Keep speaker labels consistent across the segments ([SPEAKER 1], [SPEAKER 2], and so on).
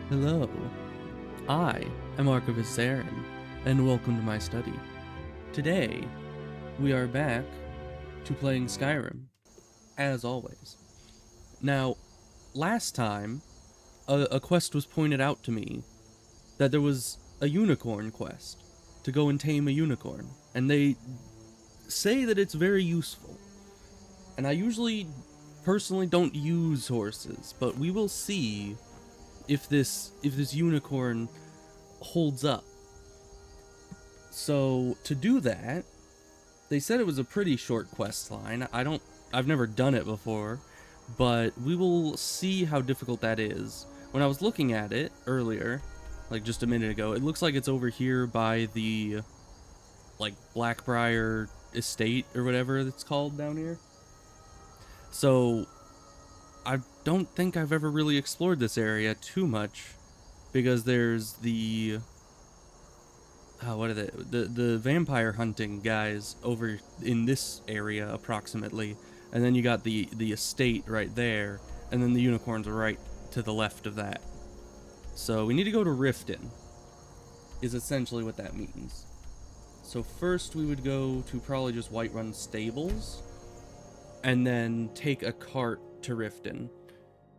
[SPEAKER 1] Hello, I am Archivist Aaron, and welcome to my study. Today, we are back to playing Skyrim, as always. Now, last time, a quest was pointed out to me that there was a unicorn quest, to go and tame a unicorn, and they say that it's very useful. And I usually, personally don't use horses, but we will see if this unicorn holds up. So to do that, they said it was a pretty short quest line. I've never done it before, but we will see how difficult that is. When I was looking at it earlier, like just a minute ago, it looks like it's over here by the like Blackbriar estate or whatever it's called down here. So I don't think I've ever really explored this area too much, because there's the what are they? The vampire hunting guys over in this area approximately, and then you got the estate right there, and then the unicorns are right to the left of that. So we need to go to Riften, is essentially what that means. So first we would go to probably just Whiterun Stables, and then take a cart to Riften,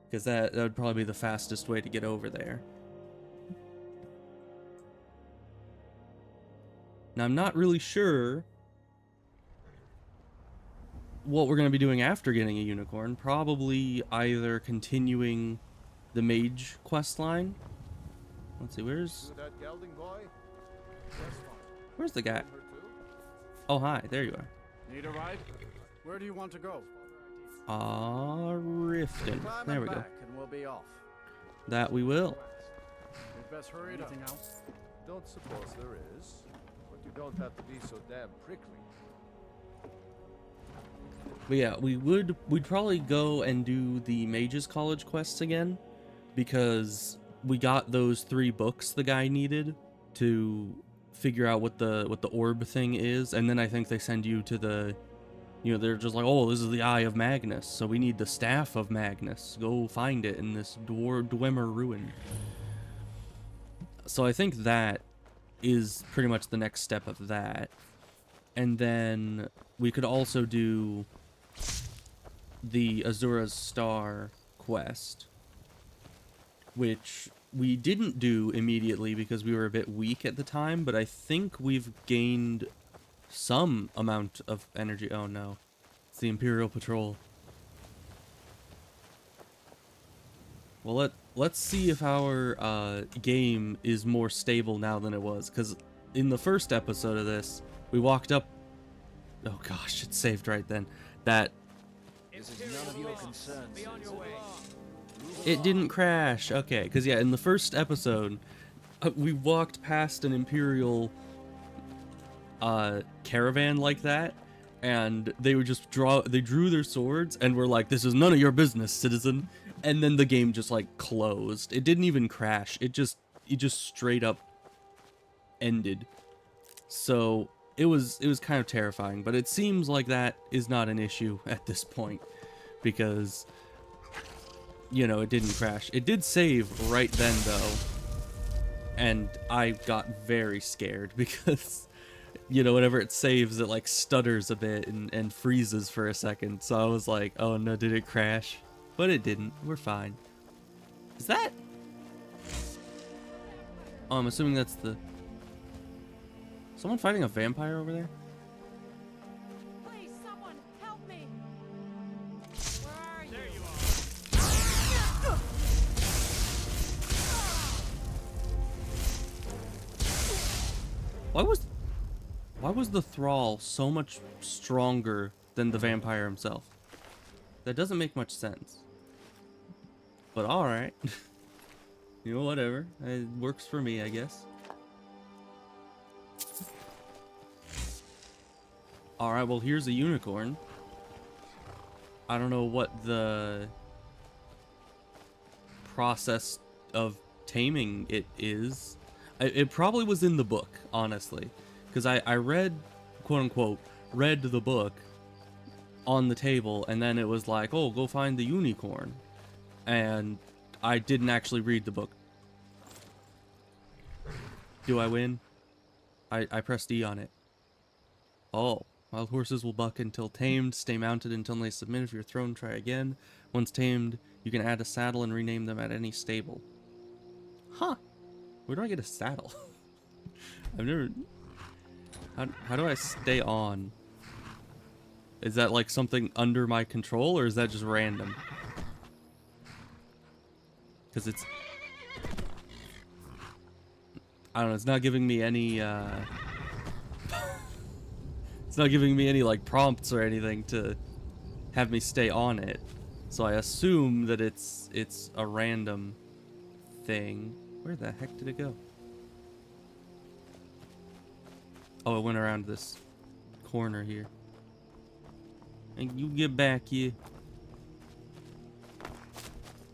[SPEAKER 1] because that would probably be the fastest way to get over there. Now, I'm not really sure what we're going to be doing after getting a unicorn. Probably either continuing the mage quest line. Let's see, where's the guy? Oh, hi, there you are.
[SPEAKER 2] Need a ride? Where do you want to go?
[SPEAKER 1] Riften. There we go.
[SPEAKER 2] And we'll be off.
[SPEAKER 1] That we will.
[SPEAKER 2] We'd best hurry it up.
[SPEAKER 3] Anything else?
[SPEAKER 4] Don't suppose there is, but you don't have to be so damn prickly.
[SPEAKER 1] But yeah, we'd probably go and do the Mages College quests again, because we got those 3 books the guy needed to figure out what the orb thing is, and then I think they send you to the, you know, they're just like, oh, this is the Eye of Magnus, so we need the Staff of Magnus. Go find it in this Dwemer ruin. So I think that is pretty much the next step of that. And then we could also do the Azura's Star quest, which we didn't do immediately because we were a bit weak at the time, but I think we've gained some amount of energy. Oh no, it's the Imperial Patrol. Well, let's see if our game is more stable now than it was, because in the first episode of this, we walked up. Oh gosh, it saved right then. That
[SPEAKER 2] This is none of your concern. Be on your way.
[SPEAKER 1] It didn't crash. Okay, because yeah, in the first episode, we walked past an Imperial caravan like that, and they would just they drew their swords and were like, this is none of your business, citizen. And then the game just like closed. It didn't even crash. It just straight up ended. So it was kind of terrifying, but it seems like that is not an issue at this point, because, you know, it didn't crash. It did save right then though, and I got very scared because, you know, whenever it saves, it like stutters a bit and freezes for a second. So I was like, oh no, did it crash? But it didn't. We're fine. Is that? Oh, I'm assuming that's the... Someone fighting a vampire over there?
[SPEAKER 5] Please, someone, help me! Where are you?
[SPEAKER 3] There you are.
[SPEAKER 1] Why was the thrall so much stronger than the vampire himself? That doesn't make much sense. But alright. You know, whatever. It works for me, I guess. Alright, well, here's a unicorn. I don't know what the process of taming it is. It probably was in the book, honestly. Because I read, quote-unquote, read the book on the table, and then it was like, oh, go find the unicorn. And I didn't actually read the book Do I win? I pressed E on it. Oh. Wild horses will buck until tamed. Stay mounted until they submit. If you're thrown, try again. Once tamed, you can add a saddle and rename them at any stable. Huh. Where do I get a saddle? I've never... How do I stay on? Is that like something under my control, or is that just random? Because it's... I don't know, it's not giving me any, It's not giving me any, like, prompts or anything to have me stay on it. So I assume that it's a random thing. Where the heck did it go? Oh, it went around this corner here. And you get back here.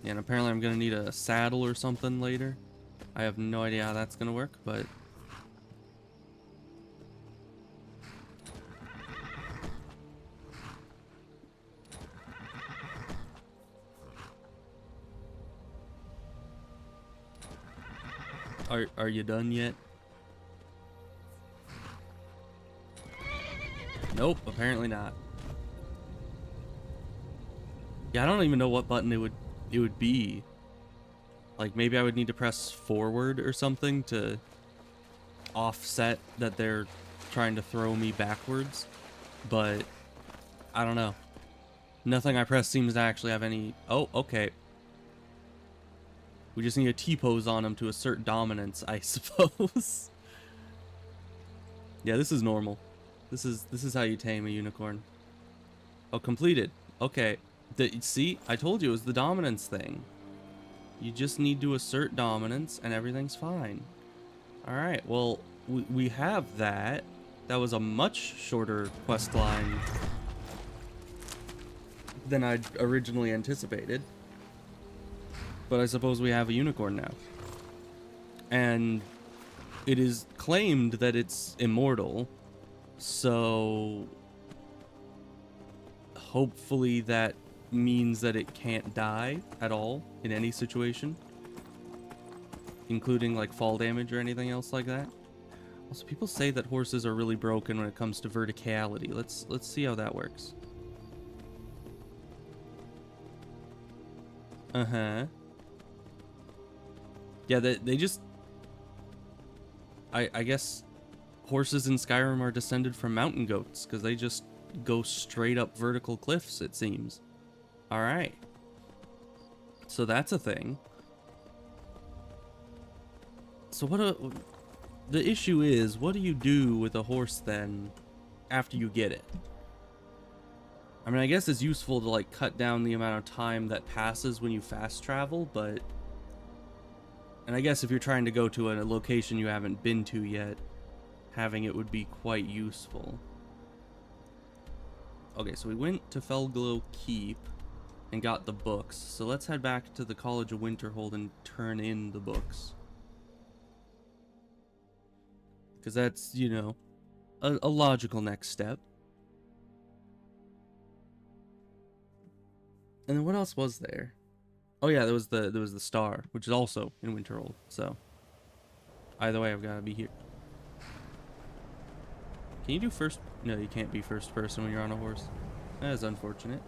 [SPEAKER 1] Yeah, and apparently I'm gonna need a saddle or something later. I have no idea how that's gonna work, but... Are you done yet? Nope, apparently not. Yeah, I don't even know what button it would be. Like, maybe I would need to press forward or something to offset that they're trying to throw me backwards. But I don't know. Nothing I press seems to actually have any... Oh, okay. We just need a T-pose on him to assert dominance, I suppose. Yeah, this is normal. This is how you tame a unicorn. Oh, completed. Okay. See, I told you it was the dominance thing. You just need to assert dominance and everything's fine. Alright, well, we have that. That was a much shorter quest line than I'd originally anticipated. But I suppose we have a unicorn now. And it is claimed that it's immortal. So hopefully that means that it can't die at all in any situation, including like fall damage or anything else like that. Also, people say that horses are really broken when it comes to verticality. Let's see how that works. Uh-huh. Yeah, they just... I guess horses in Skyrim are descended from mountain goats, because they just go straight up vertical cliffs, it seems. Alright. So that's a thing. So the issue is, what do you do with a horse then after you get it? I mean, I guess it's useful to like cut down the amount of time that passes when you fast travel, but... And I guess if you're trying to go to a location you haven't been to yet, having it would be quite useful. Okay, so we went to Felglow Keep and got the books. So let's head back to the College of Winterhold and turn in the books. Because that's, you know, a logical next step. And then what else was there? Oh yeah, there was the star, which is also in Winterhold. So either way, I've got to be here. Can you do first? No, you can't be first person when you're on a horse. That is unfortunate.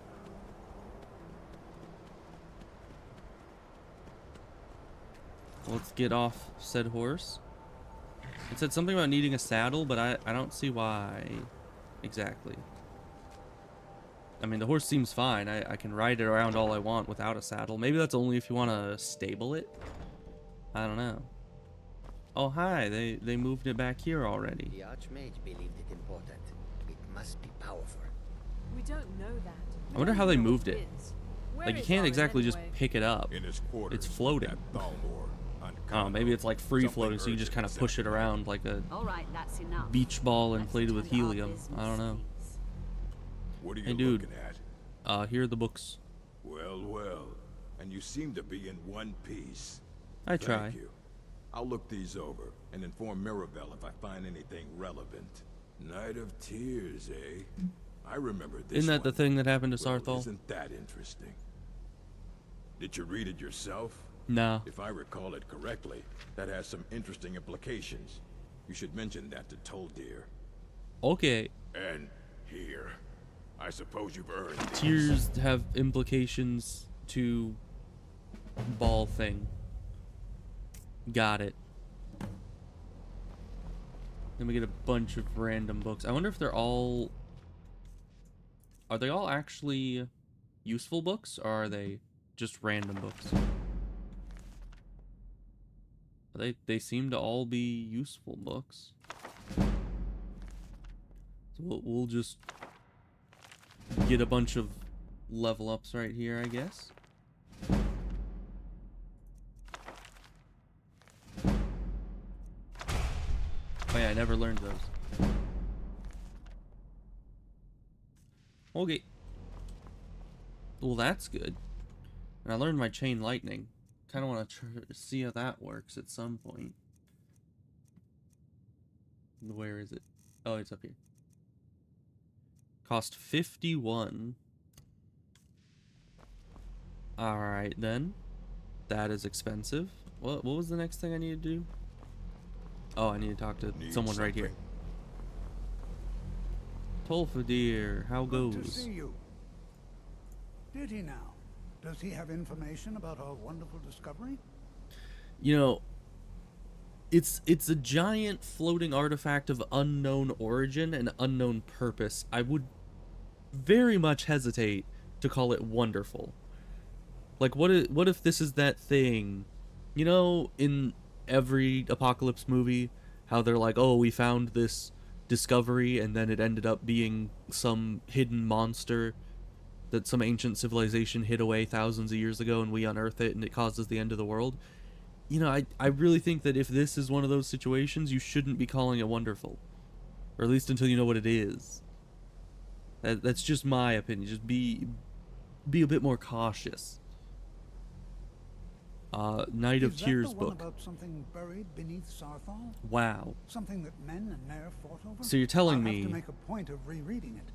[SPEAKER 1] Let's get off said horse. It said something about needing a saddle, but I don't see why exactly. I mean, the horse seems fine. I can ride it around all I want without a saddle. Maybe that's only if you want to stable it. I don't know. Oh, hi. They moved it back here already.
[SPEAKER 3] The Archmage believed it important. It must be powerful.
[SPEAKER 5] We don't know that.
[SPEAKER 1] I wonder how they moved it. Like, you can't exactly just pick it up.
[SPEAKER 6] In his quarters,
[SPEAKER 1] It's floating.
[SPEAKER 6] at Thalmor, on
[SPEAKER 1] Oh, maybe it's like free floating, so you
[SPEAKER 6] Something
[SPEAKER 1] just kind of
[SPEAKER 6] urgent
[SPEAKER 1] push it
[SPEAKER 6] is
[SPEAKER 1] around like a
[SPEAKER 7] All right, that's enough.
[SPEAKER 1] beach ball
[SPEAKER 7] Let's
[SPEAKER 1] inflated with
[SPEAKER 7] attend to our
[SPEAKER 1] helium.
[SPEAKER 7] business,
[SPEAKER 1] I don't know.
[SPEAKER 7] please.
[SPEAKER 6] What are you
[SPEAKER 1] Hey, dude.
[SPEAKER 6] looking at?
[SPEAKER 1] Here are the books.
[SPEAKER 6] Well, and you seem to be in one piece.
[SPEAKER 1] I try.
[SPEAKER 6] Thank you. I'll look these over and inform Mirabelle if I find anything relevant. Night of Tears, eh? I remember this.
[SPEAKER 1] Isn't that the
[SPEAKER 6] one.
[SPEAKER 1] thing that happened to
[SPEAKER 6] Well,
[SPEAKER 1] Sarthal?
[SPEAKER 6] isn't that interesting? Did you read it yourself?
[SPEAKER 1] No.
[SPEAKER 6] If I recall it correctly, that has some interesting implications. You should mention that to Toldir.
[SPEAKER 1] Okay.
[SPEAKER 6] And here. I suppose you've earned these.
[SPEAKER 1] Tears have implications to ball thing. Got it. Then we get a bunch of random books. I wonder if they're all... Are they all actually useful books, or are they just random books? They seem to all be useful books. So we'll just get a bunch of level ups right here, I guess. Oh yeah, I never learned those. Okay. Well, that's good. And I learned my chain lightning. Kind of want to see how that works at some point. Where is it? Oh, it's up here. Cost 51. Alright then. That is expensive. What was the next thing I need to do? Oh, I need to talk to someone right here. Tolfadir, how goes?
[SPEAKER 7] Good to see you. Did he now? Does he have information about our wonderful discovery?
[SPEAKER 1] You know, it's a giant floating artifact of unknown origin and unknown purpose. I would very much hesitate to call it wonderful. Like, what if this is that thing, you know, in every apocalypse movie, how they're like, oh, we found this discovery, and then it ended up being some hidden monster that some ancient civilization hid away thousands of years ago, and we unearth it, and it causes the end of the world. You know, I really think that if this is one of those situations, you shouldn't be calling it wonderful. Or at least until you know what it is. That's just my opinion. Just be a bit more cautious. Knight of Tears
[SPEAKER 7] the one
[SPEAKER 1] book.
[SPEAKER 7] About something buried beneath Sarthal?
[SPEAKER 1] Wow.
[SPEAKER 7] Something that men and Mare fought over?
[SPEAKER 1] So you're telling
[SPEAKER 7] I'll
[SPEAKER 1] me...
[SPEAKER 7] have to make a point of rereading it.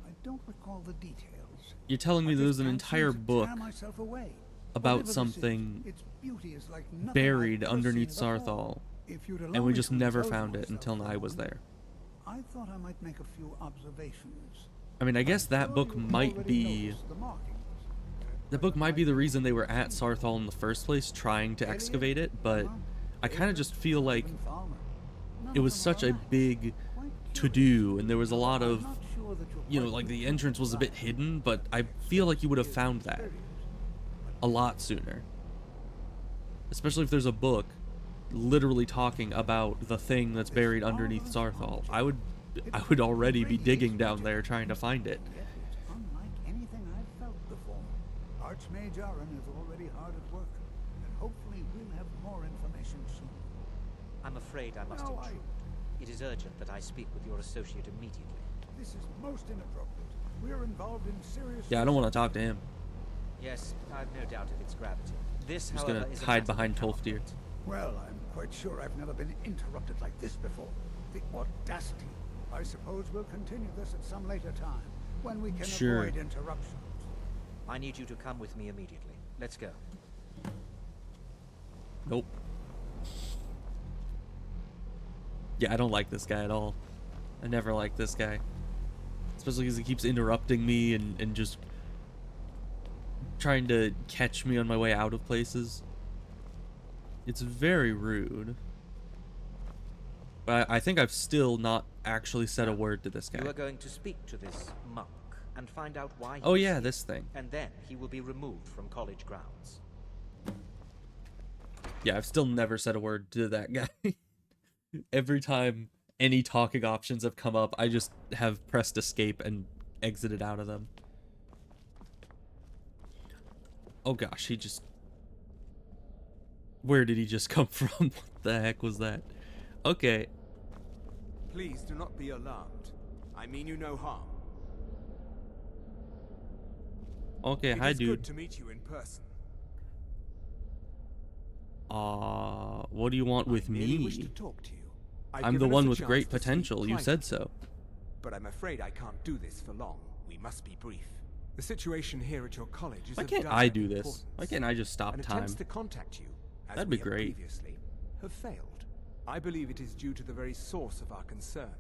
[SPEAKER 7] I don't recall the details.
[SPEAKER 1] You're telling me
[SPEAKER 7] I
[SPEAKER 1] there's
[SPEAKER 7] just
[SPEAKER 1] an
[SPEAKER 7] can't
[SPEAKER 1] entire
[SPEAKER 7] seem to
[SPEAKER 1] book
[SPEAKER 7] tear myself away.
[SPEAKER 1] about
[SPEAKER 7] Whatever this
[SPEAKER 1] something
[SPEAKER 7] is, its beauty is like nothing
[SPEAKER 1] buried
[SPEAKER 7] I've ever
[SPEAKER 1] underneath
[SPEAKER 7] seen before.
[SPEAKER 1] Sarthal,
[SPEAKER 7] If you'd allow
[SPEAKER 1] and we
[SPEAKER 7] me
[SPEAKER 1] just
[SPEAKER 7] to
[SPEAKER 1] never
[SPEAKER 7] indulge
[SPEAKER 1] found it
[SPEAKER 7] myself
[SPEAKER 1] until
[SPEAKER 7] for
[SPEAKER 1] I
[SPEAKER 7] a
[SPEAKER 1] was
[SPEAKER 7] moment,
[SPEAKER 1] there.
[SPEAKER 7] I thought I might make a few observations.
[SPEAKER 1] I mean, I guess
[SPEAKER 7] I'm
[SPEAKER 1] that
[SPEAKER 7] sure
[SPEAKER 1] book
[SPEAKER 7] you've
[SPEAKER 1] might
[SPEAKER 7] already
[SPEAKER 1] be...
[SPEAKER 7] noticed the markings.
[SPEAKER 1] That book might be the reason they were at Sarthal in the first place, trying to excavate it, but I kind of just feel like it was such a big to-do, and there was a lot of, you know, like the entrance was a bit hidden, but I feel like you would have found that a lot sooner. Especially if there's a book literally talking about the thing that's buried underneath Sarthal. I would already be digging down there trying to find it.
[SPEAKER 7] It's unlike anything I've felt before. Archmage Aaron is already hard at work, and hopefully we'll have more information soon.
[SPEAKER 8] I'm afraid I must
[SPEAKER 7] No,
[SPEAKER 8] intrude. It is urgent that I speak with your associate immediately.
[SPEAKER 7] This is most inappropriate. We're involved in serious...
[SPEAKER 1] Yeah, I don't want to talk to him.
[SPEAKER 8] Yes, I've no doubt of its gravity. This,
[SPEAKER 1] I'm just
[SPEAKER 8] however,
[SPEAKER 1] gonna
[SPEAKER 8] is a
[SPEAKER 1] hide
[SPEAKER 8] matter
[SPEAKER 1] behind
[SPEAKER 8] that cannot
[SPEAKER 1] Tolfdir.
[SPEAKER 8] wait.
[SPEAKER 7] Well, I'm quite sure I've never been interrupted like this before. The audacity. I suppose we'll continue this at some later time, when we can
[SPEAKER 1] Sure.
[SPEAKER 7] avoid interruptions.
[SPEAKER 8] I need you to come with me immediately. Let's go.
[SPEAKER 1] Nope. Yeah, I don't like this guy at all. I never liked this guy. Especially because he keeps interrupting me and just trying to catch me on my way out of places. It's very rude. But I think I've still not actually said a word to this guy.
[SPEAKER 8] You are going to speak to this monk and find out why he
[SPEAKER 1] Oh
[SPEAKER 8] is
[SPEAKER 1] yeah,
[SPEAKER 8] here,
[SPEAKER 1] this thing.
[SPEAKER 8] and then he will be removed from college grounds.
[SPEAKER 1] Yeah, I've still never said a word to that guy. Every time any talking options have come up, I just have pressed escape and exited out of them. Oh gosh, he just... Where did he just come from? What the heck was that? Okay.
[SPEAKER 9] Please do not be alarmed. I mean you no harm.
[SPEAKER 1] Okay, hi
[SPEAKER 9] It is
[SPEAKER 1] dude.
[SPEAKER 9] good to meet you in person.
[SPEAKER 1] What do you want with
[SPEAKER 9] I merely
[SPEAKER 1] me?
[SPEAKER 9] wish to talk to you. I've
[SPEAKER 1] I'm the
[SPEAKER 9] given us
[SPEAKER 1] one
[SPEAKER 9] a
[SPEAKER 1] with
[SPEAKER 9] chance
[SPEAKER 1] great
[SPEAKER 9] to speak
[SPEAKER 1] potential, you said
[SPEAKER 9] privately,
[SPEAKER 1] so.
[SPEAKER 9] But I'm afraid I can't do this for long. We must be brief. The situation here at your college is
[SPEAKER 1] Why
[SPEAKER 9] of
[SPEAKER 1] can't
[SPEAKER 9] dire
[SPEAKER 1] I do this?
[SPEAKER 9] importance,
[SPEAKER 1] Why can't I just stop
[SPEAKER 9] and
[SPEAKER 1] time?
[SPEAKER 9] attempts to contact you, as
[SPEAKER 1] That'd
[SPEAKER 9] we
[SPEAKER 1] be
[SPEAKER 9] have
[SPEAKER 1] great.
[SPEAKER 9] previously, have failed. I believe it is due to the very source of our concern.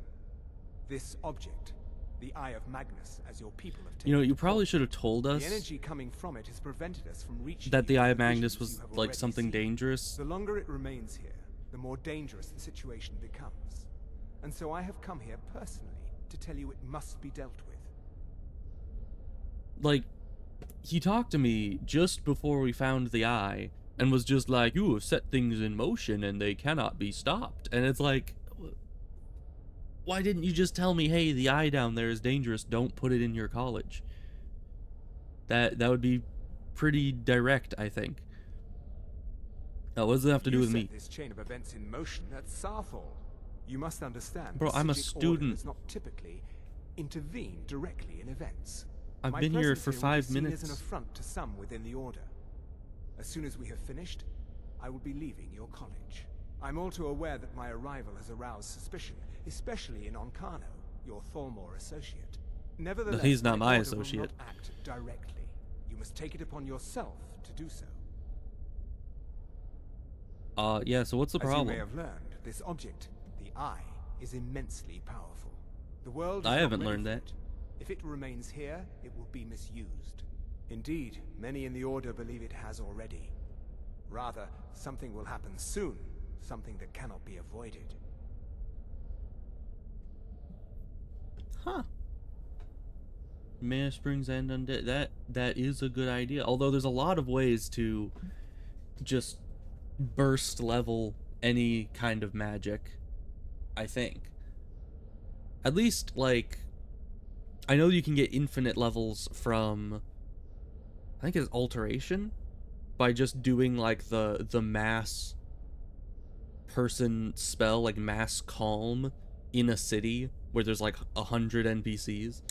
[SPEAKER 9] This object, the Eye of Magnus, as your people have taken
[SPEAKER 1] You know, you
[SPEAKER 9] to
[SPEAKER 1] probably
[SPEAKER 9] call
[SPEAKER 1] should have told
[SPEAKER 9] it.
[SPEAKER 1] us
[SPEAKER 9] The energy coming from it has prevented us from reaching
[SPEAKER 1] that
[SPEAKER 9] you
[SPEAKER 1] the Eye
[SPEAKER 9] with
[SPEAKER 1] of Magnus
[SPEAKER 9] visions
[SPEAKER 1] was
[SPEAKER 9] you have
[SPEAKER 1] like
[SPEAKER 9] already
[SPEAKER 1] something
[SPEAKER 9] seen.
[SPEAKER 1] dangerous.
[SPEAKER 9] The longer it remains here, the more dangerous the situation becomes. And so I have come here personally to tell you it must be dealt with.
[SPEAKER 1] Like, he talked to me just before we found the eye and was just like, you have set things in motion and they cannot be stopped. And it's like, why didn't you just tell me, hey, the eye down there is dangerous, don't put it in your college? That would be pretty direct, I think. Now, what does it have to do with
[SPEAKER 9] You
[SPEAKER 1] me?
[SPEAKER 9] set this chain of events in motion at Sarthal. You must understand.
[SPEAKER 1] Bro,
[SPEAKER 9] the
[SPEAKER 1] I'm a
[SPEAKER 9] Psijic Order
[SPEAKER 1] student.
[SPEAKER 9] does not typically intervene directly in events.
[SPEAKER 1] I've
[SPEAKER 9] My
[SPEAKER 1] been here
[SPEAKER 9] presence
[SPEAKER 1] for
[SPEAKER 9] will be
[SPEAKER 1] 5
[SPEAKER 9] seen as an
[SPEAKER 1] minutes.
[SPEAKER 9] affront to some within the Order. As soon as we have finished, I will be leaving your college. I'm all too aware that my arrival has aroused suspicion, especially in Onkano, your Thalmor associate. Nevertheless,
[SPEAKER 1] He's not my
[SPEAKER 9] Order will
[SPEAKER 1] associate.
[SPEAKER 9] not act directly. You must take it upon yourself to do so.
[SPEAKER 1] Yeah, so what's the
[SPEAKER 9] As you
[SPEAKER 1] problem?
[SPEAKER 9] may have learned, this object, the Eye, is immensely powerful. The world is
[SPEAKER 1] I
[SPEAKER 9] not
[SPEAKER 1] haven't
[SPEAKER 9] ready
[SPEAKER 1] learned
[SPEAKER 9] for
[SPEAKER 1] that.
[SPEAKER 9] it. If it remains here, it will be misused. Indeed, many in the Order believe it has already. Rather, something will happen soon, something that cannot be avoided.
[SPEAKER 1] Huh. Mana Springs and Undead. That is a good idea. Although there's a lot of ways to just burst level any kind of magic, I think. At least, like, I know you can get infinite levels from, I think it's Alteration, by just doing, like, the mass person spell, like Mass Calm, in a city where there's, like, 100 NPCs.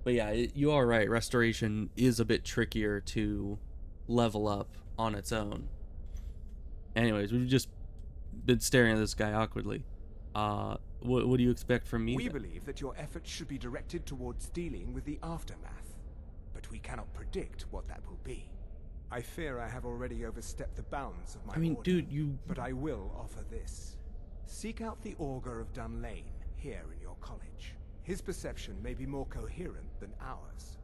[SPEAKER 1] But yeah, you are right, Restoration is a bit trickier to level up on its own. Anyways, we've just been staring at this guy awkwardly. What do you expect from me?
[SPEAKER 9] We
[SPEAKER 1] then?
[SPEAKER 9] believe that your efforts should be directed towards dealing with the aftermath, but we cannot predict what that will be. I fear I have already overstepped the bounds of my
[SPEAKER 1] I mean,
[SPEAKER 9] order,
[SPEAKER 1] dude, you...
[SPEAKER 9] but I will offer this. Seek out the Augur of Dunlane here in your college. His perception may be more coherent than ours.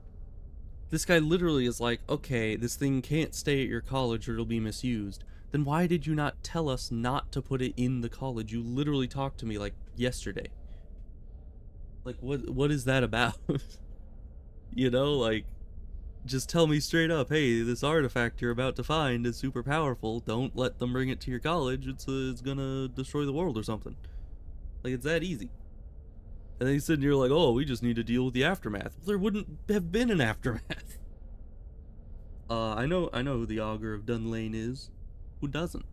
[SPEAKER 1] This guy literally is like, okay, this thing can't stay at your college or it'll be misused. Then why did you not tell us not to put it in the college? You literally talked to me, like, yesterday. Like, what is that about? You know, like, just tell me straight up, hey, this artifact you're about to find is super powerful. Don't let them bring it to your college. It's gonna destroy the world or something. Like, it's that easy. And then he's sitting here like, oh, we just need to deal with the aftermath. Well, there wouldn't have been an aftermath. I know who the Augur of Dunlane is. Who doesn't?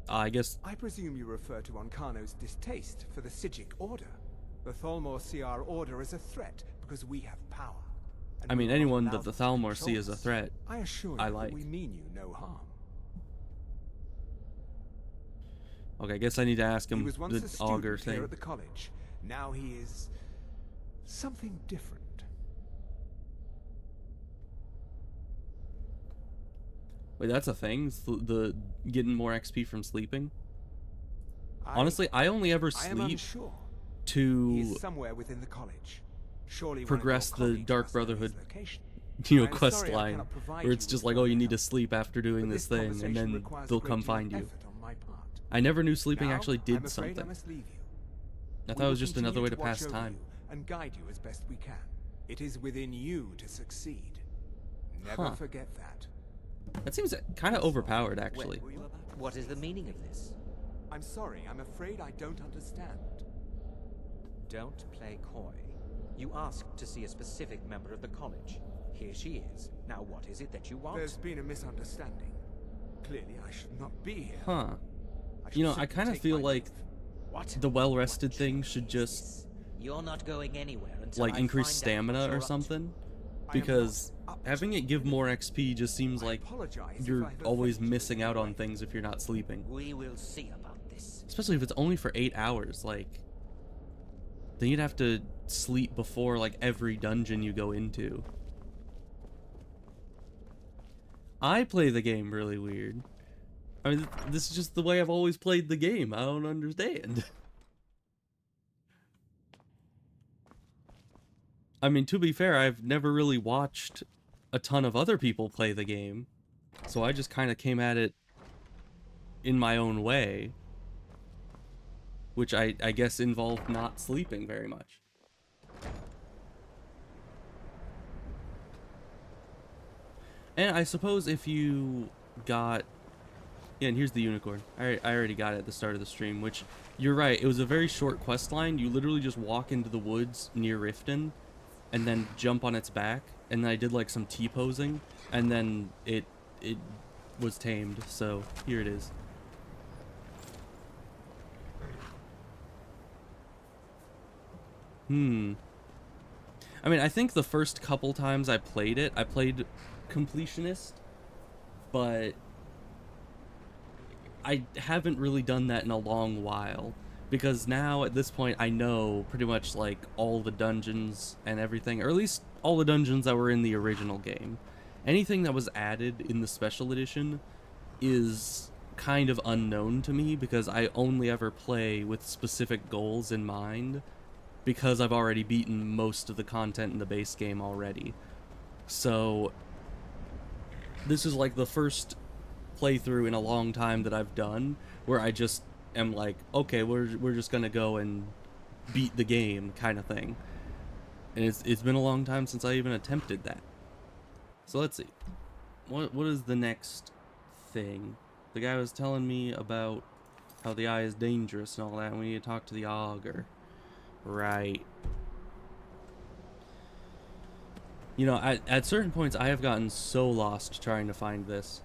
[SPEAKER 1] I guess...
[SPEAKER 9] I presume you refer to Onkano's distaste for the Psijic Order. The Thalmor see our order as a threat because we have power. and
[SPEAKER 1] I
[SPEAKER 9] we
[SPEAKER 1] mean,
[SPEAKER 9] will not
[SPEAKER 1] anyone
[SPEAKER 9] allow
[SPEAKER 1] that the
[SPEAKER 9] them to
[SPEAKER 1] Thalmor see
[SPEAKER 9] control
[SPEAKER 1] as a
[SPEAKER 9] us.
[SPEAKER 1] threat,
[SPEAKER 9] I assure you
[SPEAKER 1] I
[SPEAKER 9] that
[SPEAKER 1] like.
[SPEAKER 9] we mean you no harm.
[SPEAKER 1] Okay, I guess I need to ask
[SPEAKER 9] He
[SPEAKER 1] him
[SPEAKER 9] was once
[SPEAKER 1] the
[SPEAKER 9] a student
[SPEAKER 1] Augur
[SPEAKER 9] here
[SPEAKER 1] thing.
[SPEAKER 9] at the college. Now he is something different.
[SPEAKER 1] Wait, that's a thing? The getting more XP from sleeping?
[SPEAKER 9] I-
[SPEAKER 1] Honestly, I only ever
[SPEAKER 9] I am
[SPEAKER 1] sleep
[SPEAKER 9] unsure. He
[SPEAKER 1] to,
[SPEAKER 9] is somewhere within the college. Surely
[SPEAKER 1] progress
[SPEAKER 9] one of your
[SPEAKER 1] the
[SPEAKER 9] colleagues
[SPEAKER 1] Dark
[SPEAKER 9] must know his
[SPEAKER 1] Brotherhood,
[SPEAKER 9] location.
[SPEAKER 1] you know,
[SPEAKER 9] I am
[SPEAKER 1] quest
[SPEAKER 9] sorry I
[SPEAKER 1] line,
[SPEAKER 9] cannot provide
[SPEAKER 1] where it's
[SPEAKER 9] you
[SPEAKER 1] just
[SPEAKER 9] with
[SPEAKER 1] like, oh, you
[SPEAKER 9] further
[SPEAKER 1] need to
[SPEAKER 9] help.
[SPEAKER 1] sleep after doing
[SPEAKER 9] But
[SPEAKER 1] this
[SPEAKER 9] this
[SPEAKER 1] thing, and
[SPEAKER 9] conversation
[SPEAKER 1] then
[SPEAKER 9] requires a
[SPEAKER 1] they'll
[SPEAKER 9] great
[SPEAKER 1] come
[SPEAKER 9] deal
[SPEAKER 1] find
[SPEAKER 9] of
[SPEAKER 1] you.
[SPEAKER 9] effort on my part.
[SPEAKER 1] I never knew sleeping
[SPEAKER 9] Now,
[SPEAKER 1] actually
[SPEAKER 9] I'm
[SPEAKER 1] did
[SPEAKER 9] afraid
[SPEAKER 1] something.
[SPEAKER 9] I must leave you.
[SPEAKER 1] I
[SPEAKER 9] We
[SPEAKER 1] thought it
[SPEAKER 9] will
[SPEAKER 1] was just another
[SPEAKER 9] continue
[SPEAKER 1] way to
[SPEAKER 9] watch
[SPEAKER 1] pass
[SPEAKER 9] over
[SPEAKER 1] time.
[SPEAKER 9] you and guide you as best we can. It is within you to succeed. Never
[SPEAKER 1] Huh.
[SPEAKER 9] forget that.
[SPEAKER 1] That seems kind of overpowered, actually.
[SPEAKER 8] What is the meaning of this?
[SPEAKER 9] I'm sorry, I'm afraid I don't understand.
[SPEAKER 8] Don't play coy. You asked to see a specific member of the college. Here she is. Now what is it that you want?
[SPEAKER 9] There's been a misunderstanding. Clearly I should not be here.
[SPEAKER 1] Huh.
[SPEAKER 9] I should
[SPEAKER 1] You know, I
[SPEAKER 9] simply
[SPEAKER 1] kind of
[SPEAKER 9] take
[SPEAKER 1] feel
[SPEAKER 9] my
[SPEAKER 1] like
[SPEAKER 9] leave. What?
[SPEAKER 1] the well-rested thing should just,
[SPEAKER 8] You're not going anywhere until
[SPEAKER 1] like,
[SPEAKER 8] I
[SPEAKER 1] increase
[SPEAKER 8] find out
[SPEAKER 1] stamina
[SPEAKER 8] what
[SPEAKER 1] or
[SPEAKER 8] you're up to.
[SPEAKER 1] something.
[SPEAKER 9] I am
[SPEAKER 1] Because
[SPEAKER 9] not up to
[SPEAKER 1] having it give more XP just seems
[SPEAKER 9] I
[SPEAKER 1] like
[SPEAKER 9] apologize if
[SPEAKER 1] you're
[SPEAKER 9] I have
[SPEAKER 1] always
[SPEAKER 9] offended you
[SPEAKER 1] missing
[SPEAKER 9] in
[SPEAKER 1] out
[SPEAKER 9] any
[SPEAKER 1] on
[SPEAKER 9] way.
[SPEAKER 1] things if you're not sleeping.
[SPEAKER 8] We will see about this.
[SPEAKER 1] Especially if it's only for 8 hours, like... Then you'd have to sleep before, like, every dungeon you go into. I play the game really weird. I mean, this is just the way I've always played the game. I don't understand. I mean, to be fair, I've never really watched a ton of other people play the game. So I just kind of came at it in my own way. Which I guess involved not sleeping very much. And I suppose if you got... Yeah, and here's the unicorn. I already got it at the start of the stream, which, you're right, it was a very short quest line. You literally just walk into the woods near Riften, and then jump on its back, and then I did like some T-posing, and then it was tamed, so here it is. I mean, I think the first couple times I played it, I played completionist, but I haven't really done that in a long while, because now at this point I know pretty much like all the dungeons and everything, or at least all the dungeons that were in the original game. Anything that was added in the special edition is kind of unknown to me, because I only ever play with specific goals in mind, because I've already beaten most of the content in the base game already. So this is like the first playthrough in a long time that I've done where I just am like, okay, we're just gonna go and beat the game kind of thing. And it's been a long time since I even attempted that. So let's see. What is the next thing? The guy was telling me about how the eye is dangerous and all that, and we need to talk to the augur. Right. You know, at certain points I have gotten so lost trying to find this.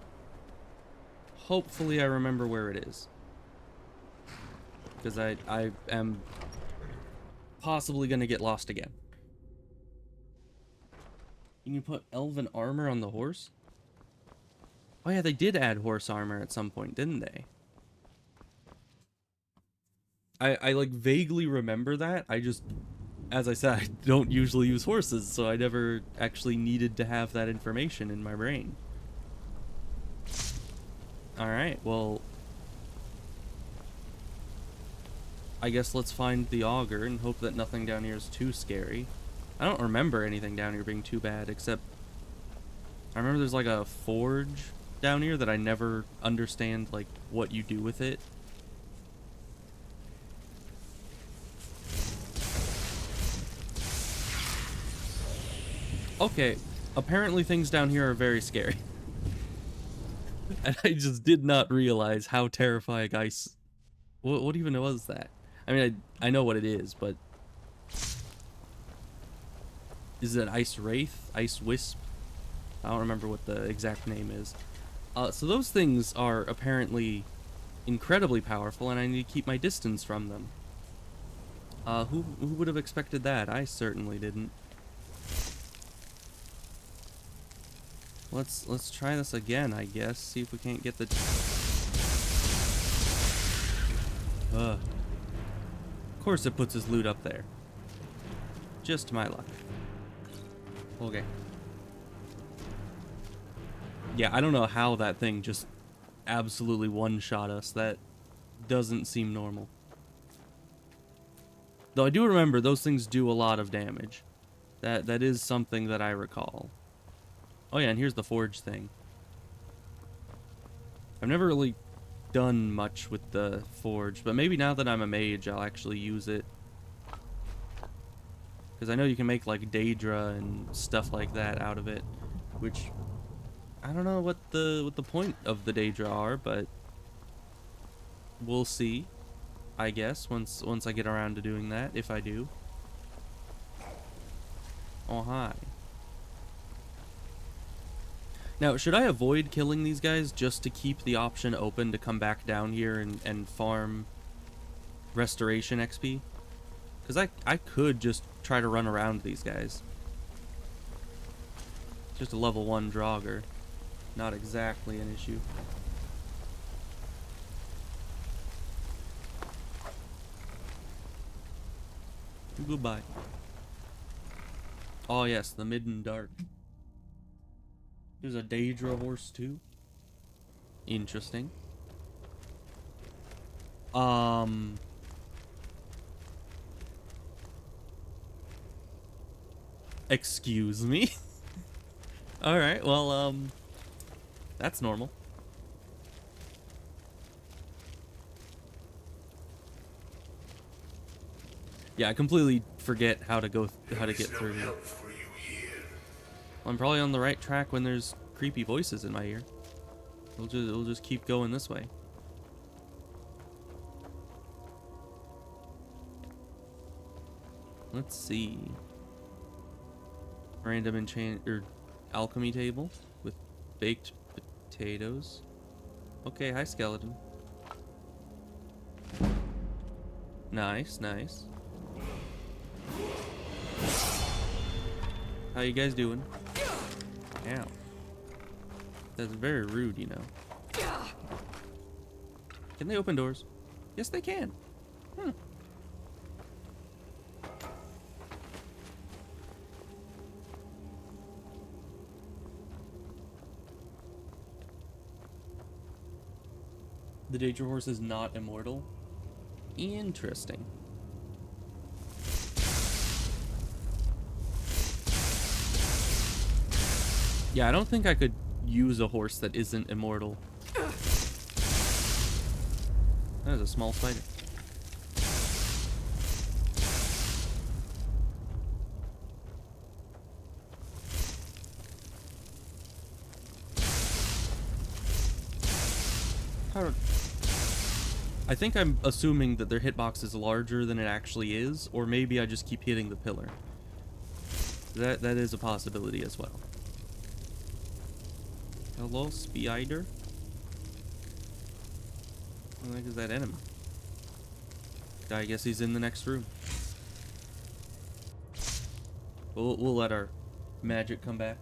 [SPEAKER 1] Hopefully I remember where it is. Because I am possibly going to get lost again. You can put elven armor on the horse? Oh yeah, they did add horse armor at some point, didn't they? I like vaguely remember that. I just, as I said, I don't usually use horses, so I never actually needed to have that information in my brain. Alright, well, I guess let's find the augur and hope that nothing down here is too scary. I don't remember anything down here being too bad, except I remember there's like a forge down here that I never understand like what you do with it. Okay, apparently things down here are very scary. And I just did not realize how terrifying ice... What even was that? I mean, I know what it is, but... Is it an ice wraith? Ice wisp? I don't remember what the exact name is. So those things are apparently incredibly powerful, and I need to keep my distance from them. Who would have expected that? I certainly didn't. Let's try this again, I guess. See if we can't get the... Of course it puts his loot up there. Just my luck. Okay. Yeah, I don't know how that thing just absolutely one-shot us. That doesn't seem normal. Though I do remember those things do a lot of damage. That is something that I recall. Oh yeah, and here's the forge thing. I've never really done much with the forge, but maybe now that I'm a mage, I'll actually use it. Because I know you can make like Daedra and stuff like that out of it, which I don't know what the point of the Daedra are, but we'll see, I guess, once I get around to doing that, if I do. Oh hi. Now, should I avoid killing these guys just to keep the option open to come back down here and farm restoration XP? Because I could just try to run around these guys. Just a level 1 Draugr. Not exactly an issue. Goodbye. Oh yes, the Midden Dark. There's a Daedra horse too. Interesting. Excuse me. All right. Well, that's normal. Yeah, I completely forget how to get through here. I'm probably on the right track when there's creepy voices in my ear. We'll just keep going this way. Let's see. Random enchant or alchemy table with baked potatoes. Okay, hi skeleton. Nice, nice. How you guys doing? Ow. That's very rude, you know. Can they open doors? Yes, they can. Hmm. The Daedra horse is not immortal? Interesting. Yeah, I don't think I could use a horse that isn't immortal. That is a small spider. I think I'm assuming that their hitbox is larger than it actually is, or maybe I just keep hitting the pillar. That is a possibility as well. Hello, spider. What the heck is that enemy? I guess he's in the next room. We'll let our magic come back.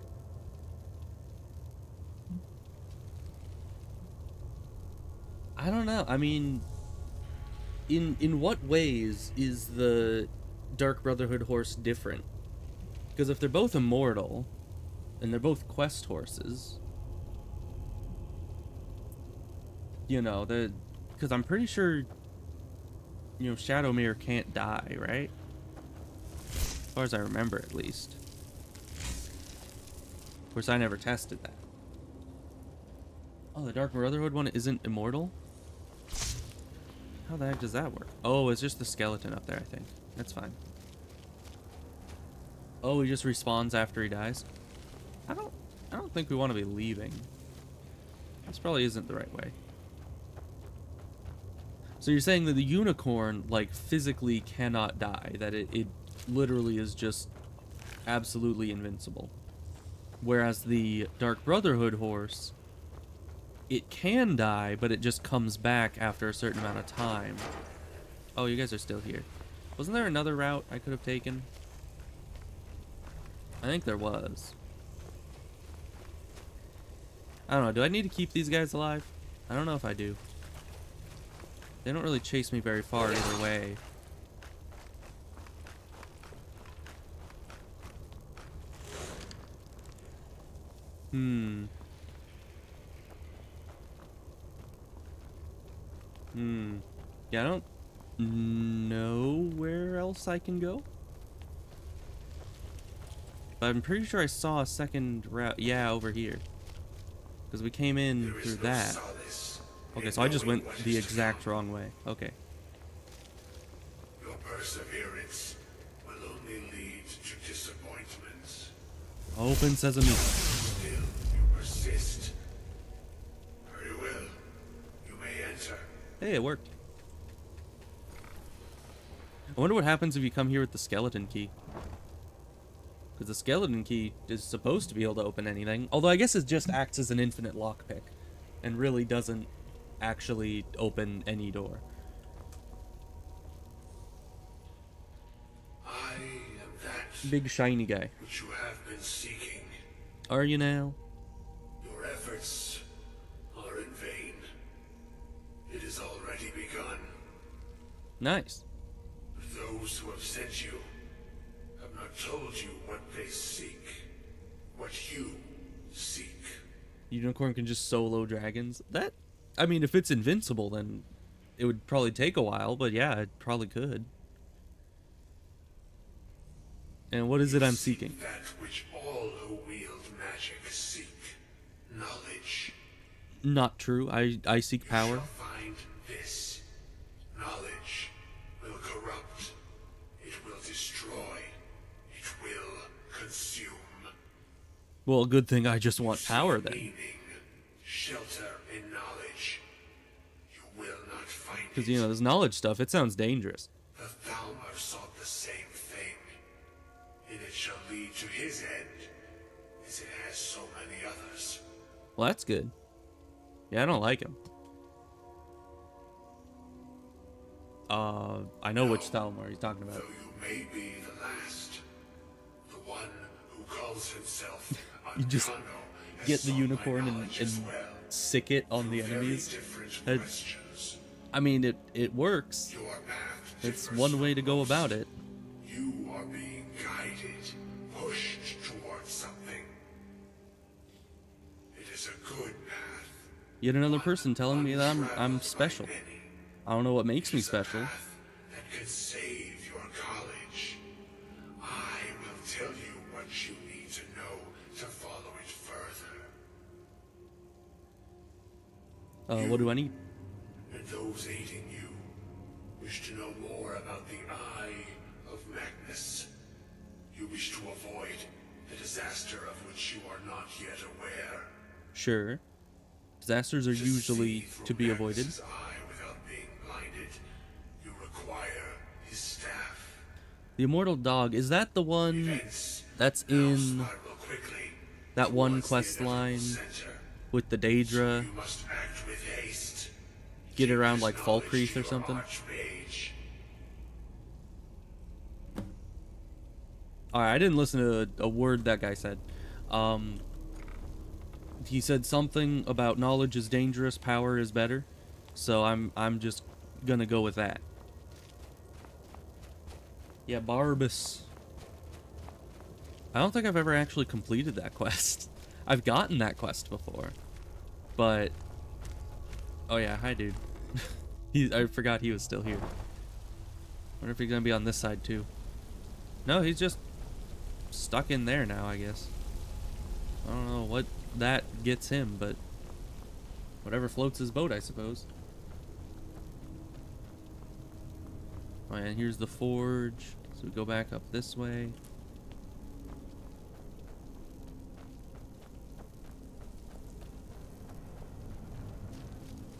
[SPEAKER 1] I don't know. I mean, in what ways is the Dark Brotherhood horse different? Because if they're both immortal, and they're both quest horses, you know, because I'm pretty sure, you know, Shadowmere can't die, right? As far as I remember, at least. Of course, I never tested that. Oh, the Dark Brotherhood one isn't immortal? How the heck does that work? Oh, it's just the skeleton up there, I think. That's fine. Oh, he just respawns after he dies? I don't think we want to be leaving. This probably isn't the right way. So you're saying that the unicorn, like, physically cannot die, that it literally is just absolutely invincible. Whereas the Dark Brotherhood horse, it can die, but it just comes back after a certain amount of time. Oh, you guys are still here. Wasn't there another route I could have taken? I think there was. I don't know, do I need to keep these guys alive? I don't know if I do. They don't really chase me very far either way. Yeah, I don't know where else I can go. But I'm pretty sure I saw a second route. Yeah, over here. Because we came in through that. Okay, so I just went the exact wrong way. Okay.
[SPEAKER 10] Your perseverance will only lead to disappointments.
[SPEAKER 1] Open sesame.
[SPEAKER 10] Still, you persist. Very well. You may enter.
[SPEAKER 1] Hey, it worked. I wonder what happens if you come here with the skeleton key. Because the skeleton key is supposed to be able to open anything. Although I guess it just acts as an infinite lockpick. And really doesn't actually open any door.
[SPEAKER 10] I am that
[SPEAKER 1] Big shiny guy.
[SPEAKER 10] which you have been seeking.
[SPEAKER 1] Are you now?
[SPEAKER 10] Your efforts are in vain. It has already begun.
[SPEAKER 1] Nice.
[SPEAKER 10] Those who have sent you have told you what they seek. What you seek.
[SPEAKER 1] Unicorn can just solo dragons. That, I mean, if it's invincible, then it would probably take a while, but yeah, it probably could. And what is it I'm seeking?
[SPEAKER 10] That which all who wield magic seek. Knowledge.
[SPEAKER 1] Not true. I seek power.
[SPEAKER 10] You shall find this. Knowledge will corrupt. It will destroy. It will consume.
[SPEAKER 1] Well, good thing I just want power then.
[SPEAKER 10] Meaning, shelter in knowledge. You will not find it.
[SPEAKER 1] Because, you know, this knowledge stuff, it sounds dangerous.
[SPEAKER 10] The Thalmor sought the same thing, and it shall lead to his end, as it has so many others.
[SPEAKER 1] Well, that's good. Yeah, I don't like him. I know which Thalmor he's talking about.
[SPEAKER 10] Though you may be the last, the one who calls himself
[SPEAKER 1] You just
[SPEAKER 10] Arcano has
[SPEAKER 1] get the
[SPEAKER 10] sought my
[SPEAKER 1] unicorn
[SPEAKER 10] knowledge as
[SPEAKER 1] and
[SPEAKER 10] well.
[SPEAKER 1] sick it on the
[SPEAKER 10] Very
[SPEAKER 1] enemies.
[SPEAKER 10] different
[SPEAKER 1] That-
[SPEAKER 10] questions.
[SPEAKER 1] I mean, it works.
[SPEAKER 10] Your path
[SPEAKER 1] It's
[SPEAKER 10] differs
[SPEAKER 1] one way to go
[SPEAKER 10] from
[SPEAKER 1] about
[SPEAKER 10] most.
[SPEAKER 1] it.
[SPEAKER 10] You are being guided, pushed towards something. It is a good path.
[SPEAKER 1] Yet another person telling me that I'm
[SPEAKER 10] untraveled by
[SPEAKER 1] special.
[SPEAKER 10] many.
[SPEAKER 1] I don't know what makes
[SPEAKER 10] It
[SPEAKER 1] me
[SPEAKER 10] is a
[SPEAKER 1] special.
[SPEAKER 10] path that could save your college. I will tell you what you need to know to follow it further.
[SPEAKER 1] What do I need?
[SPEAKER 10] And those aiding you wish to know more about the Eye of Magnus. You wish to avoid the disaster of which you are not yet aware.
[SPEAKER 1] Sure. Disasters are
[SPEAKER 10] To
[SPEAKER 1] usually
[SPEAKER 10] see through
[SPEAKER 1] to be avoided.
[SPEAKER 10] Magnus's eye without being blinded, you require his staff.
[SPEAKER 1] The Immortal Dog, is that the one
[SPEAKER 10] Events
[SPEAKER 1] that's
[SPEAKER 10] now
[SPEAKER 1] in
[SPEAKER 10] spiral quickly
[SPEAKER 1] that one
[SPEAKER 10] towards the
[SPEAKER 1] quest
[SPEAKER 10] inevitable
[SPEAKER 1] line
[SPEAKER 10] center.
[SPEAKER 1] with the Daedra?
[SPEAKER 10] You must act with haste.
[SPEAKER 1] Get
[SPEAKER 10] Give
[SPEAKER 1] around
[SPEAKER 10] this
[SPEAKER 1] like
[SPEAKER 10] knowledge
[SPEAKER 1] Falkreath
[SPEAKER 10] to
[SPEAKER 1] or
[SPEAKER 10] your
[SPEAKER 1] something?
[SPEAKER 10] Archmage.
[SPEAKER 1] Alright, I didn't listen to a word that guy said. He said something about knowledge is dangerous, power is better. So I'm just gonna go with that. Yeah, Barbus. I don't think I've ever actually completed that quest. I've gotten that quest before. But oh yeah, hi dude. I forgot he was still here. Wonder if he's gonna be on this side too. No, he's just stuck in there now, I guess. I don't know what that gets him, but whatever floats his boat, I suppose. Oh, and here's the forge. So we go back up this way.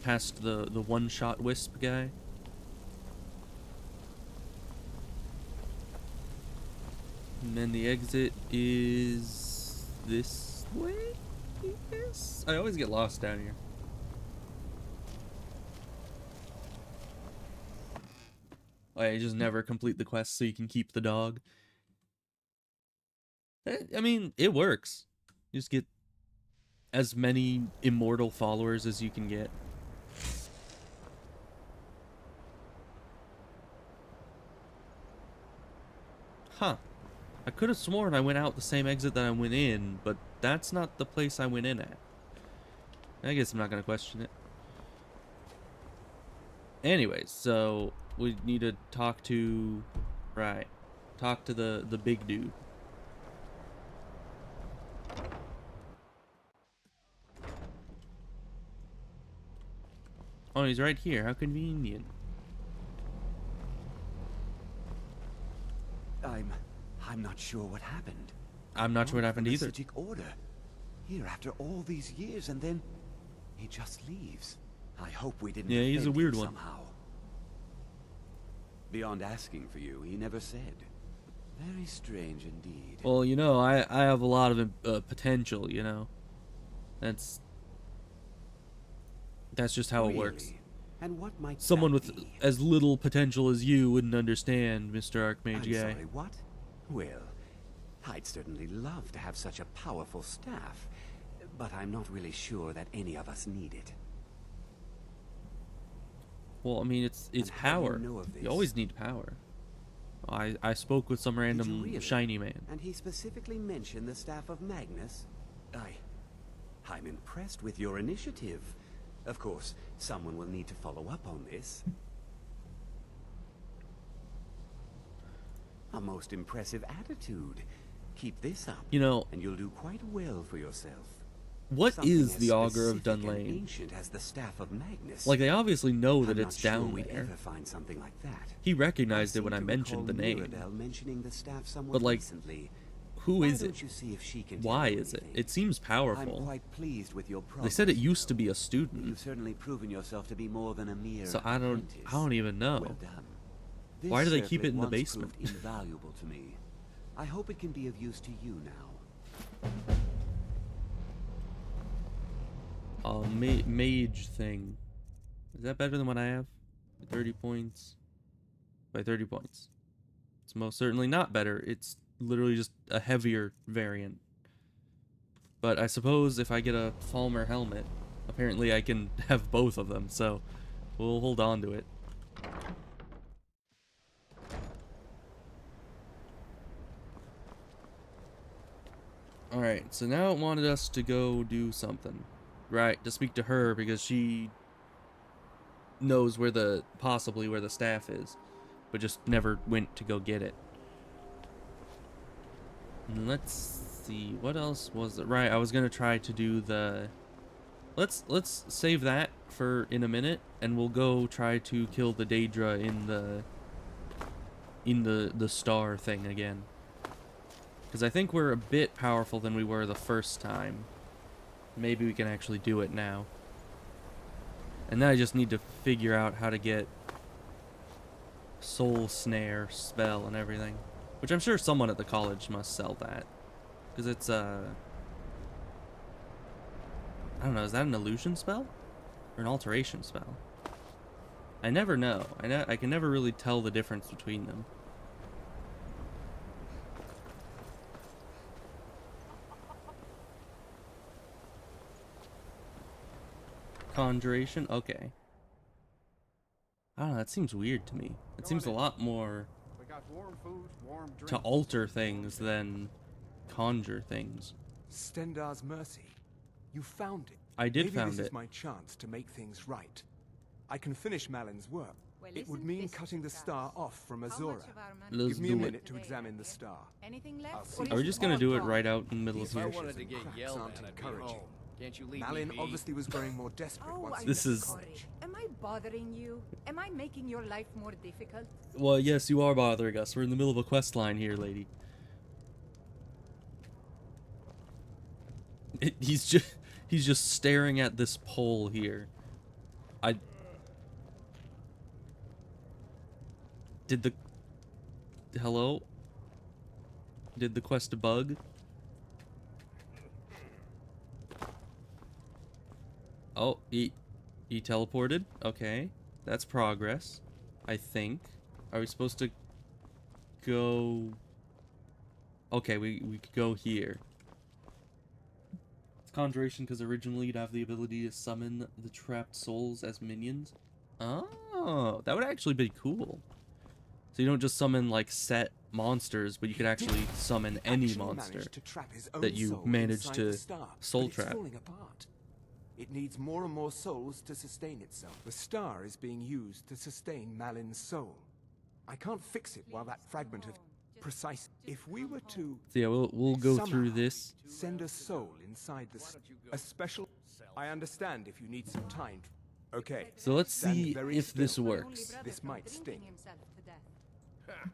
[SPEAKER 1] Past the one-shot wisp guy. And then the exit is this way, I guess? I always get lost down here. Oh, yeah, you just never complete the quest so you can keep the dog. I mean, it works. You just get as many immortal followers as you can get. Huh. I could have sworn I went out the same exit that I went in, but that's not the place I went in at. I guess I'm not going to question it. Anyways, so we need to talk to... Right. Talk to the big dude. Oh, he's right here. How convenient.
[SPEAKER 11] I'm not sure what happened.
[SPEAKER 1] I'm not sure what happened either.
[SPEAKER 11] Strategic order. Here after all these years, and then he just leaves. I hope we didn't.
[SPEAKER 1] Yeah, he's a
[SPEAKER 11] offend
[SPEAKER 1] weird
[SPEAKER 11] him
[SPEAKER 1] one.
[SPEAKER 11] somehow. Beyond asking for you, he never said. Very strange indeed.
[SPEAKER 1] Well, you know, I have a lot of potential, you know. That's just how it works.
[SPEAKER 11] Really? And what might
[SPEAKER 1] Someone
[SPEAKER 11] that
[SPEAKER 1] with
[SPEAKER 11] be?
[SPEAKER 1] as little potential as you wouldn't understand, Mr. Archmage
[SPEAKER 11] I'm
[SPEAKER 1] guy.
[SPEAKER 11] sorry, what? Well, I'd certainly love to have such a powerful staff, but I'm not really sure that any of us need it.
[SPEAKER 1] Well, I mean, it's
[SPEAKER 11] And how do you
[SPEAKER 1] power.
[SPEAKER 11] know of
[SPEAKER 1] You
[SPEAKER 11] this?
[SPEAKER 1] always need power. I spoke with some
[SPEAKER 11] Did you
[SPEAKER 1] random
[SPEAKER 11] really?
[SPEAKER 1] shiny man.
[SPEAKER 11] And he specifically mentioned the staff of Magnus? I'm impressed with your initiative. Of course, someone will need to follow up on this. A most impressive attitude. Keep this up,
[SPEAKER 1] You know,
[SPEAKER 11] and you'll do quite well for yourself.
[SPEAKER 1] what
[SPEAKER 11] Something
[SPEAKER 1] is
[SPEAKER 11] as
[SPEAKER 1] the Augur of
[SPEAKER 11] specific and
[SPEAKER 1] Dunlane?
[SPEAKER 11] ancient as the staff of Magnus.
[SPEAKER 1] Like, they obviously know that
[SPEAKER 11] I'm
[SPEAKER 1] it's
[SPEAKER 11] not sure
[SPEAKER 1] down
[SPEAKER 11] we'd
[SPEAKER 1] there.
[SPEAKER 11] ever find something like that.
[SPEAKER 1] He recognized
[SPEAKER 11] I
[SPEAKER 1] it when I
[SPEAKER 11] seem to
[SPEAKER 1] mentioned the
[SPEAKER 11] recall
[SPEAKER 1] name.
[SPEAKER 11] Mirabelle mentioning the staff somewhat
[SPEAKER 1] But, like,
[SPEAKER 11] recently.
[SPEAKER 1] who
[SPEAKER 11] Why
[SPEAKER 1] is it?
[SPEAKER 11] don't you see if she can
[SPEAKER 1] Why
[SPEAKER 11] tell you
[SPEAKER 1] is it?
[SPEAKER 11] anything?
[SPEAKER 1] It seems
[SPEAKER 11] I'm
[SPEAKER 1] powerful.
[SPEAKER 11] quite pleased with your
[SPEAKER 1] They
[SPEAKER 11] progress.
[SPEAKER 1] said it used to be a
[SPEAKER 11] You've
[SPEAKER 1] student,
[SPEAKER 11] certainly proven yourself to be more than a mere
[SPEAKER 1] so I don't
[SPEAKER 11] apprentice.
[SPEAKER 1] even know.
[SPEAKER 11] Well done.
[SPEAKER 1] Why do they
[SPEAKER 11] This
[SPEAKER 1] keep it in the
[SPEAKER 11] circlet once
[SPEAKER 1] basement?
[SPEAKER 11] proved invaluable to me. I hope it can be of use to you now.
[SPEAKER 1] Oh, mage thing. Is that better than what I have? 30 points. By 30 points. It's most certainly not better. It's literally just a heavier variant. But I suppose if I get a Falmer helmet, apparently I can have both of them, so we'll hold on to it. Alright, so now it wanted us to go do something. Right, to speak to her because she knows where possibly where the staff is, but just never went to go get it. And let's see, what else was it? Right, I was gonna try to do the... Let's save that for in a minute, and we'll go try to kill the Daedra in the star thing again. Because I think we're a bit powerful than we were the first time. Maybe we can actually do it now. And then I just need to figure out how to get Soul Snare spell and everything. Which I'm sure someone at the college must sell that. Because it's I don't know, is that an illusion spell? Or an alteration spell? I never know. I can never really tell the difference between them. Conjuration? Okay. I don't know, that seems weird to me. It seems a lot more
[SPEAKER 2] We got warm food, warm drinks.
[SPEAKER 1] to alter things than conjure things.
[SPEAKER 9] Stendar's mercy. You found it.
[SPEAKER 1] I did
[SPEAKER 9] Maybe
[SPEAKER 1] found
[SPEAKER 9] this
[SPEAKER 1] it.
[SPEAKER 9] is my chance to make things right. I can finish Malin's work.
[SPEAKER 5] Well,
[SPEAKER 9] It would
[SPEAKER 5] isn't
[SPEAKER 9] mean
[SPEAKER 5] this
[SPEAKER 9] cutting the
[SPEAKER 5] the
[SPEAKER 9] star
[SPEAKER 5] gas?
[SPEAKER 9] off from
[SPEAKER 5] How much
[SPEAKER 9] Azora.
[SPEAKER 5] of our money-
[SPEAKER 1] Let's
[SPEAKER 9] Give me a
[SPEAKER 1] do it.
[SPEAKER 9] minute to examine the star.
[SPEAKER 5] Anything
[SPEAKER 9] I'll
[SPEAKER 5] left?
[SPEAKER 9] see
[SPEAKER 5] Or
[SPEAKER 9] you
[SPEAKER 1] Are we
[SPEAKER 5] is
[SPEAKER 1] just
[SPEAKER 5] it
[SPEAKER 1] gonna
[SPEAKER 5] all
[SPEAKER 1] do it
[SPEAKER 5] gone?
[SPEAKER 1] right out in the middle of
[SPEAKER 9] These
[SPEAKER 1] here?
[SPEAKER 9] wishes
[SPEAKER 10] wanted to
[SPEAKER 9] and
[SPEAKER 10] get
[SPEAKER 9] crafts
[SPEAKER 10] yelled
[SPEAKER 9] aren't
[SPEAKER 10] at, I'd be
[SPEAKER 9] encouraging.
[SPEAKER 10] home. Can't you leave
[SPEAKER 9] Malin
[SPEAKER 10] me be?
[SPEAKER 9] obviously was growing more desperate
[SPEAKER 5] Oh,
[SPEAKER 9] once
[SPEAKER 5] I'm
[SPEAKER 9] he
[SPEAKER 1] This
[SPEAKER 9] left
[SPEAKER 1] is-
[SPEAKER 9] college.
[SPEAKER 5] Am I bothering you? Am I making your life more difficult?
[SPEAKER 1] Well, yes, you are bothering us. We're in the middle of a quest line here, lady. He's just staring at this pole here. Hello? Did the quest bug? Oh, he teleported. Okay. That's progress, I think. Are we supposed to go... Okay, we could go here. It's conjuration because originally you'd have the ability to summon the trapped souls as minions. Oh, that would actually be cool. So you don't just summon like set monsters, but you could actually summon any
[SPEAKER 9] Actually
[SPEAKER 1] monster
[SPEAKER 9] managed to trap his own
[SPEAKER 1] that you
[SPEAKER 9] soul
[SPEAKER 1] manage
[SPEAKER 9] inside
[SPEAKER 1] to
[SPEAKER 9] the star,
[SPEAKER 1] soul
[SPEAKER 9] but it's
[SPEAKER 1] trap.
[SPEAKER 9] falling apart. It needs more and more souls to sustain itself. The star is being used to sustain Malin's soul. I can't fix it while that fragment of precise. If we were to
[SPEAKER 1] So yeah, we'll go
[SPEAKER 9] somehow
[SPEAKER 1] through this.
[SPEAKER 9] send a soul inside a special. I understand if you need some time. Okay.
[SPEAKER 1] So let's
[SPEAKER 9] stand
[SPEAKER 1] see
[SPEAKER 9] very
[SPEAKER 1] if this
[SPEAKER 9] still.
[SPEAKER 1] works.
[SPEAKER 9] This might
[SPEAKER 5] Drinking
[SPEAKER 9] sting.
[SPEAKER 5] himself to death.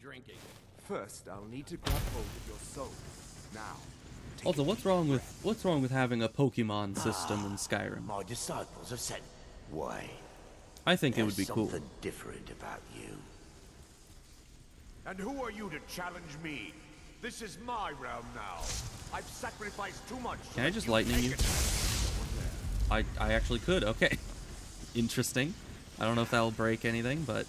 [SPEAKER 10] Drinking.
[SPEAKER 9] First, I'll need to grab hold of your soul. Now. take
[SPEAKER 1] Also,
[SPEAKER 9] a
[SPEAKER 1] what's
[SPEAKER 9] deep
[SPEAKER 1] wrong
[SPEAKER 9] breath.
[SPEAKER 1] with having a Pokemon system in Skyrim?
[SPEAKER 3] My disciples have said, why?
[SPEAKER 1] I think it
[SPEAKER 3] There's
[SPEAKER 1] would be cool.
[SPEAKER 3] something different about you.
[SPEAKER 6] And who are you to challenge me? This is my realm now. I've sacrificed too much.
[SPEAKER 1] Can I just lightning you? I actually could. Okay. Interesting. I don't know if that'll break anything, but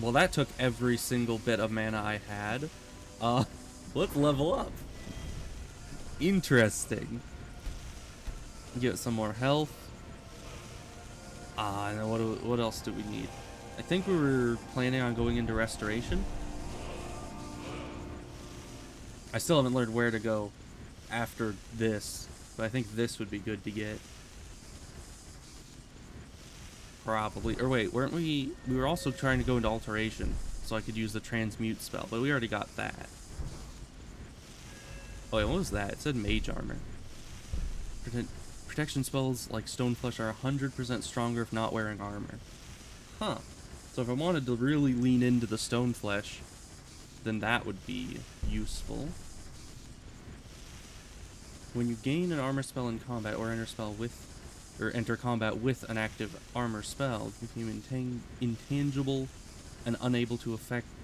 [SPEAKER 1] well, that took every single bit of mana I had. Let's level up. Interesting. Get some more health. And then what else do we need? I think we were planning on going into restoration. I still haven't learned where to go after this, but I think this would be good to get. Probably. Or wait, weren't we? We were also trying to go into alteration, so I could use the transmute spell, but we already got that. Oh wait, what was that? It said mage armor. Protection spells like Stoneflesh are 100% stronger if not wearing armor. Huh. So if I wanted to really lean into the Stoneflesh, then that would be useful. When you gain an armor spell in combat or enter combat with an active armor spell, you become intangible and unable to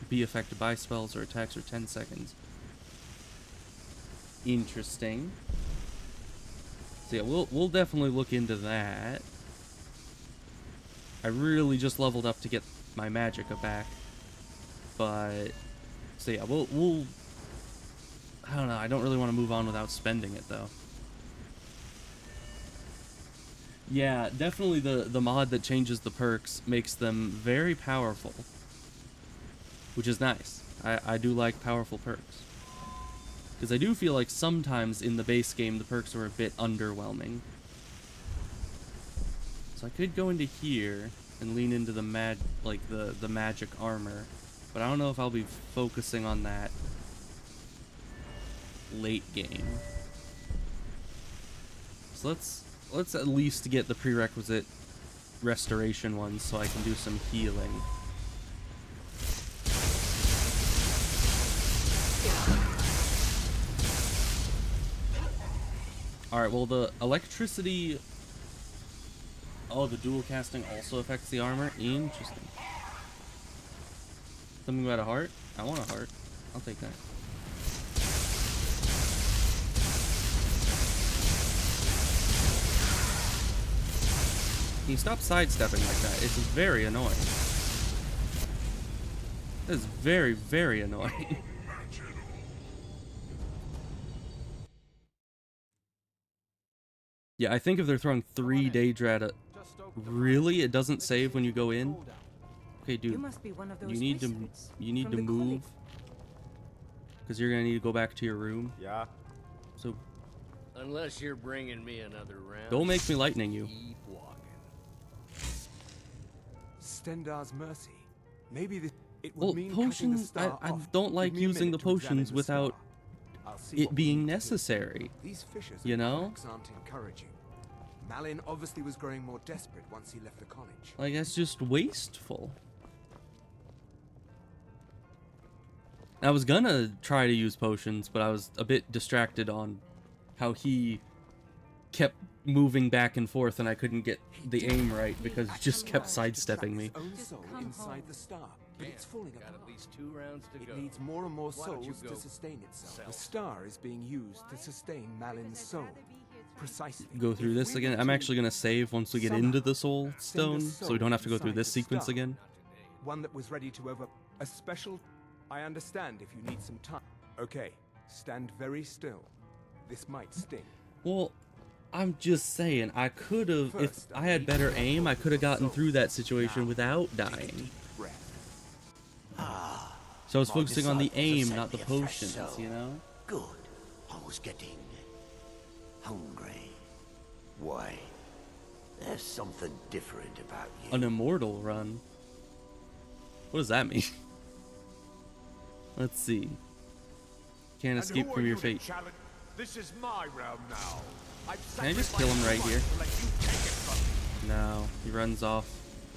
[SPEAKER 1] be affected by spells or attacks for 10 seconds. Interesting. So yeah, we'll definitely look into that. I really just leveled up to get my magicka back, but so yeah, we'll I don't know. I don't really want to move on without spending it though. Yeah, definitely the mod that changes the perks makes them very powerful, which is nice. I do like powerful perks. Because I do feel like sometimes in the base game the perks are a bit underwhelming. So I could go into here and lean into the magic armor, but I don't know if I'll be focusing on that late game. So let's at least get the prerequisite restoration ones so I can do some healing. Alright, well the electricity... Oh, the dual casting also affects the armor? Interesting. Something about a heart? I want a heart. I'll take that. Can you stop sidestepping like that? It's very annoying. That is very, very annoying. Yeah, I think if they're throwing 3 Daedra at really, it doesn't save when you go in. Okay, dude, you need to move because you're gonna need to go back to your room.
[SPEAKER 2] Yeah.
[SPEAKER 1] So,
[SPEAKER 12] unless you're bringing me another round,
[SPEAKER 1] don't make me lightning you.
[SPEAKER 12] Keep walking.
[SPEAKER 9] Stendar's mercy. Maybe it would
[SPEAKER 1] Well,
[SPEAKER 9] mean
[SPEAKER 1] potions. I don't like using the potions without it being necessary.
[SPEAKER 9] These fissures
[SPEAKER 1] you know?
[SPEAKER 9] aren't encouraging. Malin obviously was growing more desperate once he left the college.
[SPEAKER 1] Like, that's just wasteful. I was gonna try to use potions, but I was a bit distracted on how he kept moving back and forth and I couldn't get the aim right because he just kept sidestepping me.
[SPEAKER 9] Inside the star, but it's falling apart.
[SPEAKER 12] Got at least 2 rounds to go.
[SPEAKER 9] It needs more and more
[SPEAKER 12] Why don't you
[SPEAKER 9] souls
[SPEAKER 12] go
[SPEAKER 9] to sustain itself.
[SPEAKER 12] south?
[SPEAKER 9] The star is being used to sustain Malin's soul. Precisely.
[SPEAKER 1] Go through this again. I'm actually gonna save once we get into the soul stone, so we don't have to go through this sequence again.
[SPEAKER 9] One that was ready to a special. I understand if you need some time. Okay, stand very still. This might sting.
[SPEAKER 1] Well, I'm just saying, I could have, if I had better aim, I could have gotten through that situation without dying. So I was focusing on the aim, not the potions, you know?
[SPEAKER 3] Good. I was getting hungry. Why? There's something different about you.
[SPEAKER 1] An immortal run. What does that mean? Let's see. Can't escape from your fate.
[SPEAKER 10] This is my realm now.
[SPEAKER 1] Can I just kill him right here? No, he runs off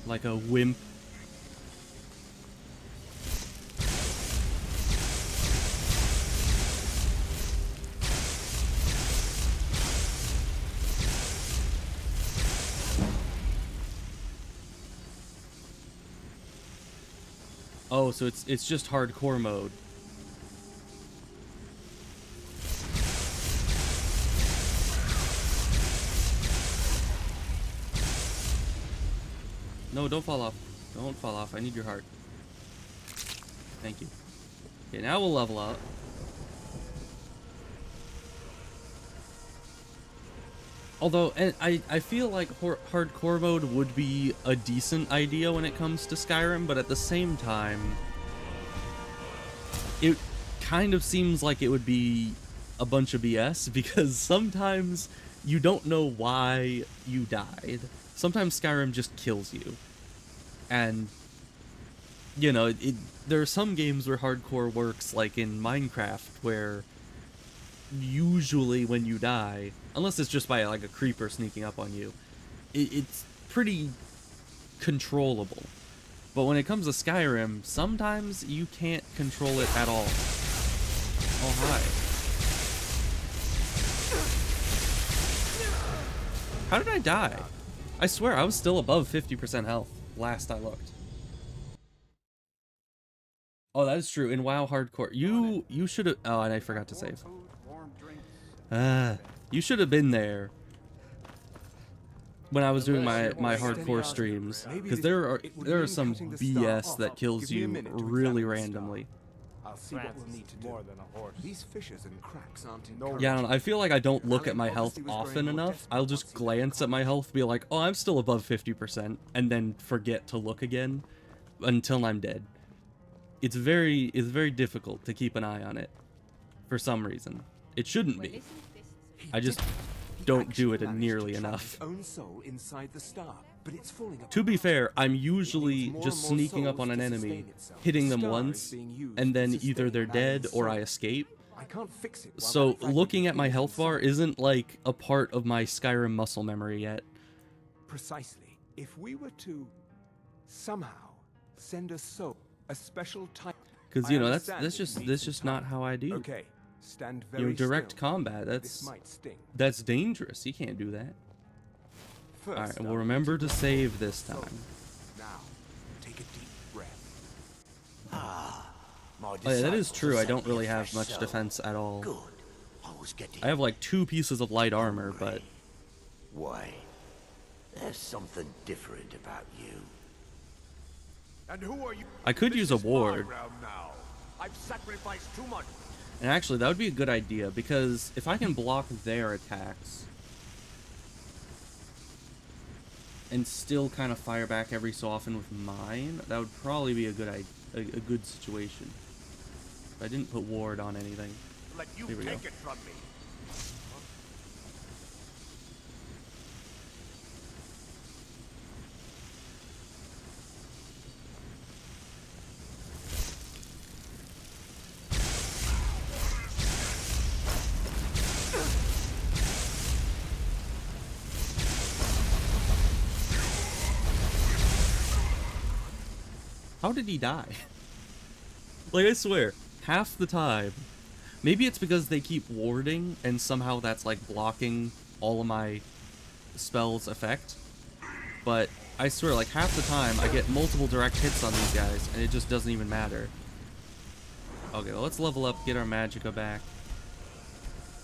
[SPEAKER 1] like a wimp. Oh, so it's just hardcore mode. No, don't fall off. Don't fall off. I need your heart. Thank you. Okay, now we'll level up. Although, and I feel like hardcore mode would be a decent idea when it comes to Skyrim, but at the same time, it kind of seems like it would be a bunch of BS, because sometimes you don't know why you died. Sometimes Skyrim just kills you. And, you know, there are some games where hardcore works, like in Minecraft, where usually when you die, unless it's just by like a creeper sneaking up on you, it's pretty controllable. But when it comes to Skyrim, sometimes you can't control it at all. Oh, hi. How did I die? I swear I was still above 50% health last I looked. Oh, that is true. In WoW Hardcore, you should have. Oh, and I forgot to save. You should have been there when I was doing my hardcore streams, because there are some BS that kills you really randomly.
[SPEAKER 9] I'll see what we'll need to do.
[SPEAKER 4] More than a horse.
[SPEAKER 9] These fissures and cracks aren't
[SPEAKER 1] Yeah, I don't know. I feel like I don't look at my health often enough. I'll just glance at my health, be like, oh, I'm still above 50%, and then forget to look again until I'm dead. It's very difficult to keep an eye on it for some reason. It shouldn't be. I just don't do it nearly enough. To be fair, I'm usually just sneaking up on an enemy, hitting them once, and then either they're dead or I escape. So looking at my health bar isn't like a part of my Skyrim muscle memory yet.
[SPEAKER 9] Precisely. If we were to somehow send a soul, a special type,
[SPEAKER 1] because you know that's just not how I do.
[SPEAKER 9] Okay. Stand very
[SPEAKER 1] you know, direct
[SPEAKER 9] still.
[SPEAKER 1] combat, that's dangerous. You can't do that. Alright, and we'll remember to save this time.
[SPEAKER 9] Now, take a deep breath.
[SPEAKER 1] Oh yeah, that is true. I don't really have much defense at all. I have like 2 pieces of light armor, but...
[SPEAKER 3] Why? There's something different about you.
[SPEAKER 2] And who are you?
[SPEAKER 1] I could use a ward.
[SPEAKER 2] Now. I've sacrificed too much.
[SPEAKER 1] And actually, that would be a good idea, because if I can block their attacks and still kind of fire back every so often with mine, that would probably be a good situation. If I didn't put ward on anything.
[SPEAKER 2] Let you
[SPEAKER 1] Here we
[SPEAKER 2] take
[SPEAKER 1] go.
[SPEAKER 2] it from me.
[SPEAKER 1] How did he die? Like, I swear, half the time. Maybe it's because they keep warding, and somehow that's, like, blocking all of my spells' effect. But I swear, like, half the time, I get multiple direct hits on these guys, and it just doesn't even matter. Okay, well, let's level up, get our magicka back.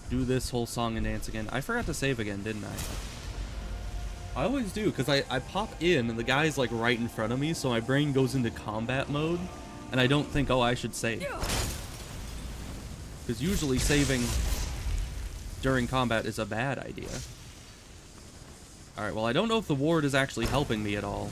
[SPEAKER 1] Do this whole song and dance again. I forgot to save again, didn't I? I always do, because I pop in, and the guy's, like, right in front of me, so my brain goes into combat mode, and I don't think, oh, I should save. Because usually saving during combat is a bad idea. Alright, well, I don't know if the ward is actually helping me at all.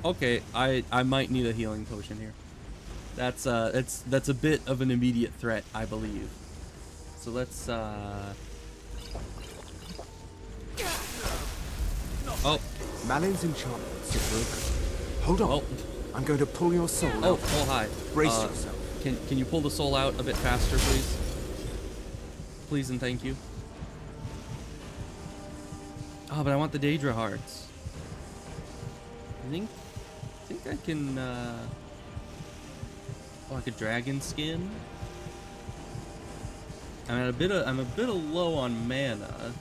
[SPEAKER 1] Okay, I might need a healing potion here. That's a bit of an immediate threat, I believe. So let's Oh.
[SPEAKER 9] Malin's enchantments are broken. Hold on.
[SPEAKER 1] Oh.
[SPEAKER 9] I'm going to pull your soul out.
[SPEAKER 1] Oh, hi.
[SPEAKER 9] Brace yourself.
[SPEAKER 1] Can you pull the soul out a bit faster, please? Please and thank you. Oh, but I want the Daedra hearts. I think I can, oh, like a dragon skin? I'm a bit of low on mana.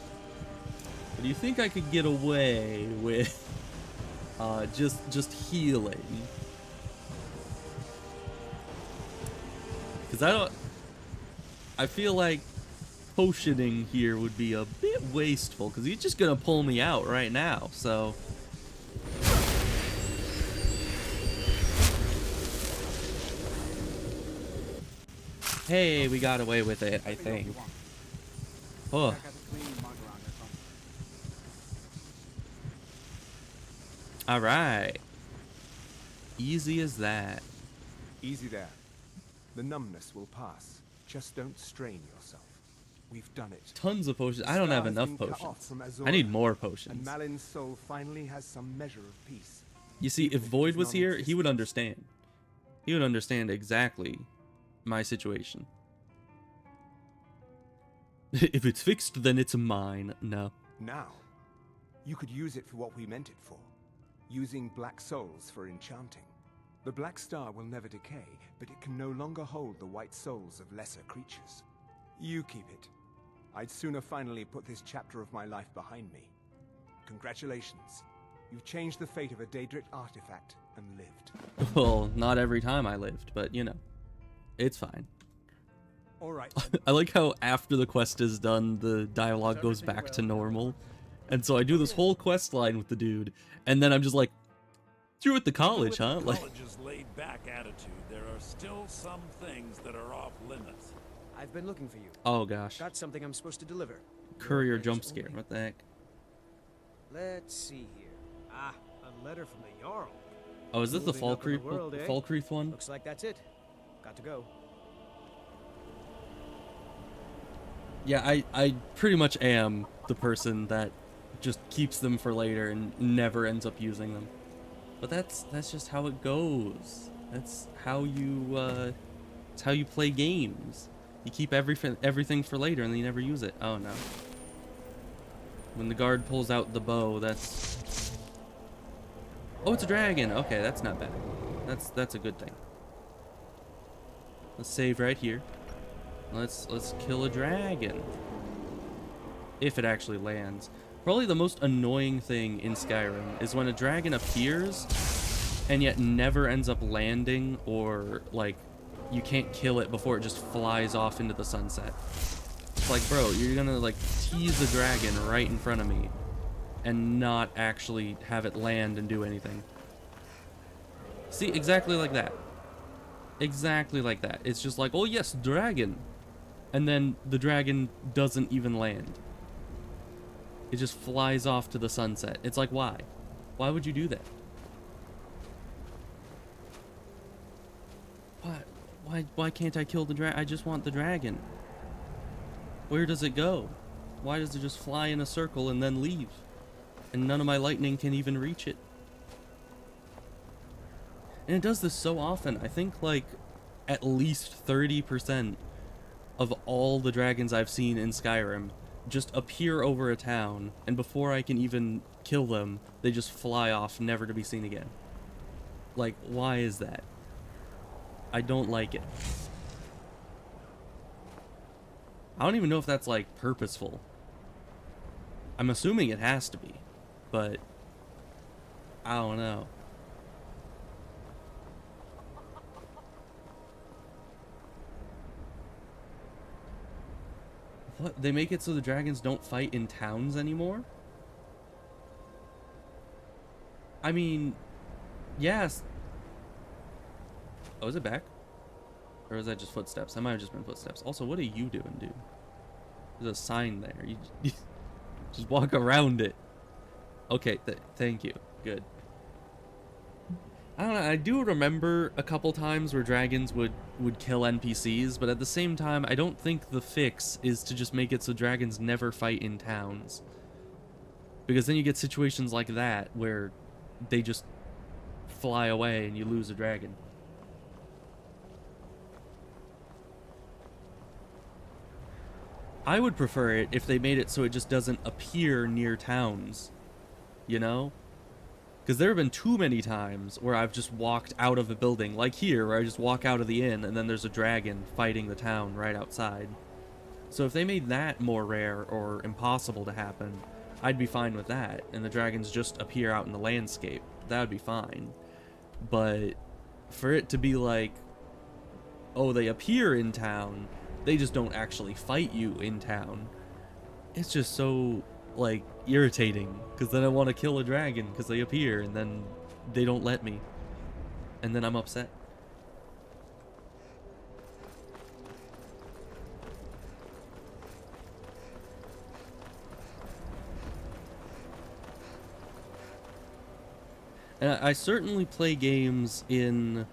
[SPEAKER 1] But do you think I could get away with, just healing? Because I feel like potioning here would be a bit wasteful, because he's just gonna pull me out right now, so... Hey, we got away with it, I think. Oh. Alright. Easy as that.
[SPEAKER 9] Easy there. The numbness will pass. Just don't strain yourself. We've done it.
[SPEAKER 1] Tons of potions. I don't have enough potions. I need more potions.
[SPEAKER 9] And Malin's soul finally has some measure of peace.
[SPEAKER 1] You see, if Void was here, he would understand. He would understand exactly my situation. If it's fixed, then it's mine. No.
[SPEAKER 9] Now, you could use it for what we meant it for. Using black souls for enchanting. The black star will never decay, but it can no longer hold the white souls of lesser creatures. You keep it. I'd sooner finally put this chapter of my life behind me. Congratulations. You've changed the fate of a Daedric artifact and lived.
[SPEAKER 1] Well, not every time I lived, but you know, it's fine.
[SPEAKER 9] Alright.
[SPEAKER 1] I like how after the quest is done, the dialogue goes back to normal. And so I do this whole quest line with the dude, and then I'm just like, you're at the college, huh? Like,
[SPEAKER 13] college's laid-back attitude, there are still some things that are off limits.
[SPEAKER 14] I've been looking for you.
[SPEAKER 1] Oh gosh.
[SPEAKER 14] Got something I'm supposed to deliver.
[SPEAKER 1] Courier jump scare. What the heck?
[SPEAKER 14] Let's see here. Ah, a letter from the Jarl.
[SPEAKER 1] Oh, is this the
[SPEAKER 14] Moving up in
[SPEAKER 1] Falkreath
[SPEAKER 14] world, eh?
[SPEAKER 1] one?
[SPEAKER 14] Looks like that's it. Got to go.
[SPEAKER 1] Yeah, I pretty much am the person that just keeps them for later and never ends up using them. But that's just how it goes. That's how you play games. You keep everything for later and then you never use it. Oh no. When the guard pulls out the bow, that's... Oh, it's a dragon. Okay, that's not bad. That's a good thing. Let's save right here. Let's kill a dragon. If it actually lands. Probably the most annoying thing in Skyrim is when a dragon appears and yet never ends up landing, or like you can't kill it before it just flies off into the sunset. It's like, bro, you're gonna like tease a dragon right in front of me and not actually have it land and do anything. See, exactly like that. Exactly like that. It's just like, oh yes, dragon. And then the dragon doesn't even land. It just flies off to the sunset. It's like, why? Why would you do that? Why can't I kill the dragon? I just want the dragon. Where does it go? Why does it just fly in a circle and then leave? And none of my lightning can even reach it. And it does this so often. I think like at least 30% of all the dragons I've seen in Skyrim just appear over a town, and before I can even kill them, they just fly off, never to be seen again. Like, why is that? I don't like it. I don't even know if that's like purposeful. I'm assuming it has to be, but I don't know. What? They make it so the dragons don't fight in towns anymore? I mean, yes. Oh, is it back? Or is that just footsteps? That might have just been footsteps. Also, what are you doing, dude? There's a sign there. You just walk around it. Okay, thank you. Good. I don't know, I do remember a couple times where dragons would kill NPCs, but at the same time, I don't think the fix is to just make it so dragons never fight in towns. Because then you get situations like that, where they just fly away and you lose a dragon. I would prefer it if they made it so it just doesn't appear near towns, you know? Because there have been too many times where I've just walked out of a building, like here, where I just walk out of the inn and then there's a dragon fighting the town right outside. So if they made that more rare or impossible to happen, I'd be fine with that, and the dragons just appear out in the landscape. That would be fine. But for it to be like, oh, they appear in town, they just don't actually fight you in town, it's just so, like, irritating, because then I want to kill a dragon because they appear and then they don't let me, and then I'm upset. And I certainly play games in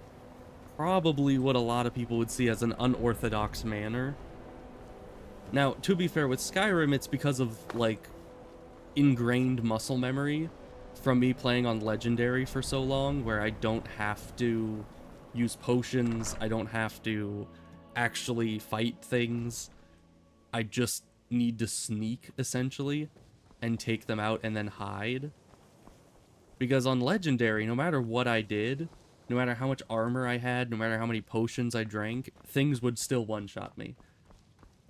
[SPEAKER 1] probably what a lot of people would see as an unorthodox manner. Now, to be fair, with Skyrim, it's because of, like, ingrained muscle memory from me playing on Legendary for so long, where I don't have to use potions, I don't have to actually fight things. I just need to sneak, essentially, and take them out and then hide. Because on Legendary, no matter what I did, no matter how much armor I had, no matter how many potions I drank, things would still one-shot me.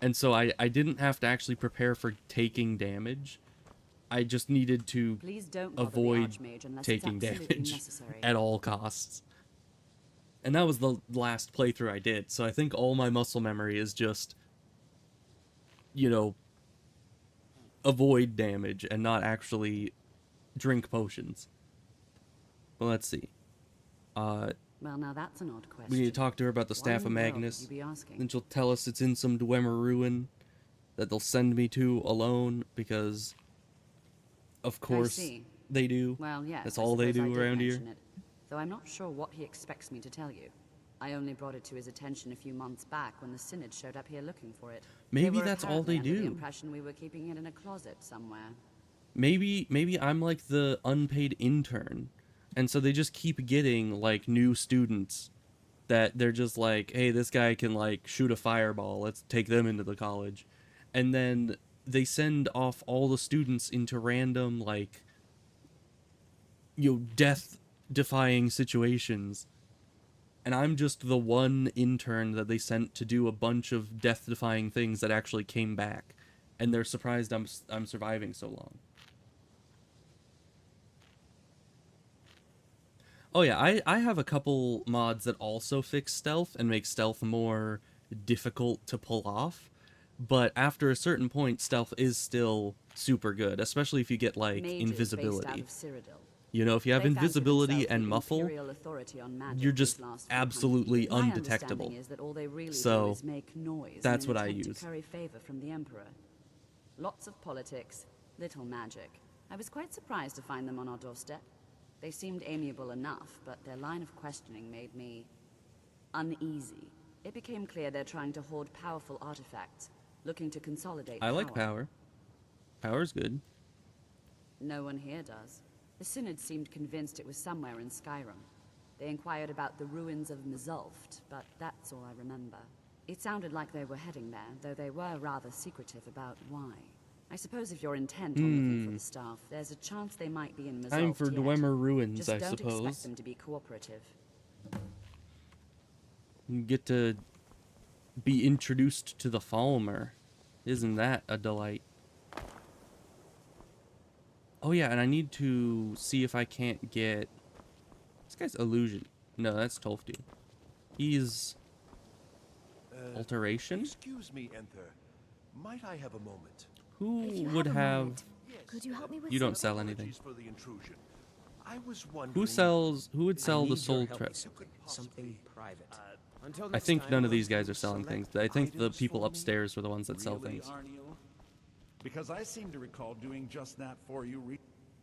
[SPEAKER 1] And so I didn't have to actually prepare for taking damage. I just needed to avoid taking damage at all costs. And that was the last playthrough I did, so I think all my muscle memory is just, you know, avoid damage and not actually drink potions. Well, let's see.
[SPEAKER 15] Well, now that's an odd question.
[SPEAKER 1] We need to talk to her about the Staff of Magnus. Then she'll tell us it's in some Dwemer ruin that they'll send me to alone, because of course they do.
[SPEAKER 15] Well, yes,
[SPEAKER 1] that's all they do around here.
[SPEAKER 15] Though I'm not sure what he expects me to tell you. I only brought it to his attention a few months back when the Synod showed up here looking for it.
[SPEAKER 1] Maybe that's all they do.
[SPEAKER 15] The impression we were keeping it in a closet somewhere.
[SPEAKER 1] Maybe I'm like the unpaid intern, and so they just keep getting like new students that they're just like, hey, this guy can like shoot a fireball, let's take them into the college. And then they send off all the students into random, like, you know, death-defying situations. And I'm just the one intern that they sent to do a bunch of death-defying things that actually came back. And they're surprised I'm surviving so long. Oh yeah, I have a couple mods that also fix stealth and make stealth more difficult to pull off. But after a certain point, stealth is still super good, especially if you get, like, invisibility. You know, if you have invisibility and muffle, you're just absolutely undetectable. So, that's what I use.
[SPEAKER 15] To curry favor from the Emperor. Lots of politics, little magic. I was quite surprised to find them on our doorstep. They seemed amiable enough, but their line of questioning made me uneasy. It became clear they're trying to hoard powerful artifacts, looking to consolidate
[SPEAKER 1] I like power. Power's good.
[SPEAKER 15] No one here does. The Synod seemed convinced it was somewhere in Skyrim. They inquired about the ruins of Mizulft, but that's all I remember. It sounded like they were heading there, though they were rather secretive about why. I suppose if you're intent on looking for the staff, there's a chance they might be in Mizulft.
[SPEAKER 1] Time for Dwemer ruins,
[SPEAKER 15] Just
[SPEAKER 1] I
[SPEAKER 15] don't
[SPEAKER 1] suppose.
[SPEAKER 15] expect them to be cooperative.
[SPEAKER 1] You get to be introduced to the Falmer. Isn't that a delight? Oh yeah, and I need to see if I can't get... This guy's Illusion. No, that's Tolfdu. He's... Alteration?
[SPEAKER 16] Excuse me, Enter. Might I have a moment?
[SPEAKER 1] Who would have...
[SPEAKER 17] Could you help me with
[SPEAKER 1] You don't sell anything.
[SPEAKER 16] For the intrusion. I was wondering...
[SPEAKER 1] Who would sell the soul trap?
[SPEAKER 14] Something private.
[SPEAKER 1] I think none of these guys are selling things. I think the people upstairs are the ones that sell things.
[SPEAKER 13] Because I seem to recall doing just that for you.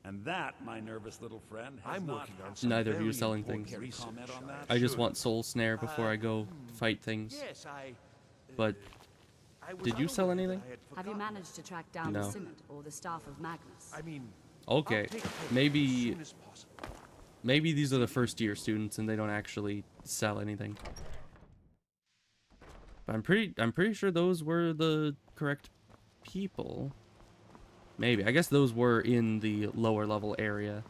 [SPEAKER 13] And that, my nervous little friend, has
[SPEAKER 1] Neither of you are selling things. I just want Soul Snare before I go fight things. But did you sell anything?
[SPEAKER 15] Have you managed to track down
[SPEAKER 1] No.
[SPEAKER 15] the Synod or the staff of Magnus?
[SPEAKER 1] Okay, maybe these are the first year students and they don't actually sell anything. But I'm pretty sure those were the correct people. Maybe. I guess those were in the lower level area.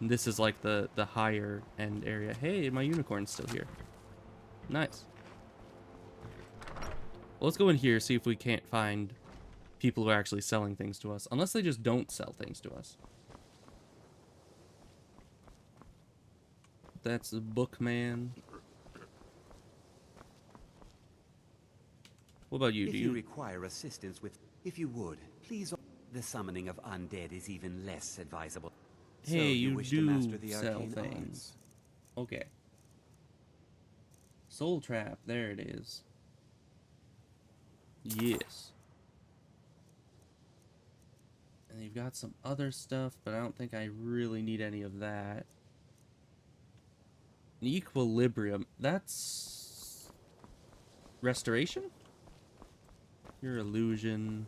[SPEAKER 1] And this is like the higher end area. Hey, my unicorn's still here. Nice. Well, let's go in here, see if we can't find people who are actually selling things to us. Unless they just don't sell things to us. That's the bookman. What about you?
[SPEAKER 11] If
[SPEAKER 1] Do
[SPEAKER 11] you
[SPEAKER 1] you
[SPEAKER 11] require assistance with... If you would, please... The summoning of undead is even less advisable.
[SPEAKER 1] Hey,
[SPEAKER 11] So
[SPEAKER 1] you
[SPEAKER 11] wish to
[SPEAKER 1] do
[SPEAKER 11] master the
[SPEAKER 1] sell
[SPEAKER 11] arcane
[SPEAKER 1] things. Okay. Soul Trap, there it is. Yes. And you've got some other stuff, but I don't think I really need any of that. An equilibrium. That's... restoration? Your illusion.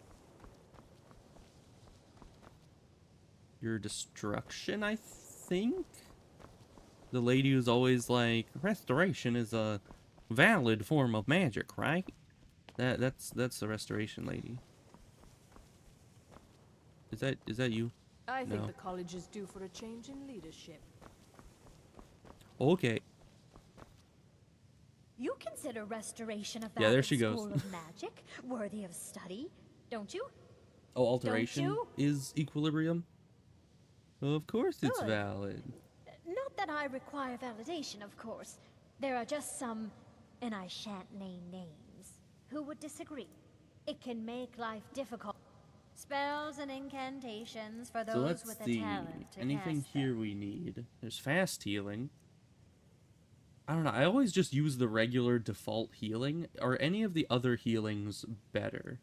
[SPEAKER 1] Your destruction, I think? The lady who's always like, restoration is a valid form of magic, right? That's the restoration lady. Is that you?
[SPEAKER 17] I think
[SPEAKER 1] No.
[SPEAKER 17] the college is due for a change in leadership.
[SPEAKER 1] Okay.
[SPEAKER 18] You consider restoration of
[SPEAKER 1] Yeah, there
[SPEAKER 18] that
[SPEAKER 1] she goes.
[SPEAKER 18] school of magic worthy of study, don't you?
[SPEAKER 1] Oh, alteration
[SPEAKER 18] Don't
[SPEAKER 1] is equilibrium? Of course it's
[SPEAKER 18] Good.
[SPEAKER 1] valid.
[SPEAKER 18] Not that I require validation, of course. There are just some, and I shan't name names, who would disagree. It can make life difficult. Spells and incantations for
[SPEAKER 1] So
[SPEAKER 18] those
[SPEAKER 1] let's
[SPEAKER 18] with the
[SPEAKER 1] see.
[SPEAKER 18] talent to
[SPEAKER 1] Anything
[SPEAKER 18] cast them.
[SPEAKER 1] here we need? There's fast healing. I don't know. I always just use the regular default healing. Are any of the other healings better?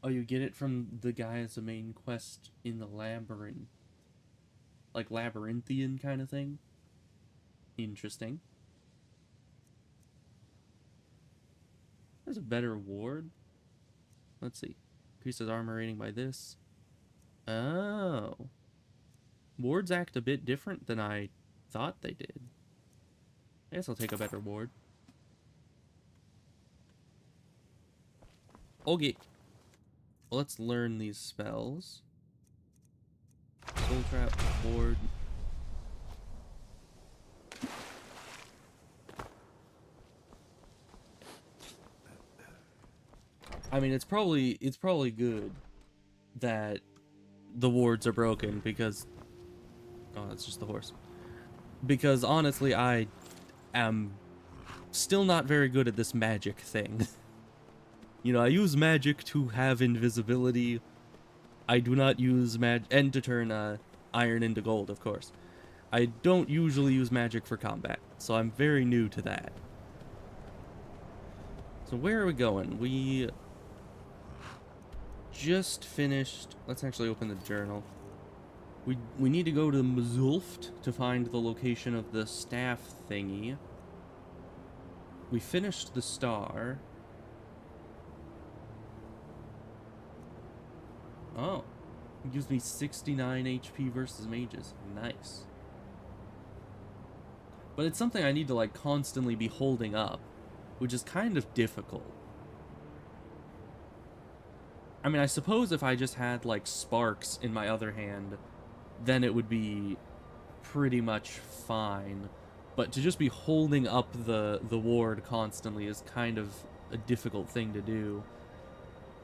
[SPEAKER 1] Oh, you get it from the guy as a main quest in the labyrinth. Like labyrinthian kind of thing? Interesting. There's a better ward. Let's see. Increases armor rating by this. Oh. Wards act a bit different than I thought they did. I guess I'll take a better ward. Okay. Let's learn these spells. Soul Trap, ward. I mean, it's probably good that the wards are broken because... Oh, that's just the horse. Because honestly, I am still not very good at this magic thing. You know, I use magic to have invisibility. I do not use and to turn iron into gold, of course. I don't usually use magic for combat, so I'm very new to that. So where are we going? We just finished... Let's actually open the journal. We need to go to Mzulft to find the location of the staff thingy. We finished the star. Oh. It gives me 69 HP versus mages. Nice. But it's something I need to, like, constantly be holding up, which is kind of difficult. I mean, I suppose if I just had, like, sparks in my other hand, then it would be pretty much fine. But to just be holding up the ward constantly is kind of a difficult thing to do.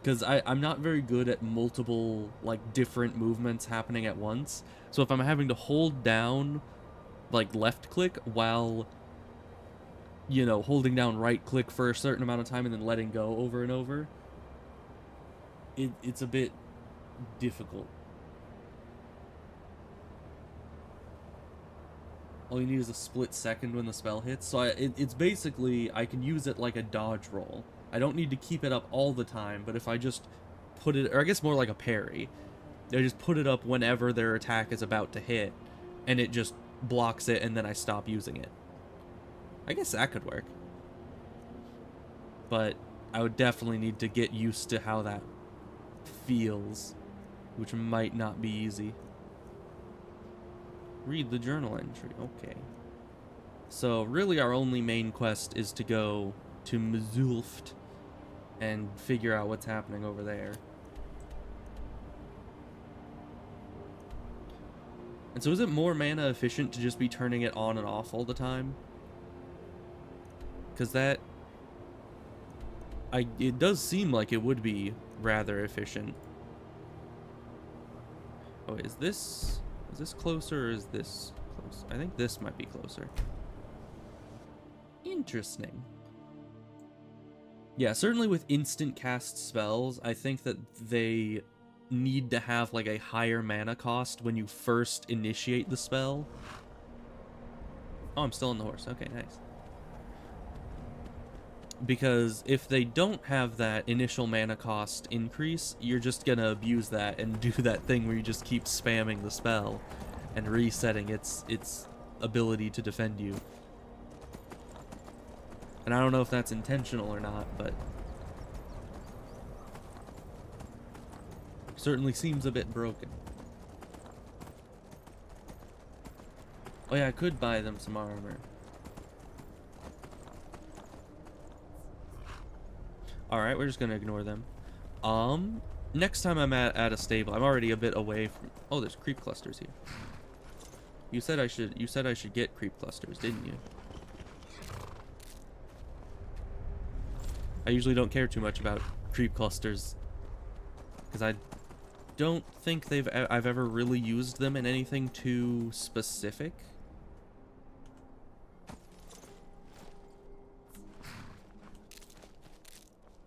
[SPEAKER 1] Because I'm not very good at multiple, like, different movements happening at once. So if I'm having to hold down, like, left click while, you know, holding down right click for a certain amount of time and then letting go over and over, it's a bit difficult. All you need is a split second when the spell hits. So it's basically, I can use it like a dodge roll. I don't need to keep it up all the time, but if I just put it, or I guess more like a parry, I just put it up whenever their attack is about to hit, and it just blocks it, and then I stop using it. I guess that could work. But I would definitely need to get used to how that feels, which might not be easy. Read the journal entry. Okay. So really our only main quest is to go to Mzulft and figure out what's happening over there. And so is it more mana efficient to just be turning it on and off all the time? Because that... it does seem like it would be rather efficient. Oh, is this closer or is this close? I think this might be closer. Interesting. Yeah, certainly with instant cast spells, I think that they need to have like a higher mana cost when you first initiate the spell. Oh, I'm still on the horse. Okay, nice. Because if they don't have that initial mana cost increase, you're just gonna abuse that and do that thing where you just keep spamming the spell. and resetting its ability to defend you. And I don't know if that's intentional or not, but certainly seems a bit broken. Oh yeah, I could buy them some armor. Alright, we're just gonna ignore them. Next time I'm at a stable, I'm already a bit away from... Oh, there's creep clusters here. You said I should get creep clusters, didn't you? I usually don't care too much about creep clusters, because I don't think I've ever really used them in anything too specific.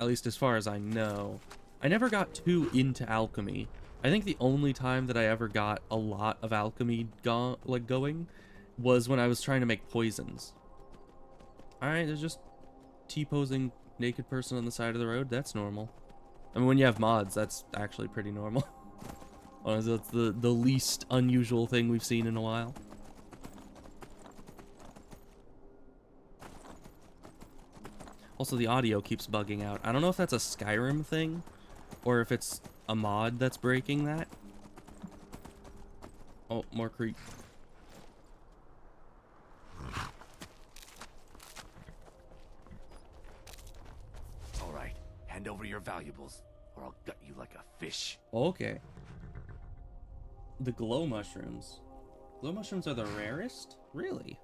[SPEAKER 1] At least as far as I know. I never got too into alchemy. I think the only time that I ever got a lot of alchemy going was when I was trying to make poisons. Alright, there's just T-posing naked person on the side of the road. That's normal. I mean, when you have mods, that's actually pretty normal. Honestly, that's the least unusual thing we've seen in a while. Also, the audio keeps bugging out. I don't know if that's a Skyrim thing, or if it's a mod that's breaking that. Oh, more creep.
[SPEAKER 19] All right, hand over your valuables, or I'll gut you like a fish.
[SPEAKER 1] Okay. The glow mushrooms. Glow mushrooms are the rarest? Really?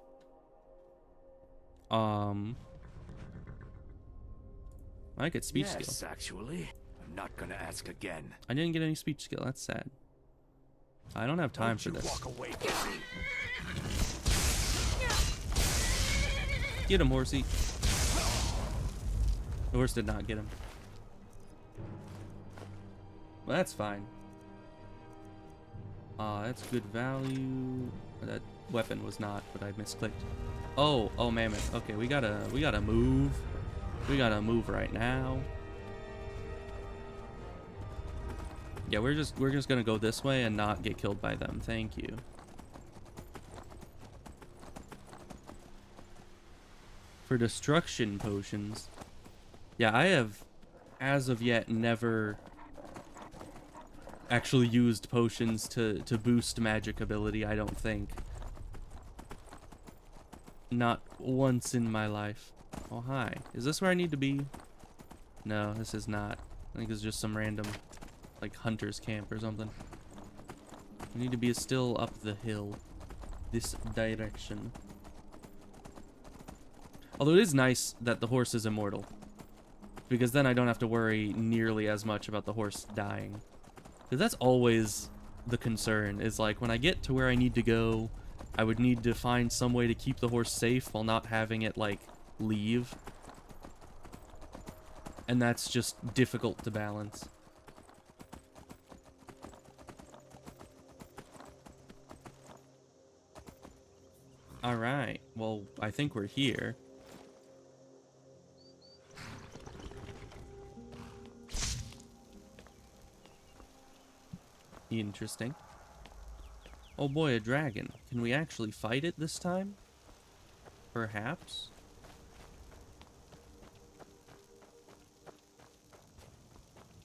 [SPEAKER 1] I get speech skill.
[SPEAKER 19] Yes, actually. I'm not gonna ask again.
[SPEAKER 1] I didn't get any speech skill. That's sad. I don't have time for this.
[SPEAKER 19] Walk away from me.
[SPEAKER 1] Get him, horsey. The horse did not get him. Well, that's fine. That's good value. That weapon was not, but I misclicked. Oh, mammoth. Okay, we gotta move. We gotta move right now. Yeah, we're just gonna go this way and not get killed by them. Thank you. For destruction potions. Yeah, I have, as of yet, never actually used potions to boost magic ability, I don't think. Not once in my life. Oh, hi. Is this where I need to be? No, this is not. I think it's just some random, like, hunter's camp or something. I need to be still up the hill. This direction. Although it is nice that the horse is immortal. Because then I don't have to worry nearly as much about the horse dying. Because that's always the concern, is like, when I get to where I need to go, I would need to find some way to keep the horse safe while not having it, like, leave. And that's just difficult to balance. Alright, well, I think we're here. Interesting. Oh boy, a dragon. Can we actually fight it this time? Perhaps?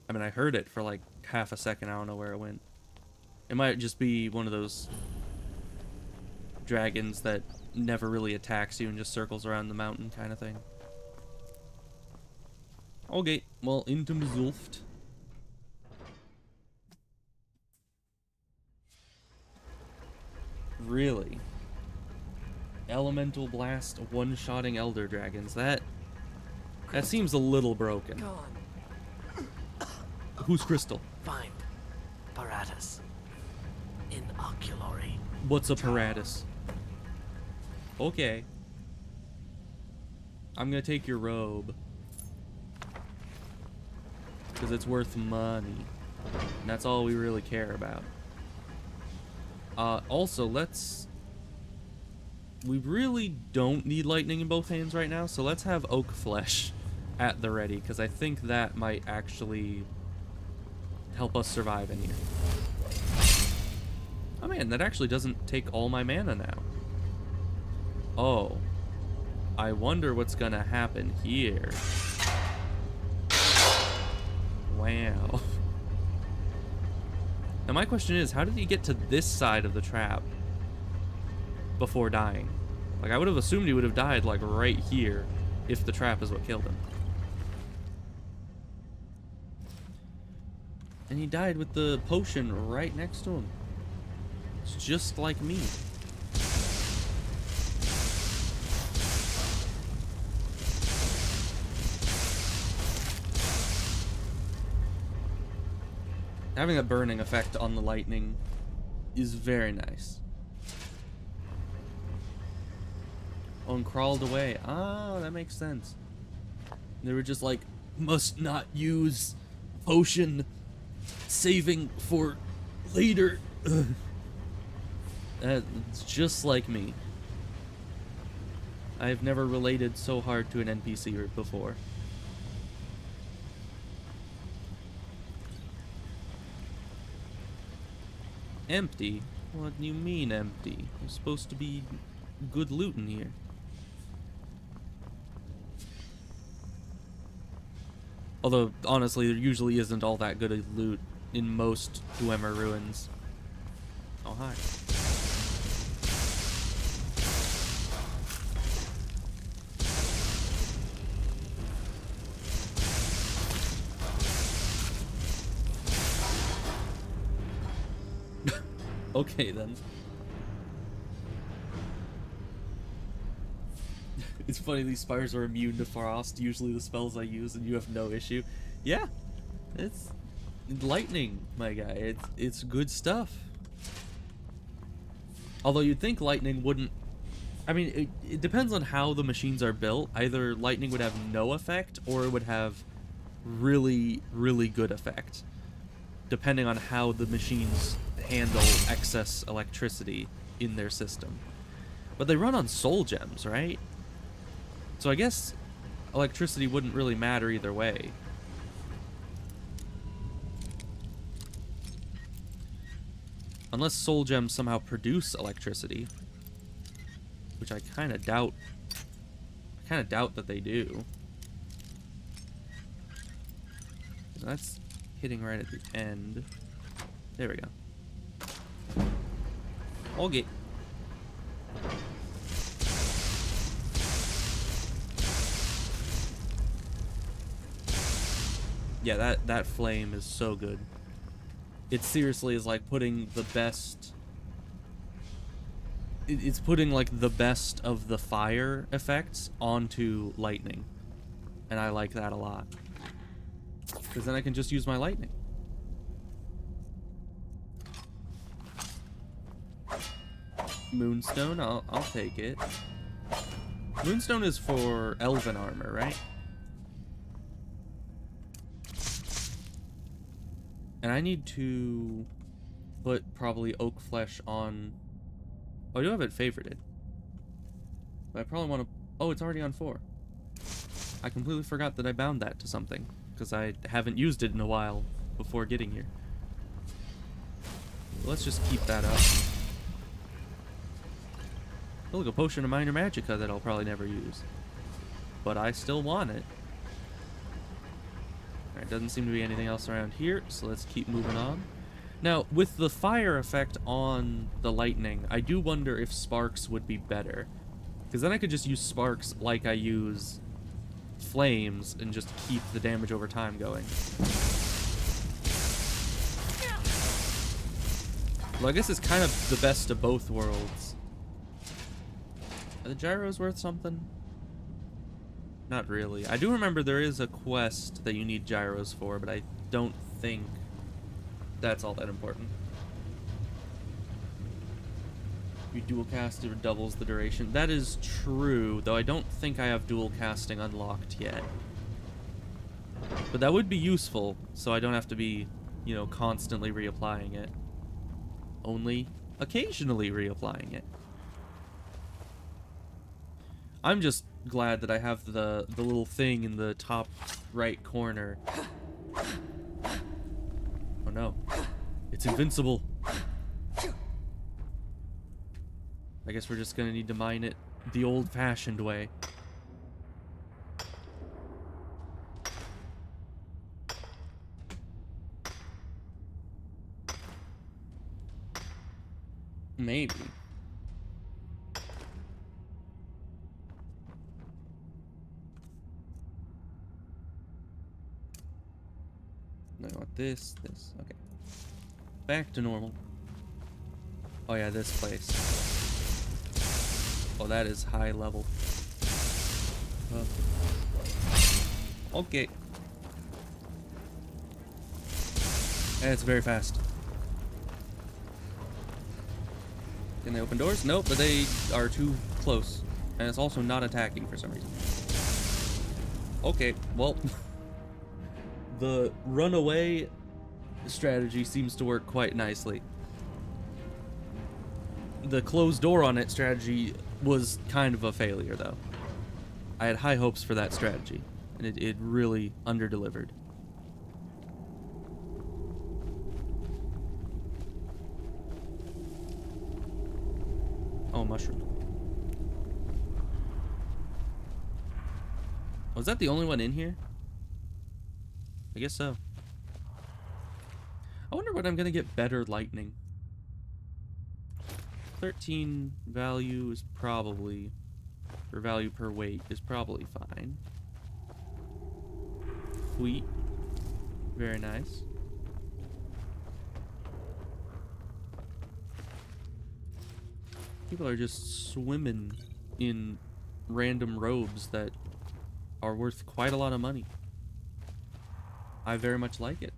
[SPEAKER 1] I mean, I heard it for like half a second. I don't know where it went. It might just be one of those dragons that never really attacks you and just circles around the mountain kind of thing. Okay, well, into Mzulft. Really? Elemental Blast one-shotting Elder Dragons. That seems a little broken. Who's Crystal?
[SPEAKER 19] Find Paratus in Oculary.
[SPEAKER 1] What's a Paratus? Okay. I'm gonna take your robe. Because it's worth money. And that's all we really care about. Also, we really don't need lightning in both hands right now, so let's have oak flesh at the ready, because I think that might actually help us survive in here. Oh man, that actually doesn't take all my mana now. Oh. I wonder what's gonna happen here. Wow. Now my question is, how did he get to this side of the trap before dying? Like, I would have assumed he would have died, like, right here, if the trap is what killed him. And he died with the potion right next to him. It's just like me. Having a burning effect on the lightning is very nice. Oh, and crawled away. Ah, that makes sense. They were just like, must not use potion saving for later. Ugh. That's just like me. I've never related so hard to an NPC before. Empty? What do you mean empty? There's supposed to be good loot in here. Although, honestly, there usually isn't all that good of loot in most Dwemer ruins. Oh, hi. Okay, then. It's funny, these spires are immune to frost, usually the spells I use, and you have no issue. Yeah, it's lightning, my guy. It's good stuff. Although you'd think lightning wouldn't... I mean, it depends on how the machines are built. Either lightning would have no effect, or it would have really, really good effect. Depending on how the machines handle excess electricity in their system. But they run on soul gems, right? So I guess electricity wouldn't really matter either way. Unless soul gems somehow produce electricity. Which I kind of doubt. I kind of doubt that they do. So that's hitting right at the end. There we go. Okay. Yeah, that flame is so good. It seriously is like putting the best... It's putting like the best of the fire effects onto lightning. And I like that a lot. Because then I can just use my lightning. Moonstone, I'll take it. Moonstone is for elven armor, right? And I need to put probably oak flesh on... Oh, I do have it favorited. But I probably want to... Oh, it's already on 4. I completely forgot that I bound that to something, because I haven't used it in a while before getting here. Let's just keep that up. Oh, look, a potion of minor magicka that I'll probably never use. But I still want it. Alright, doesn't seem to be anything else around here, so let's keep moving on. Now, with the fire effect on the lightning, I do wonder if sparks would be better. Because then I could just use sparks like I use flames and just keep the damage over time going. Well, I guess it's kind of the best of both worlds. Are the gyros worth something? Not really. I do remember there is a quest that you need gyros for, but I don't think that's all that important. You dual cast, it doubles the duration. That is true, though I don't think I have dual casting unlocked yet. But that would be useful, so I don't have to be, you know, constantly reapplying it. Only occasionally reapplying it. I'm just glad that I have the little thing in the top right corner. Oh no. It's invincible. I guess we're just gonna need to mine it the old-fashioned way. Maybe. No, I want this. Okay. Back to normal. Oh yeah, this place. Oh, that is high level. Okay. And it's very fast. Can they open doors? Nope, but they are too close. And it's also not attacking for some reason. Okay, well. The runaway strategy seems to work quite nicely. The closed door on it strategy was kind of a failure, though. I had high hopes for that strategy, and it really underdelivered. Oh, mushroom. Was that the only one in here? I guess so. I wonder when I'm gonna get better lightning. 13 value is probably, or value per weight is probably fine. Wheat. Very nice. People are just swimming in random robes that are worth quite a lot of money. I very much like it.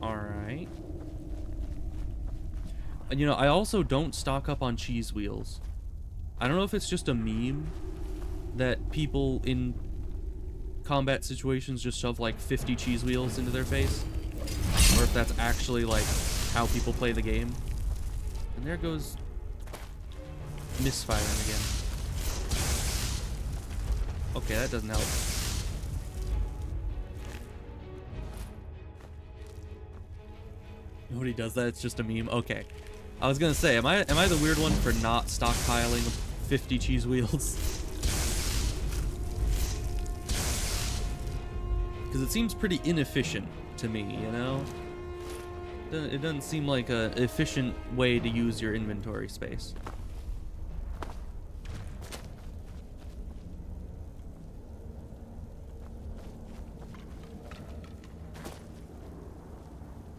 [SPEAKER 1] Alright. And you know, I also don't stock up on cheese wheels. I don't know if it's just a meme that people in combat situations just shove like 50 cheese wheels into their face, or if that's actually like how people play the game. And there goes misfiring again. Okay, that doesn't help. Nobody does that, it's just a meme. Okay. I was gonna say, am I the weird one for not stockpiling 50 cheese wheels? Because it seems pretty inefficient to me, you know? It doesn't seem like an efficient way to use your inventory space.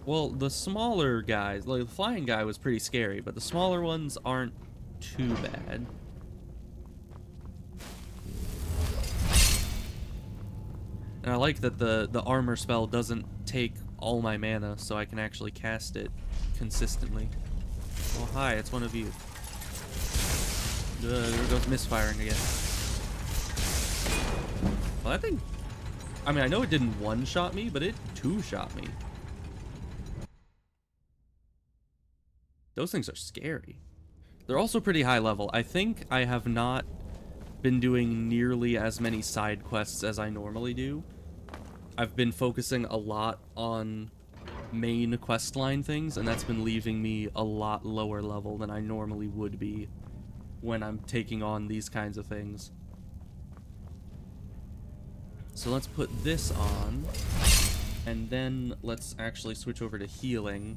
[SPEAKER 1] Well, the smaller guys, like the flying guy was pretty scary, but the smaller ones aren't too bad. And I like that the armor spell doesn't take all my mana, so I can actually cast it consistently. Oh, hi, it's one of you. There goes misfiring again. Well, I think... I mean, I know it didn't one-shot me, but it two-shot me. Those things are scary. They're also pretty high level. I think I have not been doing nearly as many side quests as I normally do. I've been focusing a lot on main questline things, and that's been leaving me a lot lower level than I normally would be when I'm taking on these kinds of things. So let's put this on, and then let's actually switch over to healing.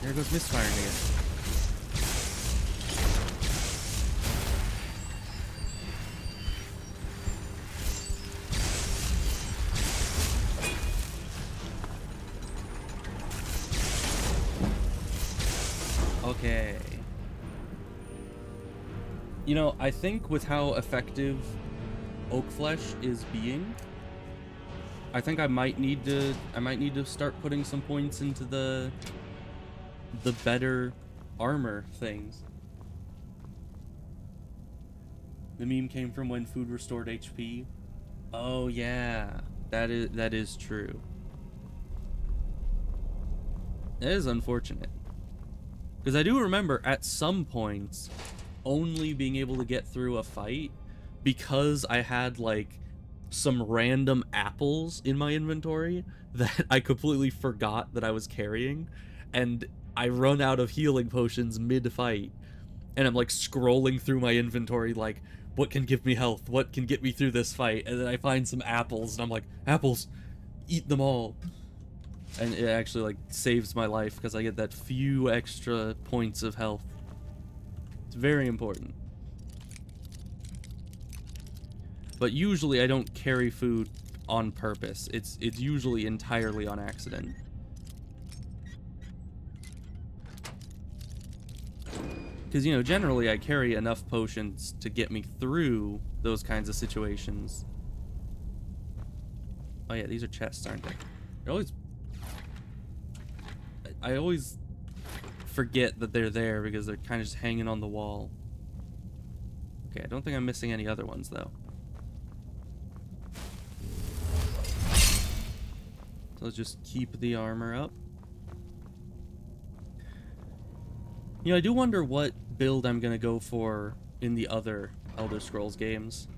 [SPEAKER 1] There goes misfiring again. Okay. You know, I think with how effective Oak Flesh is being, I think I might need to start putting some points into the better armor things. The meme came from when food restored HP. Oh yeah, that is true. That is unfortunate. Because I do remember at some points only being able to get through a fight because I had like some random apples in my inventory that I completely forgot that I was carrying, and I run out of healing potions mid-fight, and I'm like scrolling through my inventory like, what can give me health? What can get me through this fight? And then I find some apples, and I'm like, apples, eat them all. And it actually like saves my life because I get that few extra points of health. It's very important. But usually I don't carry food on purpose. It's usually entirely on accident. Because, you know, generally I carry enough potions to get me through those kinds of situations. Oh yeah, these are chests, aren't they? I always forget that they're there because they're kind of just hanging on the wall. Okay, I don't think I'm missing any other ones, though. So let's just keep the armor up. You know, I do wonder what build I'm gonna go for in the other Elder Scrolls games.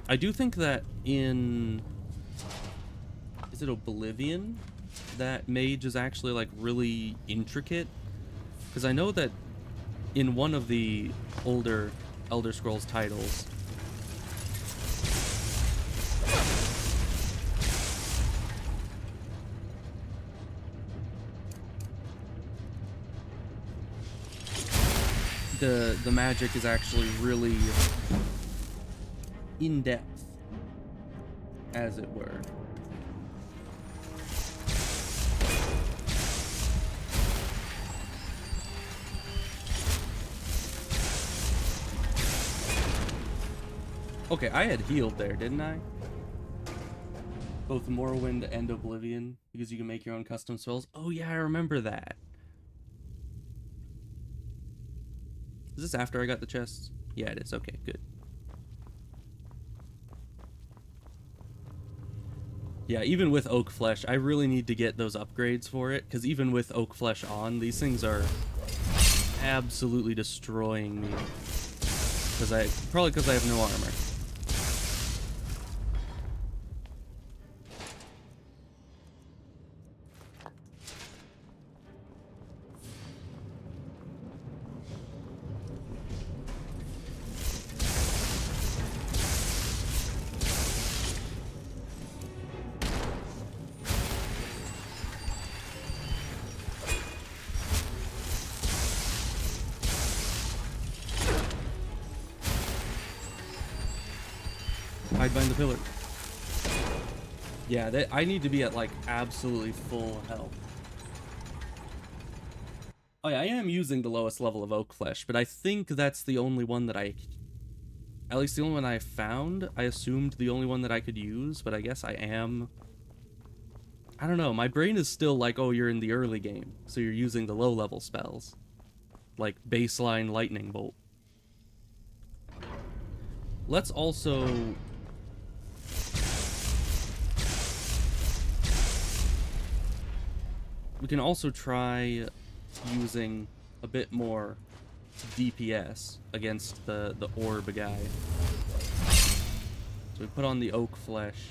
[SPEAKER 1] I do think that in... is it Oblivion? That mage is actually, like, really intricate. Because I know that in one of the older Elder Scrolls titles... the magic is actually really in-depth, as it were. Okay, I had healed there, didn't I? Both Morrowind and Oblivion, because you can make your own custom spells. Oh yeah, I remember that. Is this after I got the chests? Yeah, it is. Okay, good. Yeah, even with Oak Flesh, I really need to get those upgrades for it, because even with Oak Flesh on, these things are absolutely destroying me. Probably because I have no armor. Hide behind the pillar. Yeah, I need to be at like absolutely full health. Oh yeah, I am using the lowest level of Oak Flesh, but I think that's the only one that at least the only one I found. I assumed the only one that I could use, but I guess I am. I don't know, my brain is still like, oh, you're in the early game, so you're using the low level spells. Like baseline lightning bolt. Let's also... we can also try using a bit more DPS against the orb guy. So we put on the Oak Flesh.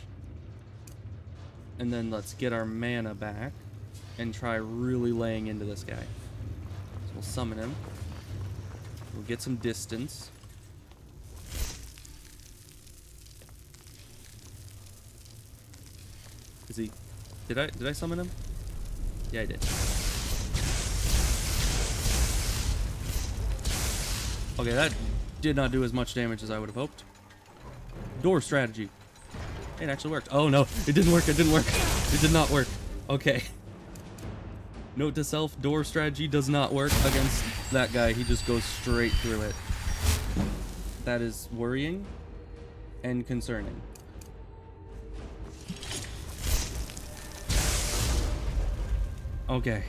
[SPEAKER 1] And then let's get our mana back and try really laying into this guy. So we'll summon him. We'll get some distance. Is he... did I summon him? Yeah, I did. Okay, that did not do as much damage as I would have hoped. Door strategy. It actually worked. Oh no, it didn't work, it didn't work. It did not work. Okay. Note to self, door strategy does not work against that guy. He just goes straight through it. That is worrying and concerning. Okay.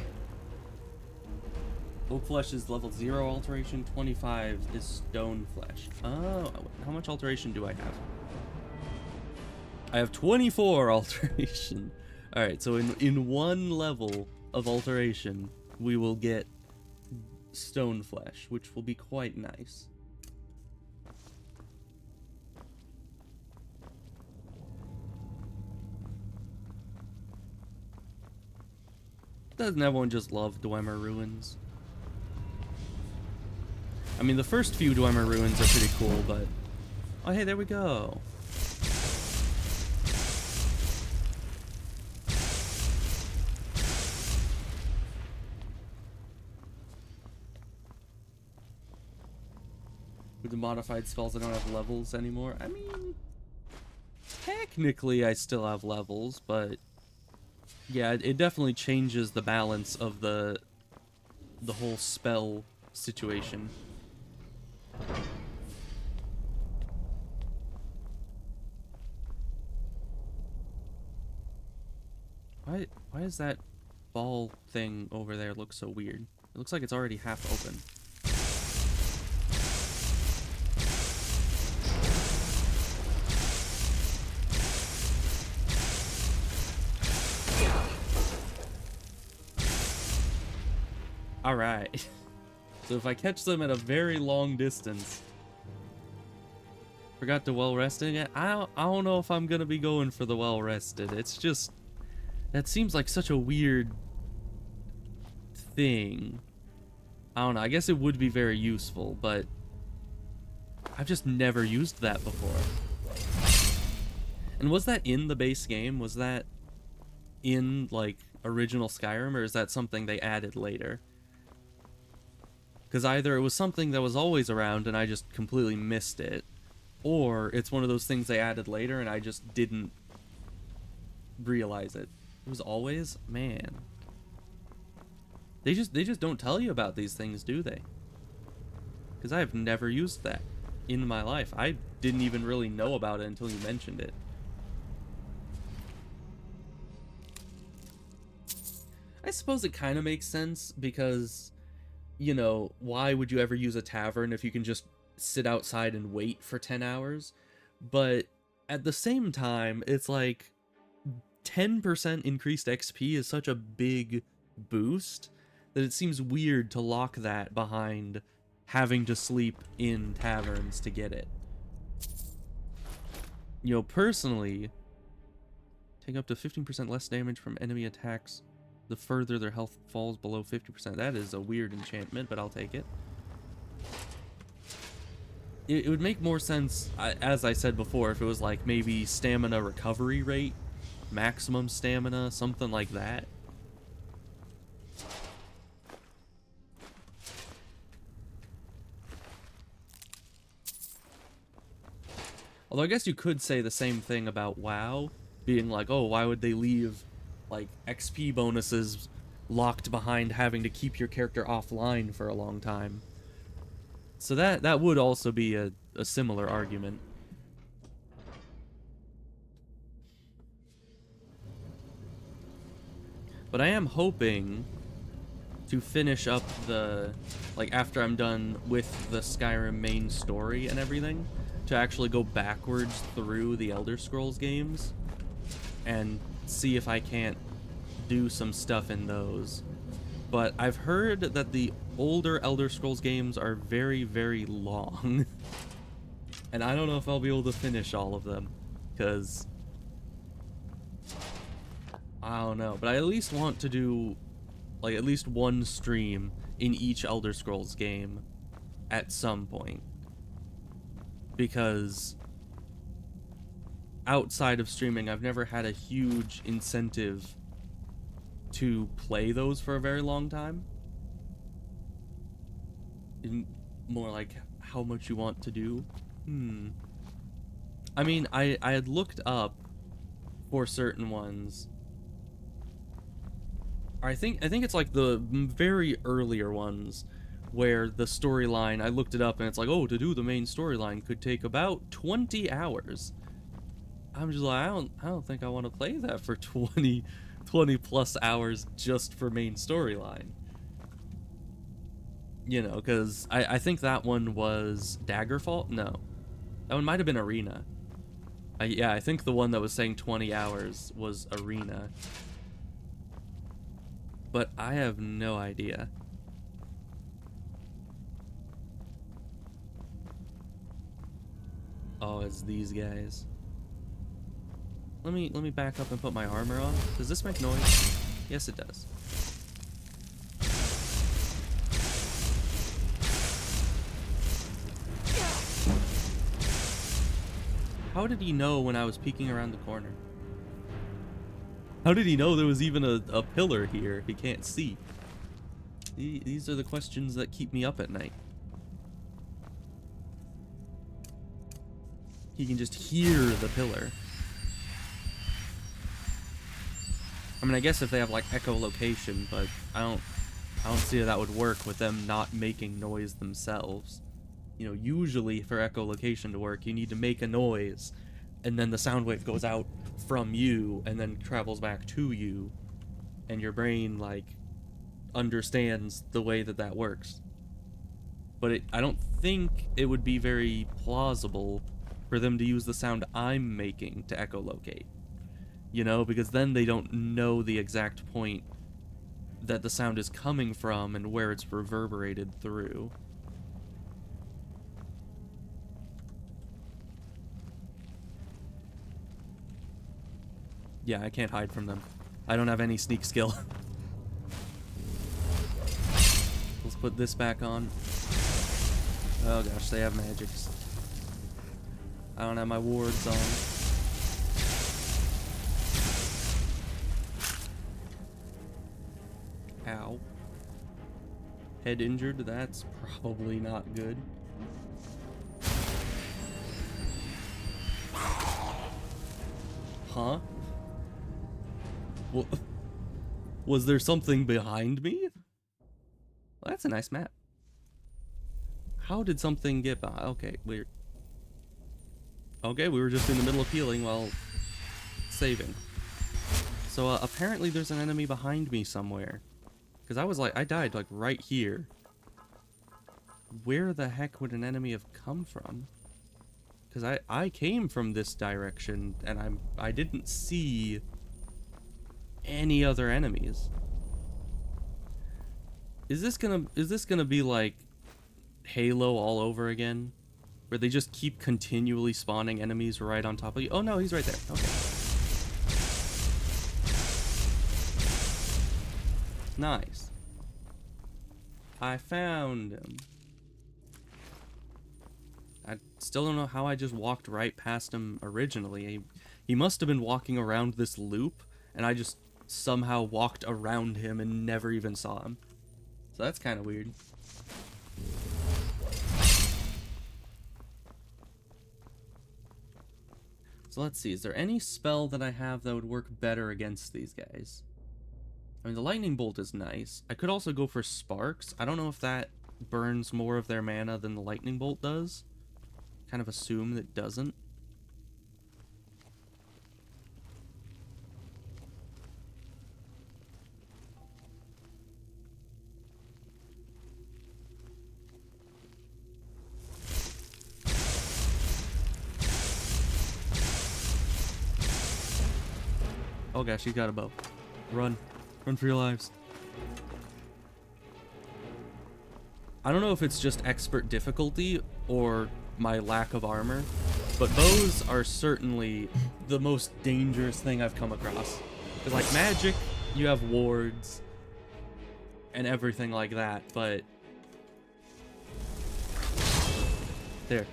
[SPEAKER 1] Oak Flesh is level 0 alteration, 25 is Stone Flesh. Oh, how much alteration do I have? I have 24 alteration. Alright, so in one level of alteration, we will get stone flesh, which will be quite nice. Doesn't everyone just love Dwemer ruins? I mean, the first few Dwemer ruins are pretty cool, but... Oh, hey, there we go. With the modified spells, I don't have levels anymore. I mean, technically I still have levels, but yeah, it definitely changes the balance of the whole spell situation. Why does that ball thing over there look so weird? It looks like it's already half open. Alright. So if I catch them at a very long distance... Forgot to well resting it? I don't know if I'm gonna be going for the well rested. It's just... That seems like such a weird... thing. I don't know, I guess it would be very useful, but... I've just never used that before. And was that in the base game? Was that in, like, original Skyrim, or is that something they added later? Because either it was something that was always around and I just completely missed it, or it's one of those things they added later and I just didn't realize it. It was always? Man. They just don't tell you about these things, do they? Because I have never used that in my life. I didn't even really know about it until you mentioned it. I suppose it kind of makes sense because... You know, why would you ever use a tavern if you can just sit outside and wait for 10 hours? But at the same time, it's like 10% increased XP is such a big boost that it seems weird to lock that behind having to sleep in taverns to get it. You know, personally, take up to 15% less damage from enemy attacks the further their health falls below 50%. That is a weird enchantment, but I'll take it. It would make more sense, as I said before, if it was like maybe stamina recovery rate, maximum stamina, something like that. Although I guess you could say the same thing about WoW, being like, oh, why would they leave like XP bonuses locked behind having to keep your character offline for a long time? So that would also be a similar argument. But I am hoping to finish up the, like, after I'm done with the Skyrim main story and everything, to actually go backwards through the Elder Scrolls games and see if I can't do some stuff in those. But I've heard that the older Elder Scrolls games are very, very long. And I don't know if I'll be able to finish all of them, because I don't know. But I at least want to do, like, at least one stream in each Elder Scrolls game at some point. Because outside of streaming, I've never had a huge incentive to play those for a very long time. More like how much you want to do. I mean, I had looked up for certain ones. I think it's like the very earlier ones where the storyline, I looked it up and it's like, oh, to do the main storyline could take about 20 hours. I'm just like, I don't think I want to play that for 20 plus hours just for main storyline. You know, because I think that one was Daggerfall? No. That one might have been Arena. Yeah, I think the one that was saying 20 hours was Arena. But I have no idea. Oh, it's these guys. Let me back up and put my armor on. Does this make noise? Yes, it does. How did he know when I was peeking around the corner? How did he know there was even a pillar here if he can't see? These are the questions that keep me up at night. He can just hear the pillar. I mean, I guess if they have like echolocation, but I don't see how that would work with them not making noise themselves. You know, usually for echolocation to work, you need to make a noise, and then the sound wave goes out from you and then travels back to you, and your brain like understands the way that that works. But I don't think it would be very plausible for them to use the sound I'm making to echolocate. You know, because then they don't know the exact point that the sound is coming from and where it's reverberated through. Yeah, I can't hide from them. I don't have any sneak skill. Let's put this back on. Oh gosh, they have magics. I don't have my wards on. Ow. Head injured, that's probably not good. Huh? Well, was there something behind me? Well, that's a nice map. How did something get by? Okay, weird. Okay, we were just in the middle of healing while saving. So apparently there's an enemy behind me somewhere. Because I died like right here. Where the heck would an enemy have come from? Because I came from this direction and I didn't see any other enemies. Is this gonna be like Halo all over again? Where they just keep continually spawning enemies right on top of you? Oh no, he's right there. Okay. Nice. I found him. I still don't know how I just walked right past him originally. He must have been walking around this loop, and I just somehow walked around him and never even saw him. So that's kind of weird. So let's see, is there any spell that I have that would work better against these guys? I mean, the lightning bolt is nice. I could also go for sparks. I don't know if that burns more of their mana than the lightning bolt does. Kind of assume that it doesn't. Oh gosh, he's got a bow. Run. Run for your lives. I don't know if it's just expert difficulty or my lack of armor, but bows are certainly the most dangerous thing I've come across. Because like magic, you have wards and everything like that, but... There.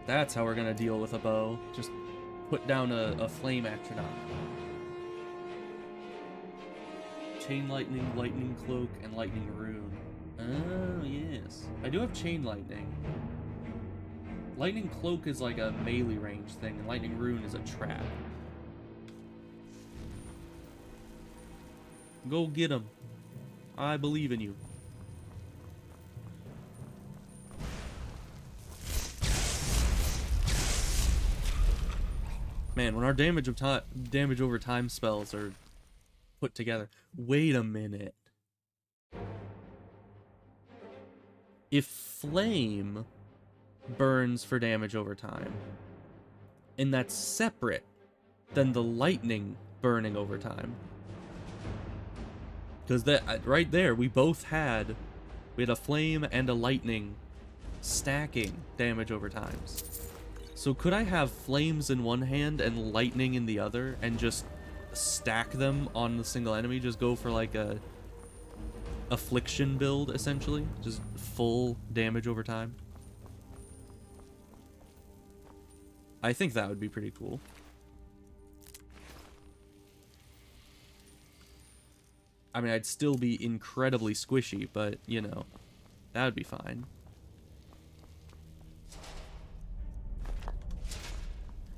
[SPEAKER 1] That's how we're gonna deal with a bow. Just put down a flame action on it. Chain lightning, lightning cloak, and lightning rune. Oh, yes. I do have chain lightning. Lightning cloak is like a melee range thing, and lightning rune is a trap. Go get him. I believe in you. Man, when our damage over time spells are put together. Wait a minute. If flame burns for damage over time, and that's separate than the lightning burning over time, because that right there we had a flame and a lightning stacking damage over times. So could I have flames in one hand and lightning in the other and just stack them on the single enemy? Just go for like a affliction build, essentially? Just full damage over time? I think that would be pretty cool. I mean, I'd still be incredibly squishy, but, you know, that would be fine.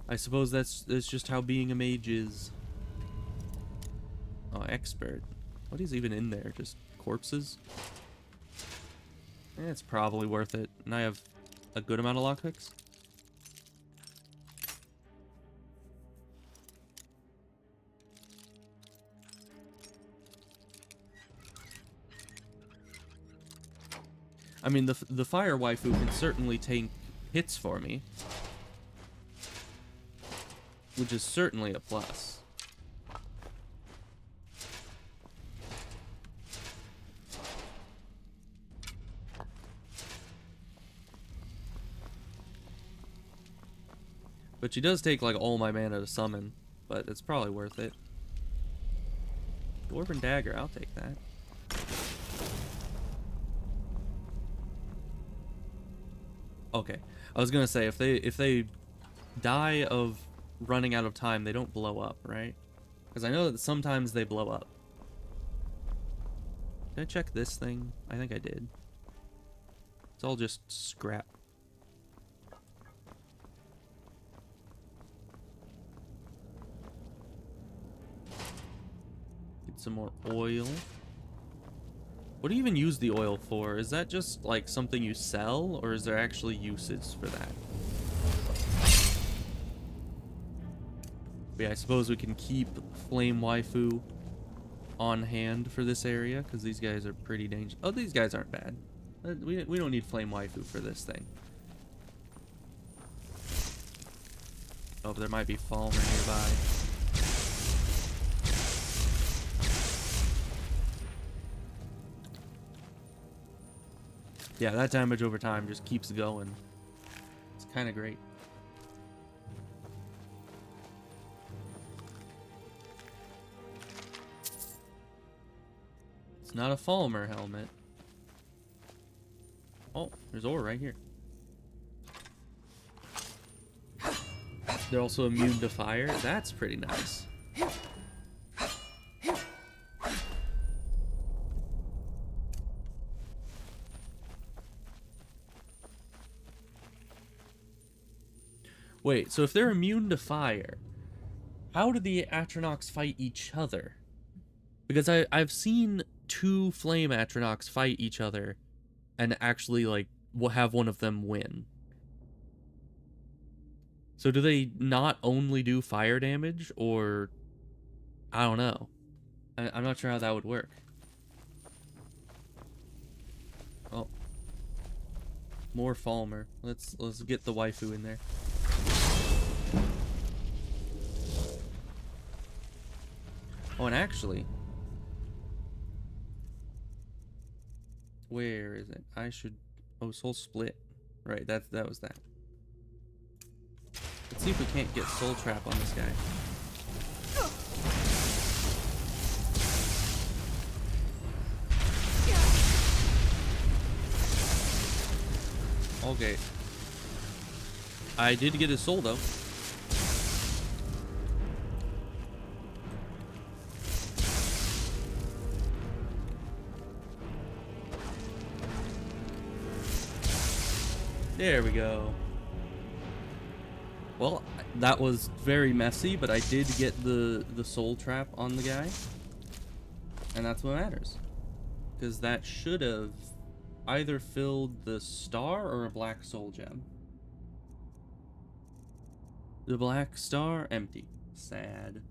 [SPEAKER 1] I suppose that's just how being a mage is. Oh, expert. What is even in there? Just corpses? It's probably worth it. And I have a good amount of lockpicks. I mean, the fire waifu can certainly take hits for me, which is certainly a plus. But she does take like all my mana to summon, but it's probably worth it. Dwarven dagger, I'll take that. Okay, I was gonna say if they die of running out of time, they don't blow up, right? Because I know that sometimes they blow up. Did I check this thing? I think I did. It's all just scrap. Get some more oil. What do you even use the oil for? Is that just like something you sell, or is there actually usage for that? But yeah, I suppose we can keep Flame Waifu on hand for this area, because these guys are pretty dangerous. Oh, these guys aren't bad. We don't need Flame Waifu for this thing. Oh, but there might be Falmer nearby. Yeah, that damage over time just keeps going. It's kind of great. It's not a Falmer helmet. Oh, there's ore right here. They're also immune to fire. That's pretty nice. Wait, so if they're immune to fire, how do the Atronachs fight each other? Because I've seen two flame Atronachs fight each other and actually, like, have one of them win. So do they not only do fire damage, or... I don't know. I'm not sure how that would work. Oh. More Falmer. Let's get the waifu in there. Oh, and actually, where is it? I should. Oh, Soul Split. Right, that was that. Let's see if we can't get Soul Trap on this guy. Okay. I did get his soul though. There we go. Well, that was very messy, but I did get the soul trap on the guy. And that's what matters. Because that should have either filled the star or a black soul gem. The black star, empty. Sad.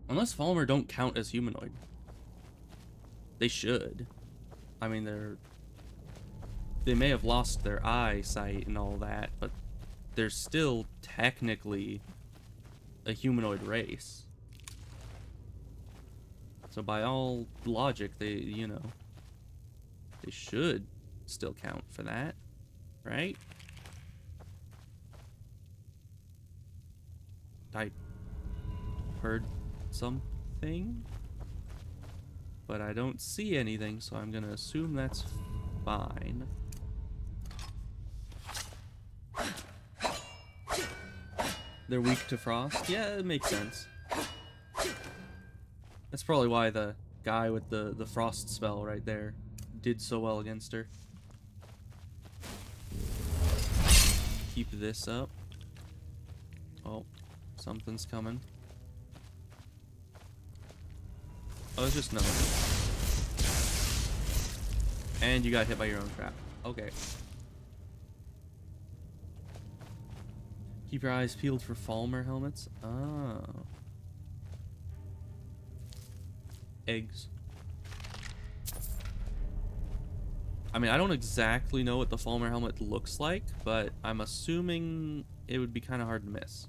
[SPEAKER 1] Unless Falmer don't count as humanoid. They should. I mean, they may have lost their eyesight and all that, but they're still technically a humanoid race. So by all logic, they, you know, they should still count for that. Right? I heard something, but I don't see anything, so I'm gonna assume that's fine. They're weak to frost? Yeah, it makes sense. That's probably why the guy with the frost spell right there did so well against her. Keep this up. Oh, something's coming. Oh, it's just nothing. And you got hit by your own trap. Okay. Keep your eyes peeled for Falmer helmets. Oh. Eggs. I mean, I don't exactly know what the Falmer helmet looks like, but I'm assuming it would be kind of hard to miss.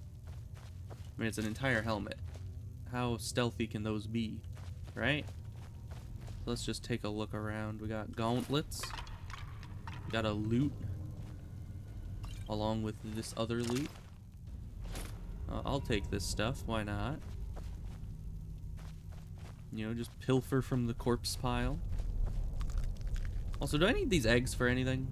[SPEAKER 1] I mean, it's an entire helmet. How stealthy can those be, right? Let's just take a look around. We got gauntlets. We got a loot. Along with this other loot. I'll take this stuff. Why not? You know, just pilfer from the corpse pile. Also, do I need these eggs for anything?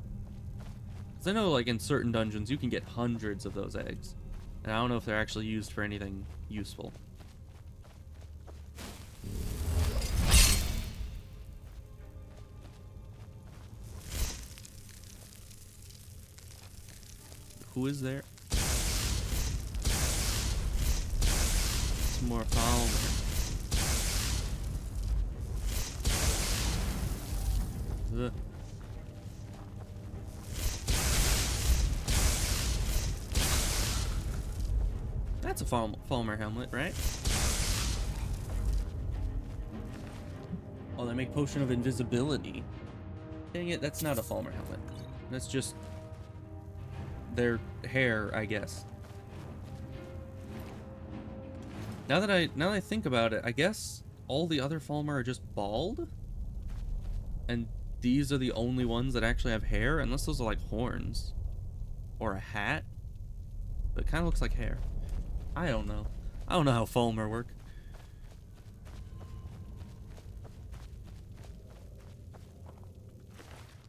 [SPEAKER 1] Because I know, like, in certain dungeons, you can get hundreds of those eggs. And I don't know if they're actually used for anything useful. Who is there? Some more Falmer. Ugh. That's a Falmer helmet, right? Oh, they make potion of invisibility. Dang it, that's not a Falmer helmet. That's just their hair, I guess. Now that I think about it, I guess all the other Falmer are just bald? And these are the only ones that actually have hair, unless those are like horns. Or a hat. But it kind of looks like hair. I don't know. I don't know how Falmer work.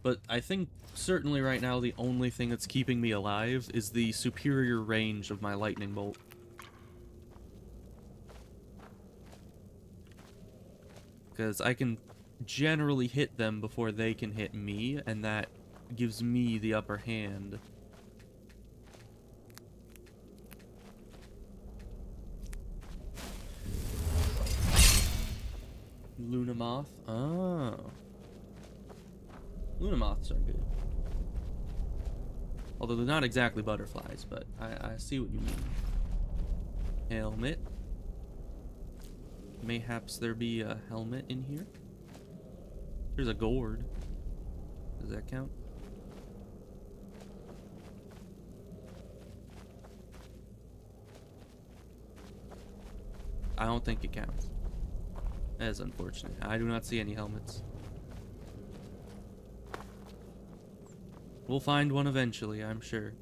[SPEAKER 1] But I think certainly right now the only thing that's keeping me alive is the superior range of my lightning bolt. Because I can generally hit them before they can hit me, and that gives me the upper hand. Luna moth? Oh. Luna moths are good. Although they're not exactly butterflies, but I see what you mean. Helmet. Mayhaps there be a helmet in here? There's a gourd. Does that count? I don't think it counts. That is unfortunate. I do not see any helmets. We'll find one eventually, I'm sure.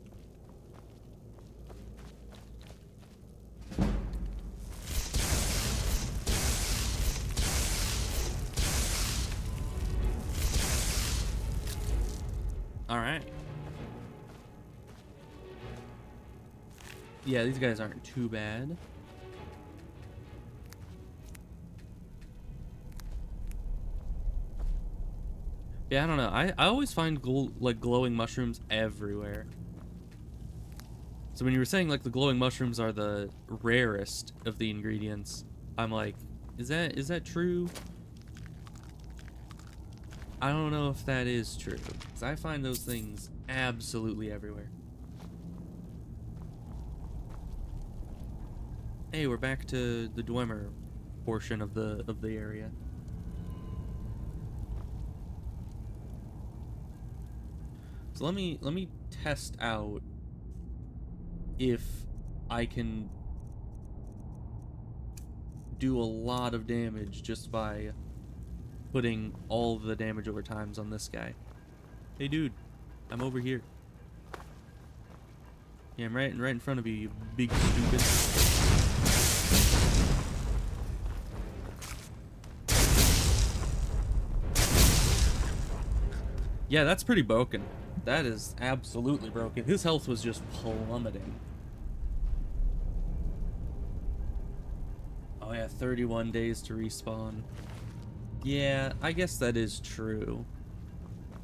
[SPEAKER 1] Alright. Yeah, these guys aren't too bad. Yeah, I don't know. I always find glowing mushrooms everywhere. So when you were saying like the glowing mushrooms are the rarest of the ingredients, I'm like, is that true? I don't know if that is true, because I find those things absolutely everywhere. Hey, we're back to the Dwemer portion of the area. So let me test out if I can do a lot of damage just by putting all the damage over times on this guy. Hey dude, I'm over here. Yeah, I'm right in front of you, you big stupid. Yeah, that's pretty broken. That is absolutely broken. His health was just plummeting. Oh yeah, 31 days to respawn. Yeah, I guess that is true.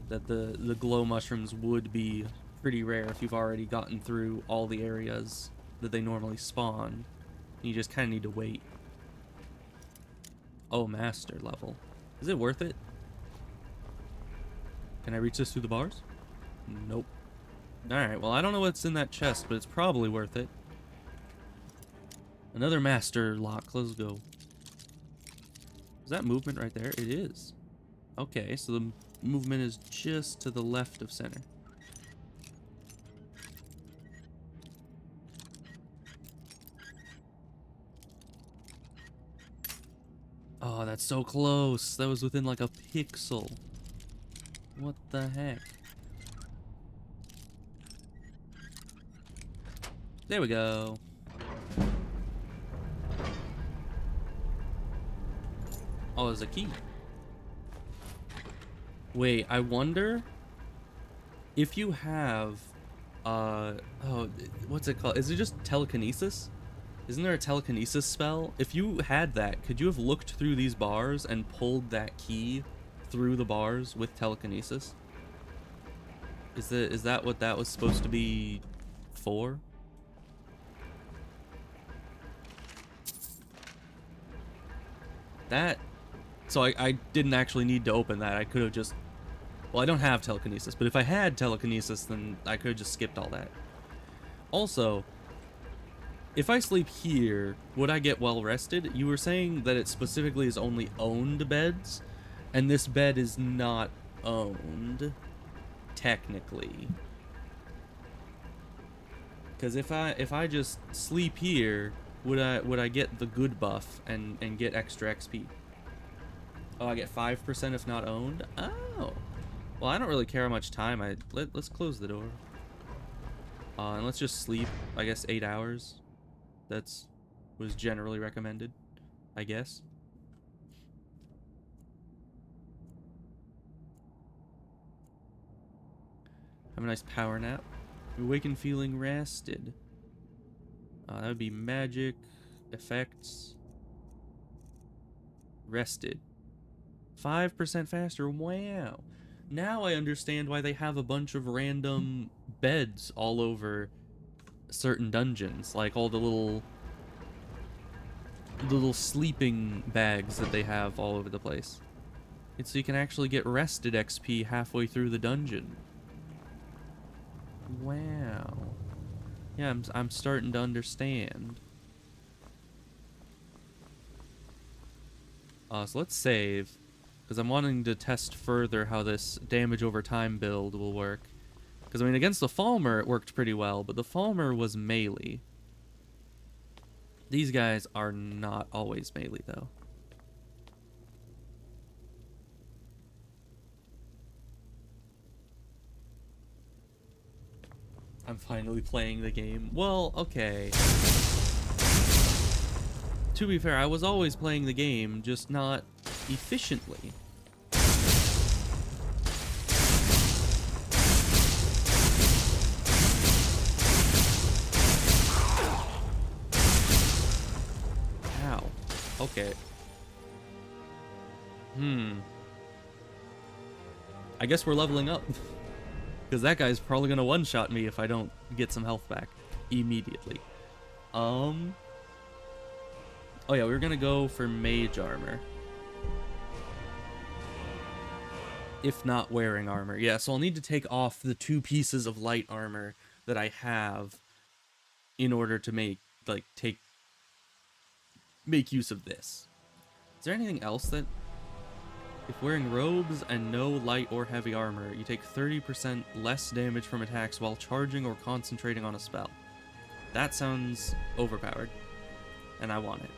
[SPEAKER 1] That the glow mushrooms would be pretty rare if you've already gotten through all the areas that they normally spawn. You just kind of need to wait. Oh, master level. Is it worth it? Can I reach this through the bars? Nope. Alright, well, I don't know what's in that chest, but it's probably worth it. Another master lock. Let's go. Is that movement right there? It is. Okay, so the movement is just to the left of center. Oh, that's so close. That was within like a pixel. What the heck? There we go. Oh, there's a key. Wait, I wonder if you have, oh, what's it called? Is it just telekinesis? Isn't there a telekinesis spell? If you had that, could you have looked through these bars and pulled that key through the bars with telekinesis? Is that what that was supposed to be for? That, so I didn't actually need to open that. I could have just, well, I don't have telekinesis, but if I had telekinesis, then I could have just skipped all that. Also, if I sleep here, would I get well rested? You were saying that it specifically is only owned beds, and this bed is not owned, technically. Because if I just sleep here, would I get the good buff and get extra XP? Oh, I get 5% if not owned? Oh. Well, I don't really care how much time let's close the door. And let's just sleep, I guess 8 hours. That's was generally recommended, I guess. Have a nice power nap. Awaken feeling rested. That would be magic, effects, rested. 5% faster, wow. Now I understand why they have a bunch of random beds all over certain dungeons, like all the little sleeping bags that they have all over the place. It's so you can actually get rested XP halfway through the dungeon. Wow. Yeah, I'm starting to understand. So let's save, because I'm wanting to test further how this damage over time build will work. Because, I mean, against the Falmer, it worked pretty well, but the Falmer was melee. These guys are not always melee, though. I'm finally playing the game. Well, okay. To be fair, I was always playing the game, just not efficiently. Ow. Okay. I guess we're leveling up. Because that guy's probably going to one-shot me if I don't get some health back immediately. Oh yeah, we were going to go for mage armor. If not wearing armor. Yeah, so I'll need to take off the 2 pieces of light armor that I have in order to make use of this. Is there anything else that... If wearing robes and no light or heavy armor, you take 30% less damage from attacks while charging or concentrating on a spell. That sounds overpowered, and I want it.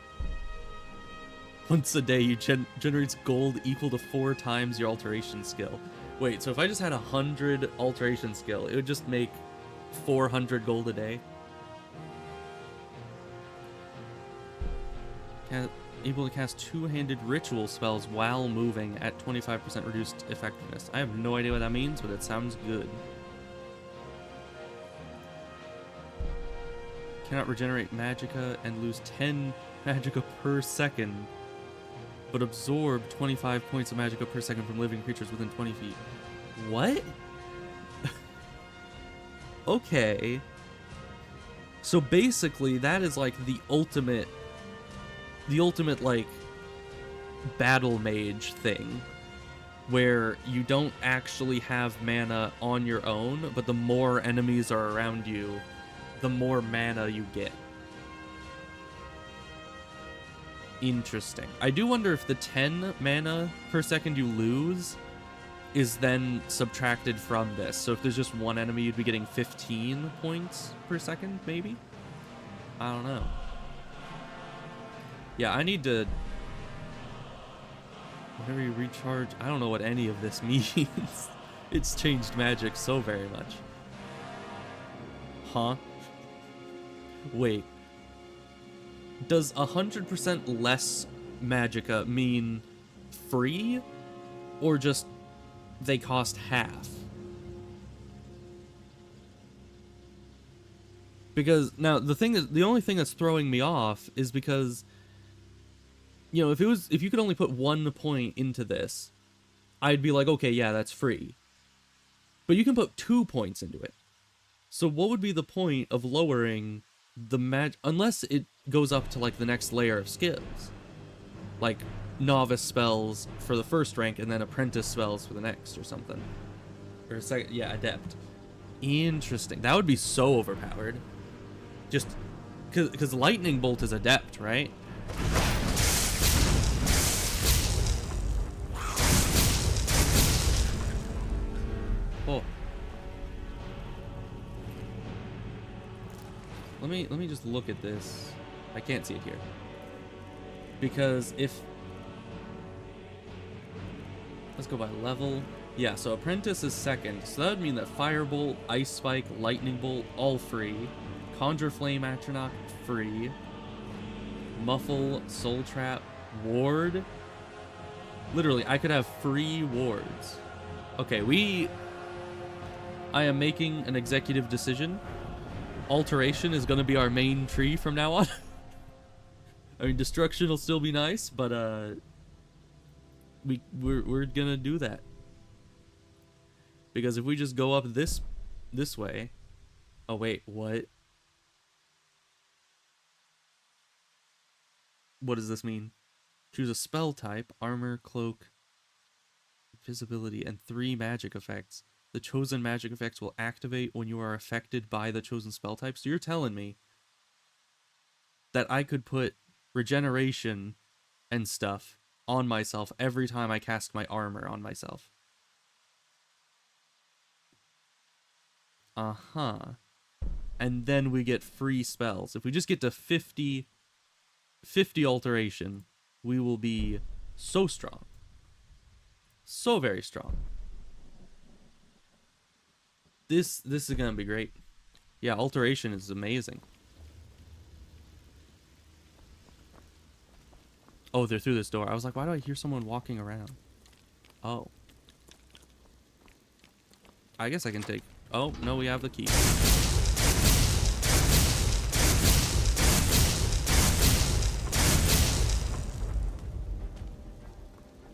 [SPEAKER 1] Once a day, you generates gold equal to 4 times your alteration skill. Wait, so if I just had 100 alteration skill, it would just make 400 gold a day. Able to cast two-handed ritual spells while moving at 25% reduced effectiveness. I have no idea what that means, but it sounds good. Cannot regenerate magicka and lose 10 magicka per second, but absorb 25 points of magicka per second from living creatures within 20 feet. What? Okay. So basically, that is like the ultimate like battle mage thing, where you don't actually have mana on your own, but the more enemies are around you, the more mana you get. Interesting. I do wonder if the 10 mana per second you lose is then subtracted from this. So if there's just one enemy, you'd be getting 15 points per second, maybe? I don't know. Yeah, I need to... Whenever you recharge... I don't know what any of this means. It's changed Magic so very much. Huh? Wait. Does 100% less magicka mean free? Or just they cost half? Because now the only thing that's throwing me off is because, you know, if you could only put 1 point into this, I'd be like, okay, yeah, that's free. But you can put 2 points into it. So what would be the point of lowering the unless it goes up to like the next layer of skills, like novice spells for the first rank and then apprentice spells for the next or something, or second, yeah, adept. Interesting. That would be so overpowered. Just because lightning bolt is adept, right? Oh. Let me just look at this. I can't see it here. Because if... Let's go by level. Yeah, so Apprentice is second. So that would mean that Firebolt, Ice Spike, Lightning Bolt, all free. Conjure Flame Atronach, free. Muffle, Soul Trap, Ward. Literally, I could have free wards. Okay, I am making an executive decision. Alteration is going to be our main tree from now on. I mean, destruction will still be nice, but we're gonna do that. Because if we just go up this way... Oh wait, what? What does this mean? Choose a spell type, armor, cloak, visibility, and 3 magic effects. The chosen magic effects will activate when you are affected by the chosen spell type. So you're telling me that I could put regeneration and stuff on myself every time I cast my armor on myself. Uh-huh. And then we get free spells. If we just get to 50 alteration, we will be so strong. So very strong. This is gonna be great. Yeah, alteration is amazing. Oh, they're through this door. I was like, why do I hear someone walking around? Oh. I guess I can take... Oh, no, we have the key.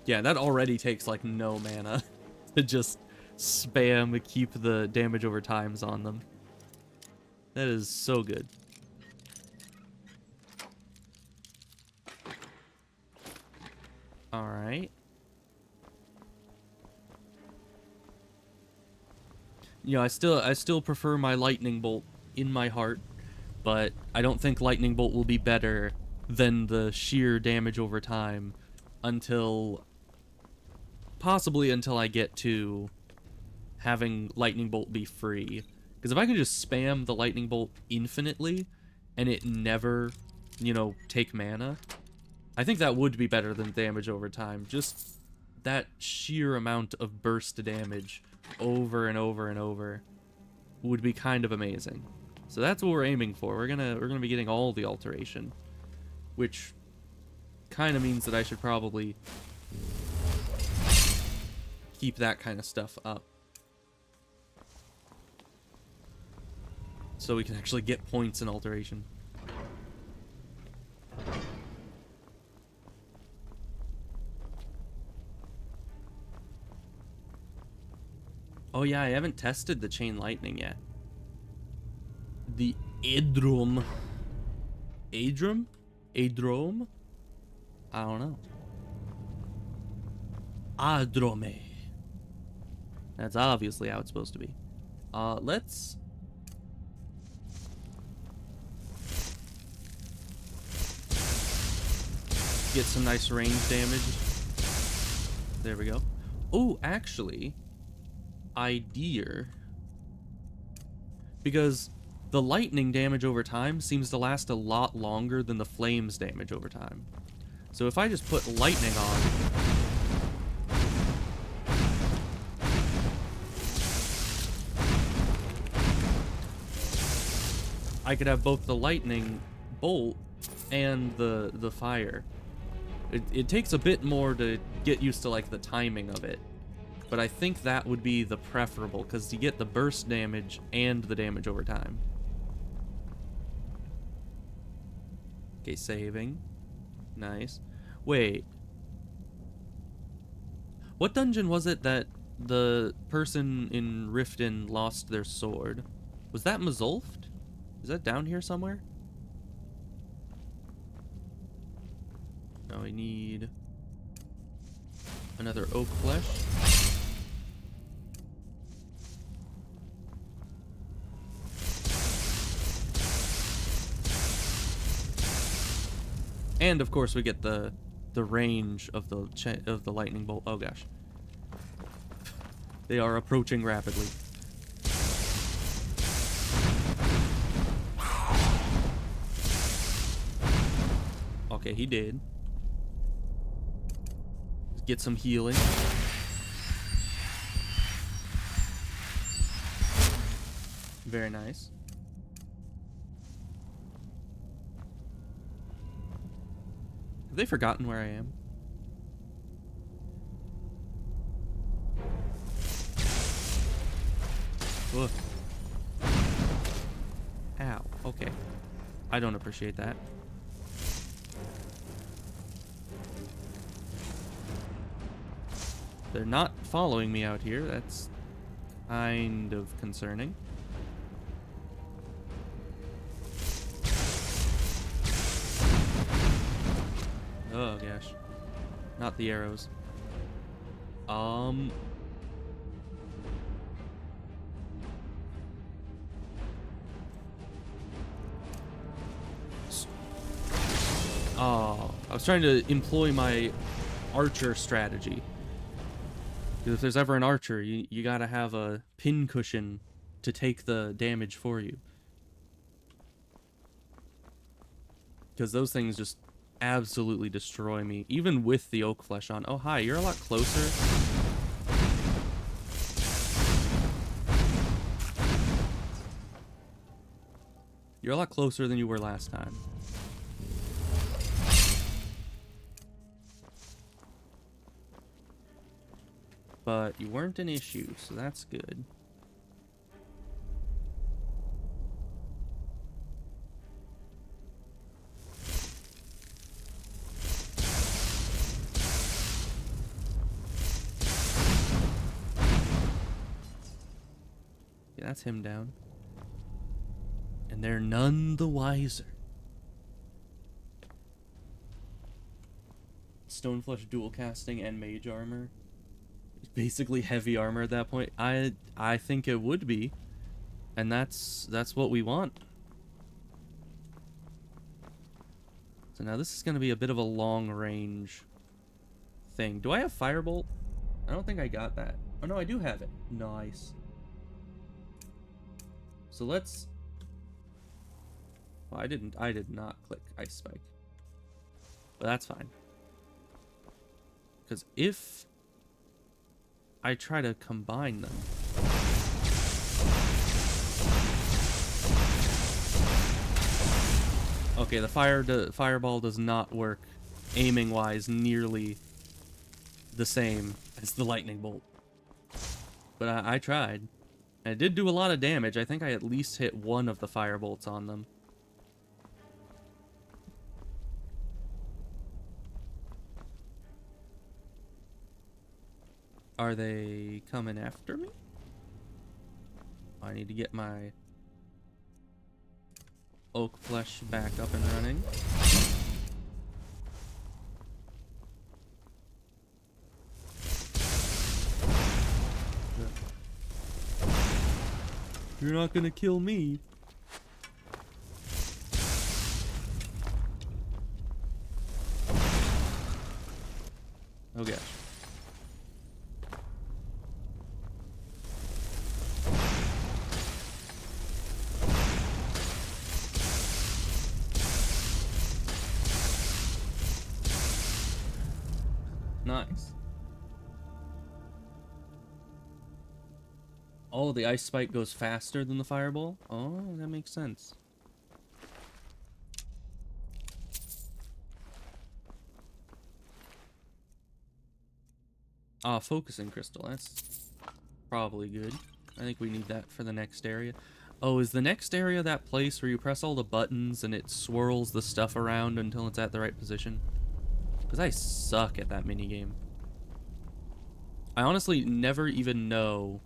[SPEAKER 1] Yeah, that already takes, like, no mana to just spam keep the damage over times on them. That is so good. Alright. You know, I still prefer my lightning bolt in my heart, but I don't think lightning bolt will be better than the sheer damage over time possibly until I get to having lightning bolt be free. Because if I can just spam the lightning bolt infinitely and it never, you know, take mana, I think that would be better than damage over time. Just that sheer amount of burst damage over and over and over would be kind of amazing. So that's what we're aiming for. We're gonna be getting all the alteration, which kind of means that I should probably keep that kind of stuff up, so we can actually get points in alteration. Oh yeah, I haven't tested the chain lightning yet. The Adrome. Adrome? Adrome? I don't know. Adrome. That's obviously how it's supposed to be. Let's... get some nice range damage. There we go. Oh, actually... idea, because the lightning damage over time seems to last a lot longer than the flames damage over time. So if I just put lightning on, I could have both the lightning bolt and the fire. It takes a bit more to get used to like the timing of it. But I think that would be the preferable, because you get the burst damage and the damage over time. Okay, saving. Nice. Wait. What dungeon was it that the person in Riften lost their sword? Was that Mazulft? Is that down here somewhere? No, we need another oak flesh. And of course we get the range of the lightning bolt. Oh gosh. They are approaching rapidly. Okay, he did. Let's get some healing. Very nice. Have they forgotten where I am? Ugh. Ow. Okay. I don't appreciate that. They're not following me out here. That's kind of concerning. Oh gosh. Not the arrows. Oh, I was trying to employ my archer strategy. Because if there's ever an archer, you gotta have a pin cushion to take the damage for you. Because those things just absolutely destroy me, even with the oak flesh on. Oh, hi, you're a lot closer. You're a lot closer than you were last time. But you weren't an issue, so that's good. Yeah, that's him down. And they're none the wiser. Stoneflesh dual casting and mage armor. Basically heavy armor at that point. I think it would be, and that's what we want. So now this is going to be a bit of a long range thing. Do I have firebolt? I don't think I got that. Oh no, I do have it. Nice. So let's... Well, I did not click ice spike, but that's fine, because if I try to combine them, Okay, the fireball does not work aiming-wise nearly the same as the lightning bolt. But I tried. And it did do a lot of damage. I think I at least hit one of the firebolts on them. Are they coming after me? I need to get my oak flesh back up and running. You're not gonna kill me. Oh gosh. Nice. Oh, the ice spike goes faster than the fireball? Oh, that makes sense. Ah, focusing crystal. That's probably good. I think we need that for the next area. Oh, is the next area that place where you press all the buttons and it swirls the stuff around until it's at the right position? Because I suck at that minigame. I honestly never even know,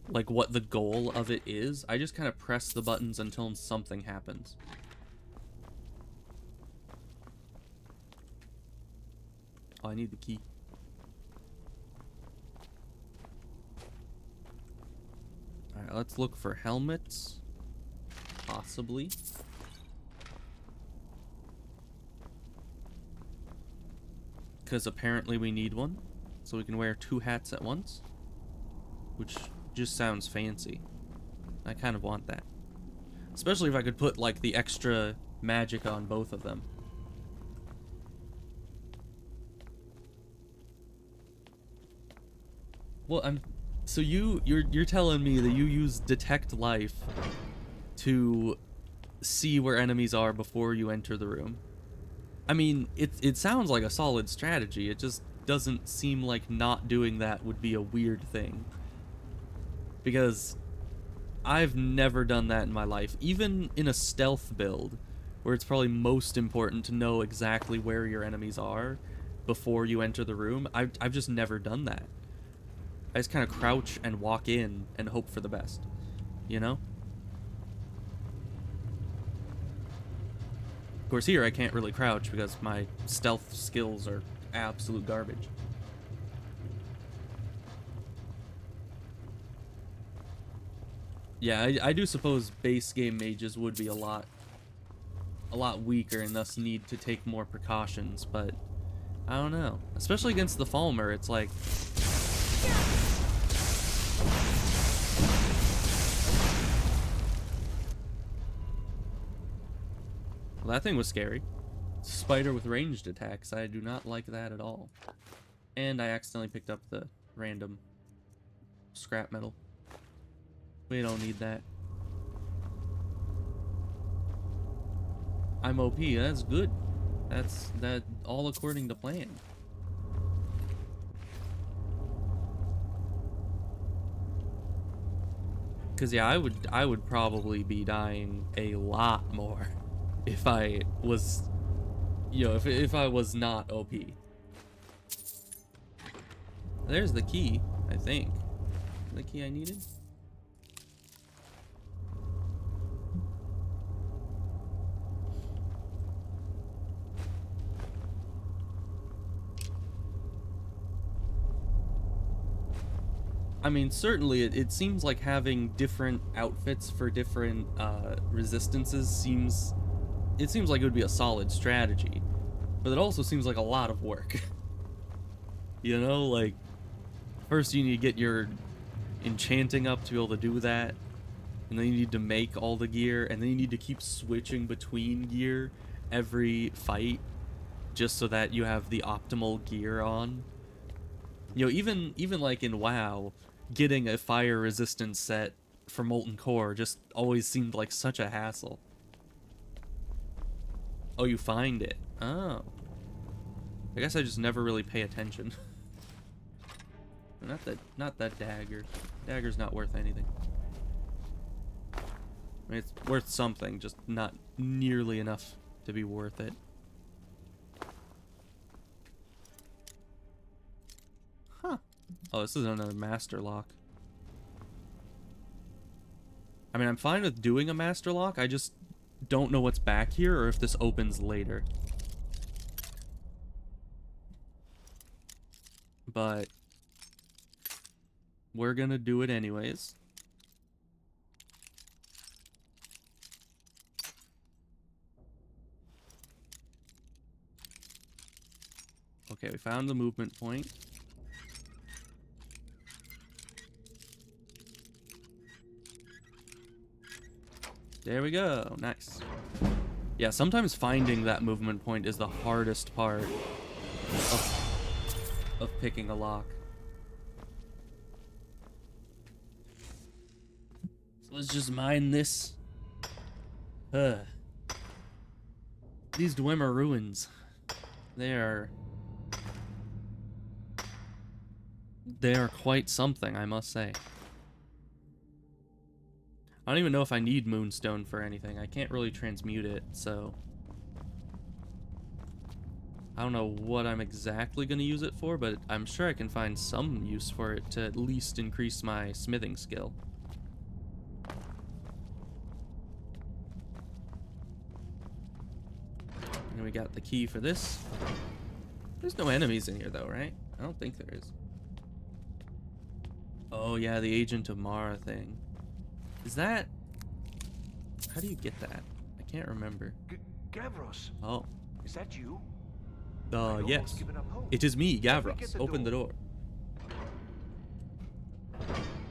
[SPEAKER 1] like, what the goal of it is. I just kind of press the buttons until something happens. Oh, I need the key. Alright, let's look for helmets. Possibly. Because apparently we need one. So we can wear 2 hats at once. Which just sounds fancy. I kind of want that. Especially if I could put, like, the extra magic on both of them. Well, so you're telling me that you use detect life to see where enemies are before you enter the room. I mean, it sounds like a solid strategy. It just doesn't seem like not doing that would be a weird thing. Because I've never done that in my life. Even in a stealth build, where it's probably most important to know exactly where your enemies are before you enter the room, I've just never done that. I just kind of crouch and walk in and hope for the best, you know? Of course, here I can't really crouch because my stealth skills are absolute garbage. Yeah, I do suppose base game mages would be a lot weaker and thus need to take more precautions, but I don't know. Especially against the Falmer, it's like... Well, that thing was scary. Spider with ranged attacks. I do not like that at all. And I accidentally picked up the random scrap metal. We don't need that. I'm OP. That's good. That's all according to plan. Cause yeah, I would probably be dying a lot more if I was, you know, if I was not OP. There's the key, I think. The key I needed. I mean, certainly it seems like having different outfits for different resistances seems like it would be a solid strategy, but it also seems like a lot of work. You know, like, first you need to get your enchanting up to be able to do that, and then you need to make all the gear, and then you need to keep switching between gear every fight just so that you have the optimal gear on. You know, even like in WoW, getting a fire resistance set for Molten Core just always seemed like such a hassle. Oh, you find it. Oh. I guess I just never really pay attention. Not that dagger. Dagger's not worth anything. I mean, it's worth something, just not nearly enough to be worth it. Huh. Oh, this is another master lock. I mean, I'm fine with doing a master lock, I just don't know what's back here or if this opens later. But we're gonna do it anyways. Okay, we found the movement point. There we go. Nice. Yeah, sometimes finding that movement point is the hardest part of picking a lock. So let's just mine this. These Dwemer ruins. They are quite something, I must say. I don't even know if I need Moonstone for anything. I can't really transmute it, so I don't know what I'm exactly going to use it for, but I'm sure I can find some use for it to at least increase my smithing skill. And we got the key for this. There's no enemies in here though, right? I don't think there is. Oh yeah, the Agent of Mara thing. Is that... How do you get that? I can't remember.
[SPEAKER 16] Gavros.
[SPEAKER 1] Oh.
[SPEAKER 16] Is that you?
[SPEAKER 1] Yes. It is me, Gavros. Open the door.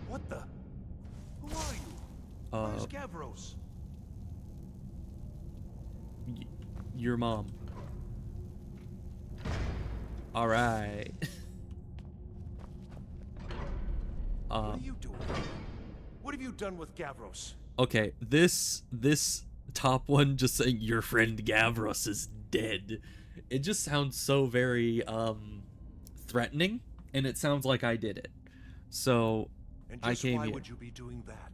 [SPEAKER 16] What the? Who are you? Where's Gavros?
[SPEAKER 1] Your mom. Alright.
[SPEAKER 16] What are you doing? What have you done with Gavros?
[SPEAKER 1] Okay, this top one just saying your friend Gavros is dead. It just sounds so very threatening, and it sounds like I did it. So
[SPEAKER 16] And
[SPEAKER 1] I
[SPEAKER 16] just
[SPEAKER 1] came
[SPEAKER 16] why
[SPEAKER 1] here.
[SPEAKER 16] would you be doing that?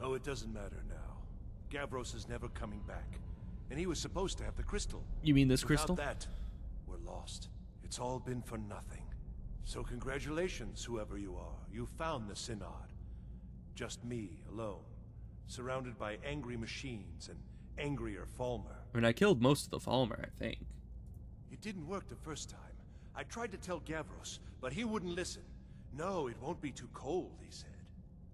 [SPEAKER 16] Oh, it doesn't matter now. Gavros is never coming back, and he was supposed to have the crystal.
[SPEAKER 1] You mean this
[SPEAKER 16] Without
[SPEAKER 1] crystal?
[SPEAKER 16] that, we're lost. It's all been for nothing. So congratulations, whoever you are. You found the Synod. Just me, alone, surrounded by angry machines and angrier Falmer.
[SPEAKER 1] I mean, I killed most of the Falmer, I think.
[SPEAKER 16] It didn't work the first time. I tried to tell Gavros, but he wouldn't listen. No, it won't be too cold, he said.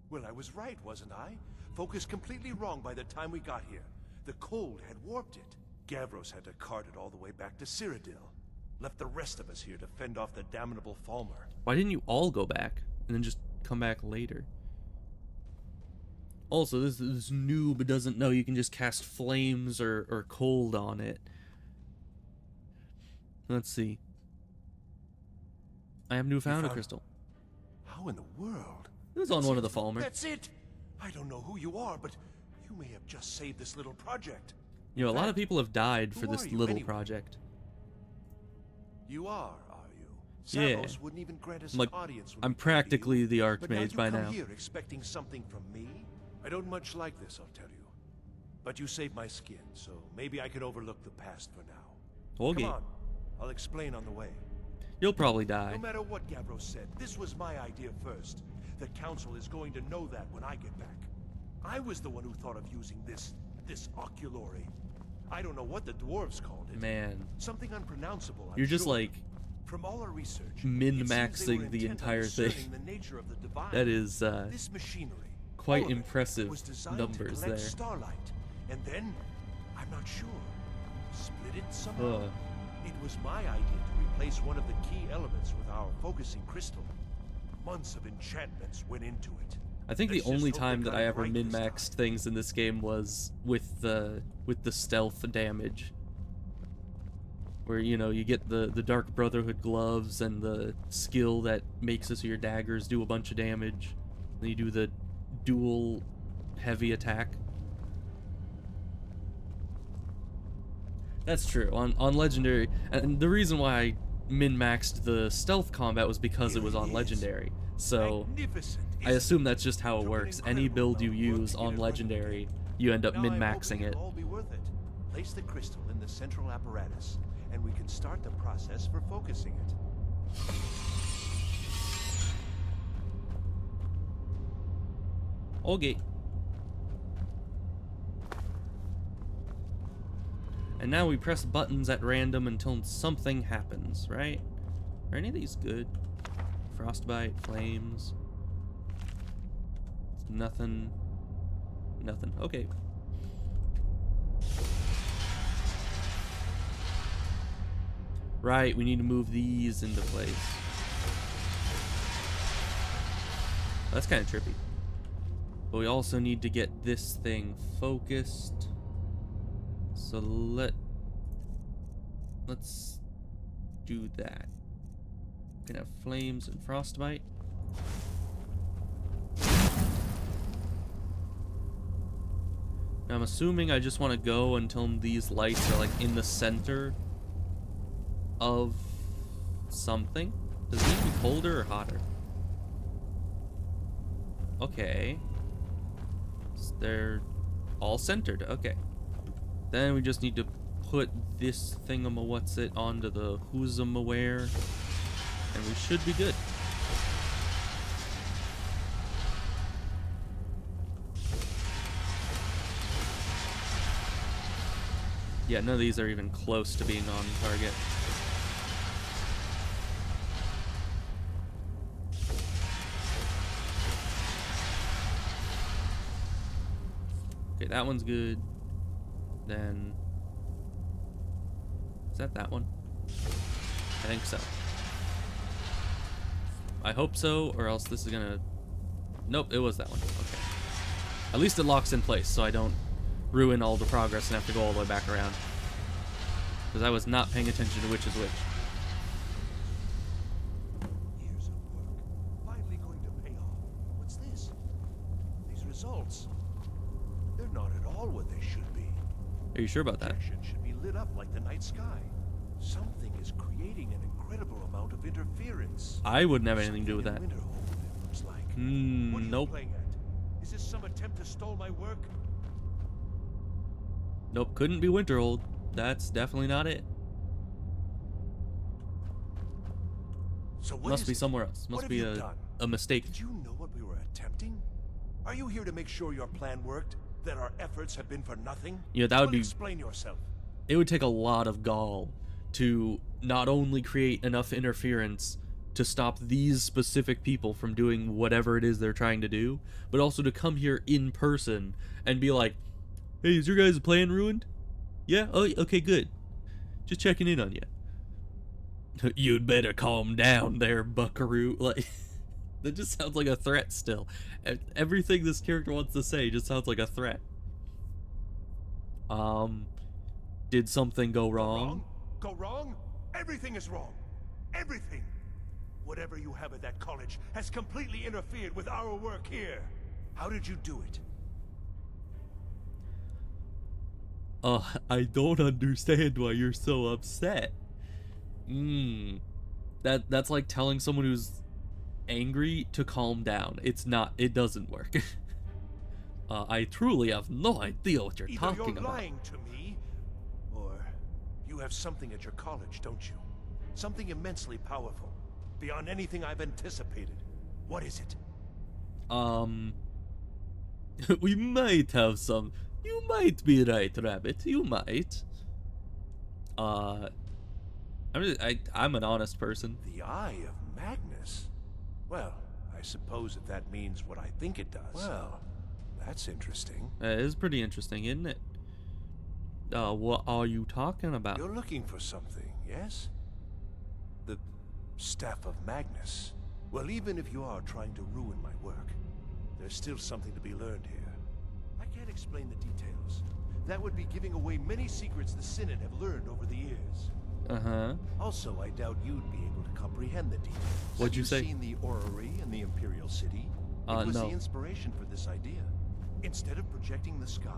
[SPEAKER 16] Well, I was right, wasn't I? Focused completely wrong by the time we got here. The cold had warped it. Gavros had to cart it all the way back to Cyrodiil. Left the rest of us here to fend off the damnable Falmer.
[SPEAKER 1] Why didn't you all go back and then just come back later? Also, this noob doesn't know you can just cast flames or cold on it. Let's see. I have found a crystal.
[SPEAKER 16] How in the world?
[SPEAKER 1] It was on one of the Falmer.
[SPEAKER 16] That's it! I don't know who you are, but you may have just saved this little project.
[SPEAKER 1] You know, a lot of people have died for
[SPEAKER 16] who
[SPEAKER 1] this
[SPEAKER 16] are you
[SPEAKER 1] little
[SPEAKER 16] anyway?
[SPEAKER 1] project.
[SPEAKER 16] You are you?
[SPEAKER 1] Yeah.
[SPEAKER 16] Savos wouldn't even grant us
[SPEAKER 1] I'm like,
[SPEAKER 16] an audience when
[SPEAKER 1] I'm
[SPEAKER 16] we came to
[SPEAKER 1] practically
[SPEAKER 16] you.
[SPEAKER 1] the
[SPEAKER 16] But now
[SPEAKER 1] Archmage
[SPEAKER 16] you
[SPEAKER 1] by
[SPEAKER 16] come
[SPEAKER 1] now.
[SPEAKER 16] here expecting something from me? I don't much like this, I'll tell you. But you saved my skin, so maybe I can overlook the past for now.
[SPEAKER 1] Okay.
[SPEAKER 16] Come on, I'll explain on the way.
[SPEAKER 1] You'll probably die.
[SPEAKER 16] No matter what Gavros said, this was my idea first. The Council is going to know that when I get back. I was the one who thought of using this oculory. I don't know what the dwarves called it.
[SPEAKER 1] Man.
[SPEAKER 16] Something unpronounceable, I'm
[SPEAKER 1] You're just
[SPEAKER 16] sure.
[SPEAKER 1] like
[SPEAKER 16] From all our research,
[SPEAKER 1] min-maxing the entire thing.
[SPEAKER 16] The nature of the divine.
[SPEAKER 1] That is
[SPEAKER 16] This machinery,
[SPEAKER 1] quite
[SPEAKER 16] all of it,
[SPEAKER 1] impressive
[SPEAKER 16] was designed
[SPEAKER 1] numbers
[SPEAKER 16] to
[SPEAKER 1] there.
[SPEAKER 16] collect starlight, and then, I'm not sure, split it somehow. It was my idea to replace one of the key elements with our focusing crystal. Months of enchantments went into it.
[SPEAKER 1] I think
[SPEAKER 16] Let's
[SPEAKER 1] the
[SPEAKER 16] just
[SPEAKER 1] only
[SPEAKER 16] hope
[SPEAKER 1] time
[SPEAKER 16] they
[SPEAKER 1] that
[SPEAKER 16] got
[SPEAKER 1] I
[SPEAKER 16] it
[SPEAKER 1] ever
[SPEAKER 16] right this
[SPEAKER 1] min-maxed things in this game was with the stealth damage. Where, you know, you get the Dark Brotherhood gloves and the skill that makes it so your daggers do a bunch of damage. Then you do the dual heavy attack. That's true. On Legendary, and the reason why I min-maxed the stealth combat was because it was on Legendary. So I assume that's just how it works. Any build you use on Legendary, you end up min-maxing it.
[SPEAKER 16] It'll all be worth it. Place the crystal in the central apparatus, and we can start the process for focusing it.
[SPEAKER 1] Okay. And now we press buttons at random until something happens, right? Are any of these good? Frostbite, flames. Nothing. Nothing. Okay. Right, we need to move these into place. That's kind of trippy. But we also need to get this thing focused. So let's do that. We can have flames and frostbite. Now I'm assuming I just want to go until these lights are like in the center of something. Does it need to be colder or hotter? Okay. So they're all centered. Okay. Then we just need to put this thingamawhatsit onto the who'samaware, and we should be good. Yeah, none of these are even close to being on target. Okay, that one's good. Then is that one? I think so. I hope so, or else this is gonna... Nope, it was that one. Okay. At least it locks in place, so I don't ruin all the progress and have to go all the way back around. Because I was not paying attention to which is which.
[SPEAKER 16] Years of work, finally going to pay off. What's this? These results, they're not at all what they should be.
[SPEAKER 1] Are you sure about that?
[SPEAKER 16] Projection should be lit up like the night sky. Something is creating an incredible amount of interference.
[SPEAKER 1] I wouldn't have anything to do with that.
[SPEAKER 16] Winterhold, it looks like. What are you
[SPEAKER 1] Nope.
[SPEAKER 16] playing at? Is this some attempt to stall my work?
[SPEAKER 1] Nope, couldn't be Winterhold. That's definitely not it.
[SPEAKER 16] So what
[SPEAKER 1] Must
[SPEAKER 16] is
[SPEAKER 1] be
[SPEAKER 16] it?
[SPEAKER 1] somewhere else.
[SPEAKER 16] What
[SPEAKER 1] Must
[SPEAKER 16] have
[SPEAKER 1] be
[SPEAKER 16] you done?
[SPEAKER 1] a mistake.
[SPEAKER 16] Did you know what we were attempting? Are you here to make sure your plan worked? That our efforts have been for nothing?
[SPEAKER 1] Yeah, that would be...
[SPEAKER 16] Explain yourself.
[SPEAKER 1] It would take a lot of gall to not only create enough interference to stop these specific people from doing whatever it is they're trying to do, but also to come here in person and be like, hey, is your guys' plan ruined? Yeah? Oh, okay, good. Just checking in on you. You'd better calm down there, buckaroo. Like, that just sounds like a threat still. Everything this character wants to say just sounds like a threat. Did something go wrong?
[SPEAKER 16] Go wrong? Everything is wrong. Everything. Whatever you have at that college has completely interfered with our work here. How did you do it?
[SPEAKER 1] I don't understand why you're so upset. That's like telling someone who's angry to calm down. It's not, it doesn't work. I truly have no idea what you're talking about.
[SPEAKER 16] Either you're lying to me, or you have something at your college, don't you? Something immensely powerful, beyond anything I've anticipated. What is it?
[SPEAKER 1] We might have some. You might be right, Rabbit. You might. I'm an honest person.
[SPEAKER 16] The Eye of Magnus? Well, I suppose if that means what I think it does. Well, that's interesting.
[SPEAKER 1] It is pretty interesting, isn't it? What are you talking about?
[SPEAKER 16] You're looking for something, yes? The Staff of Magnus. Well, even if you are trying to ruin my work, there's still something to be learned here. I can't explain the details. That would be giving away many secrets the Synod have learned over the years.
[SPEAKER 1] Uh-huh.
[SPEAKER 16] Also, I doubt you'd be able to comprehend the details.
[SPEAKER 1] What'd you say?
[SPEAKER 16] Have you seen the orrery in the Imperial City? It was
[SPEAKER 1] no.
[SPEAKER 16] the inspiration for this idea. Instead of projecting the sky,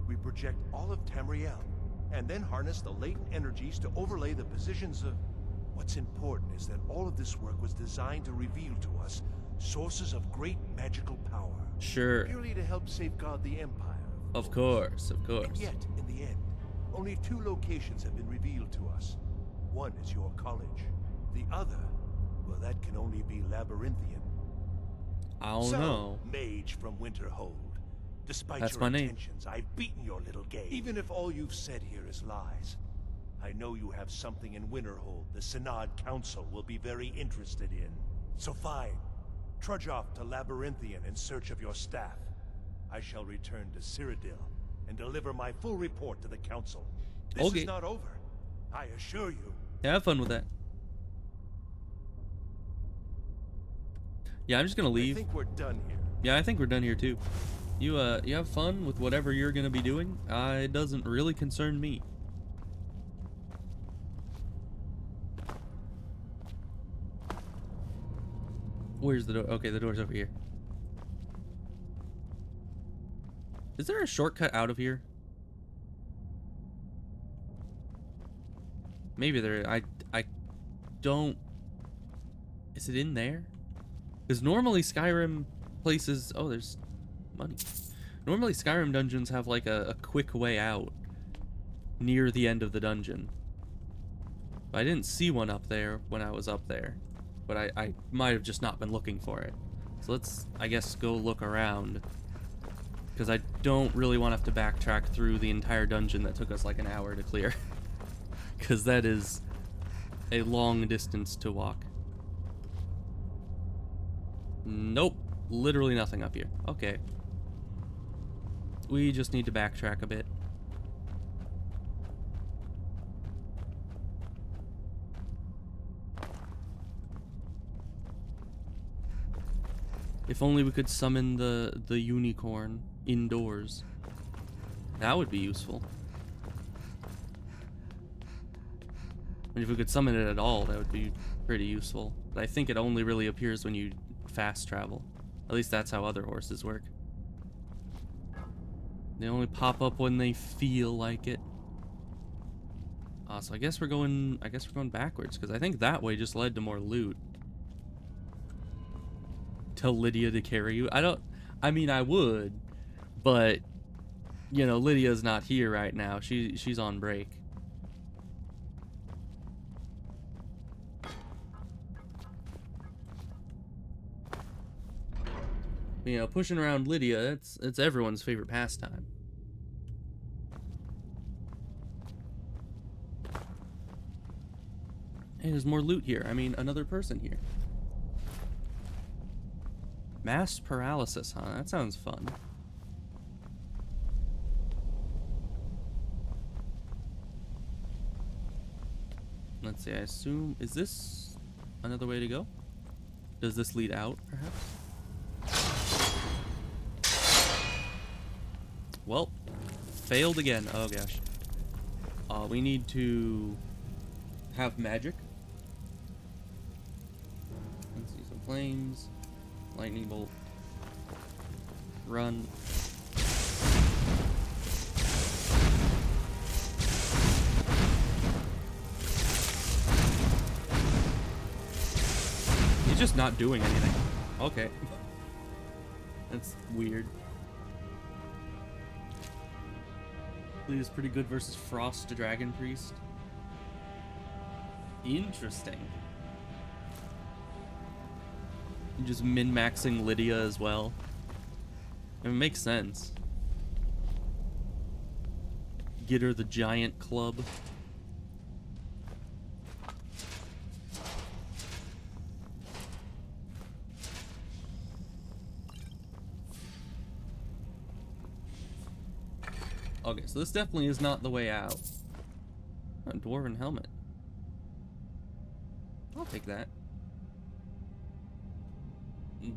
[SPEAKER 16] we project all of Tamriel. and then harness the latent energies to overlay the positions of... What's important is that all of this work was designed to reveal to us sources of great magical power.
[SPEAKER 1] Sure.
[SPEAKER 16] Purely to help safeguard the Empire.
[SPEAKER 1] Of course, of course.
[SPEAKER 16] And yet, in the end, only 2 locations have been revealed to us. One is your college. The other, well, that can only be labyrinthian.
[SPEAKER 1] I don't
[SPEAKER 16] So,
[SPEAKER 1] know.
[SPEAKER 16] Mage from Winterhold. Despite
[SPEAKER 1] That's
[SPEAKER 16] your
[SPEAKER 1] my name.
[SPEAKER 16] intentions, I've beaten your little game. Even if all you've said here is lies, I know you have something in Winterhold the Synod Council will be very interested in. So fine. Trudge off to Labyrinthian in search of your staff. I shall return to Cyrodiil and deliver my full report to the Council. This
[SPEAKER 1] Okay.
[SPEAKER 16] is not over, I assure you.
[SPEAKER 1] Yeah, have fun with that. Yeah, I'm just gonna leave.
[SPEAKER 16] I think we're done here.
[SPEAKER 1] Yeah, I think we're done here too. You have fun with whatever you're gonna be doing. It doesn't really concern me. Where's the door? Okay, the door's over here. Is there a shortcut out of here? Maybe there. I don't. Is it in there? Because normally Skyrim places. Oh, there's money. Normally Skyrim dungeons have like a quick way out near the end of the dungeon. But I didn't see one up there when I was up there. But I might have just not been looking for it. So let's, I guess, go look around. Because I don't really want to have to backtrack through the entire dungeon that took us like an hour to clear. Because that is a long distance to walk. Nope. Literally nothing up here. Okay. We just need to backtrack a bit. If only we could summon the unicorn indoors. That would be useful. And if we could summon it at all, that would be pretty useful. But I think it only really appears when you fast travel. At least that's how other horses work. They only pop up when they feel like it. So I guess we're going backwards, because I think that way just led to more loot. Tell Lydia to carry you. I mean I would, but you know, Lydia's not here right now. She's on break. You know, pushing around Lydia, it's everyone's favorite pastime. Hey, there's more loot here. I mean, another person here. Mass paralysis, huh? That sounds fun. Let's see, I assume... Is this another way to go? Does this lead out, perhaps? Well, failed again. Oh, gosh. We need to have magic. Let's see, some flames. Lightning bolt. Run. He's just not doing anything. Okay. That's weird. Lee is pretty good versus Frost Dragon Priest. Interesting. Just min-maxing Lydia as well. It makes sense. Get her the giant club. Okay, so this definitely is not the way out. A dwarven helmet. I'll take that.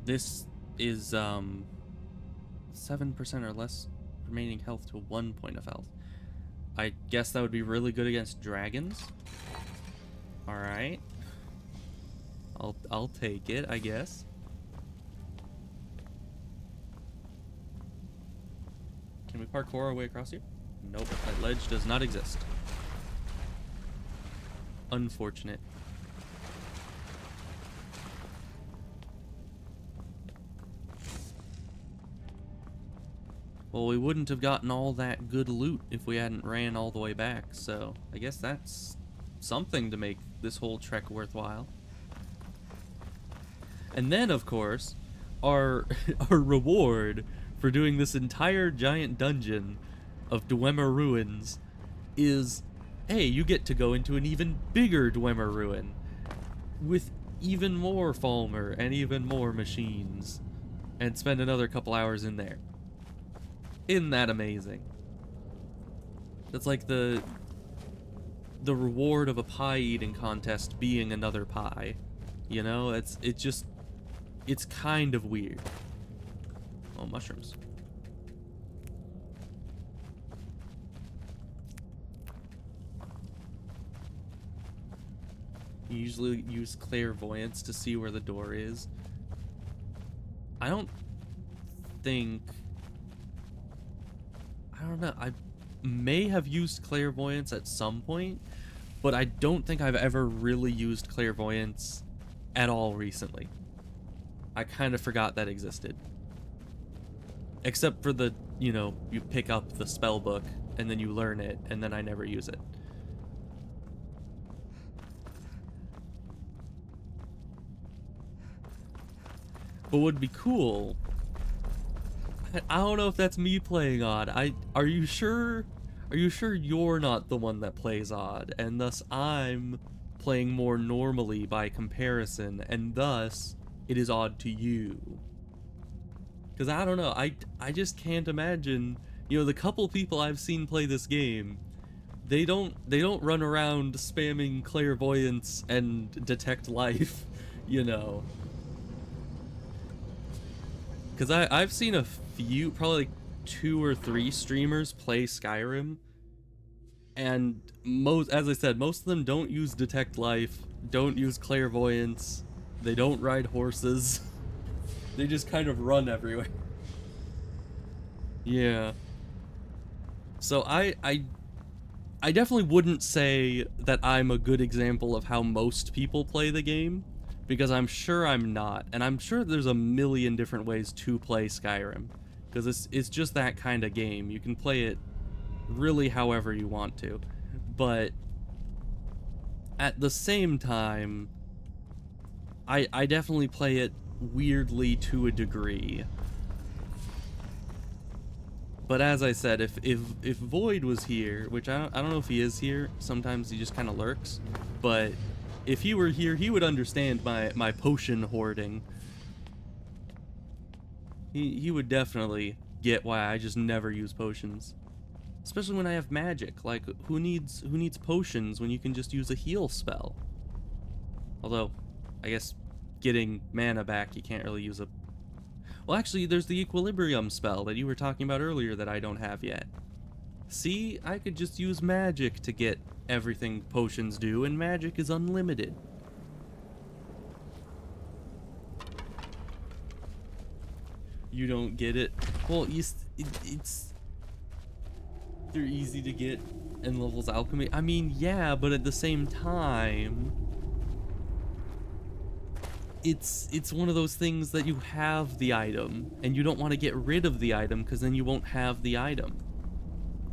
[SPEAKER 1] This is 7% or less remaining health to 1 point of health. I guess that would be really good against dragons. All right. I'll take it, I guess. Can we parkour our way across here? Nope, that ledge does not exist. Unfortunate. Well, we wouldn't have gotten all that good loot if we hadn't ran all the way back, so I guess that's something to make this whole trek worthwhile. And then, of course, our reward for doing this entire giant dungeon of Dwemer Ruins is, hey, you get to go into an even bigger Dwemer Ruin with even more Falmer and even more machines and spend another couple hours in there. Isn't that amazing? That's like the reward of a pie eating contest being another pie. You know, it's kind of weird. Oh, mushrooms. You usually use clairvoyance to see where the door is. I don't know. I may have used clairvoyance at some point, but I don't think I've ever really used clairvoyance at all recently. I kind of forgot that existed. Except for the, you know, you pick up the spell book and then you learn it, and then I never use it. But would be cool. I don't know if that's me playing odd. Are you sure you're not the one that plays odd, and thus I'm playing more normally by comparison, and thus it is odd to you? Because I don't know, I just can't imagine, you know, the couple people I've seen play this game, they don't run around spamming clairvoyance and detect life, you know. Because I've seen a few, probably like 2 or 3 streamers play Skyrim, and as I said, most of them don't use detect life, don't use clairvoyance, they don't ride horses, they just kind of run everywhere. Yeah. So I definitely wouldn't say that I'm a good example of how most people play the game, because I'm sure I'm not, and I'm sure there's a million different ways to play Skyrim, because it's just that kind of game. You can play it really however you want to, but at the same time, I definitely play it weirdly to a degree. But as I said, if Void was here, which I don't know if he is here, sometimes he just kind of lurks, but if he were here, he would understand my potion hoarding. He would definitely get why I just never use potions. Especially when I have magic. Like, who needs potions when you can just use a heal spell? Although, I guess getting mana back, you can't really use a... Well, actually, there's the equilibrium spell that you were talking about earlier that I don't have yet. See, I could just use magic to get everything potions do, and magic is unlimited. You don't get it? Well, they're easy to get in levels alchemy. I mean, yeah, but at the same time, it's one of those things that you have the item, and you don't want to get rid of the item, because then you won't have the item.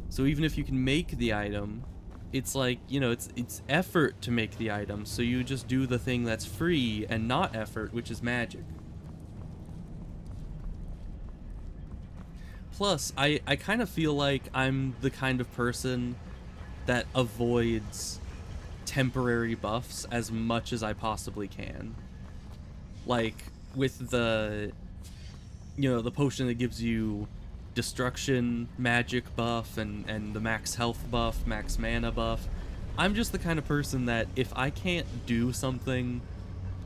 [SPEAKER 1] So even if you can make the item, it's like, you know, it's effort to make the item, so you just do the thing that's free and not effort, which is magic. Plus, I kind of feel like I'm the kind of person that avoids temporary buffs as much as I possibly can. Like, with the, you know, the potion that gives you destruction, magic buff, and the max health buff, max mana buff. I'm just the kind of person that if I can't do something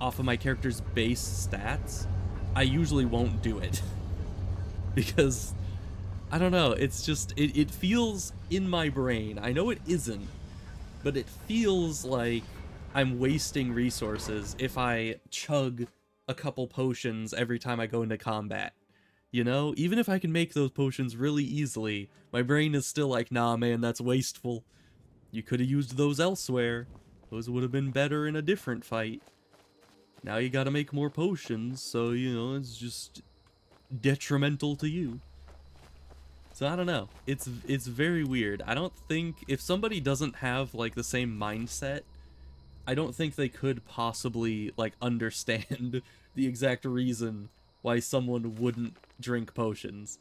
[SPEAKER 1] off of my character's base stats, I usually won't do it. Because, I don't know, it's just, it feels in my brain, I know it isn't, but it feels like I'm wasting resources if I chug a couple potions every time I go into combat. You know, even if I can make those potions really easily, my brain is still like, nah, man, that's wasteful. You could have used those elsewhere. Those would have been better in a different fight. Now you gotta make more potions, so, you know, it's just detrimental to you. So I don't know. It's very weird. I don't think, if somebody doesn't have, like, the same mindset, I don't think they could possibly, like, understand the exact reason why someone wouldn't drink potions.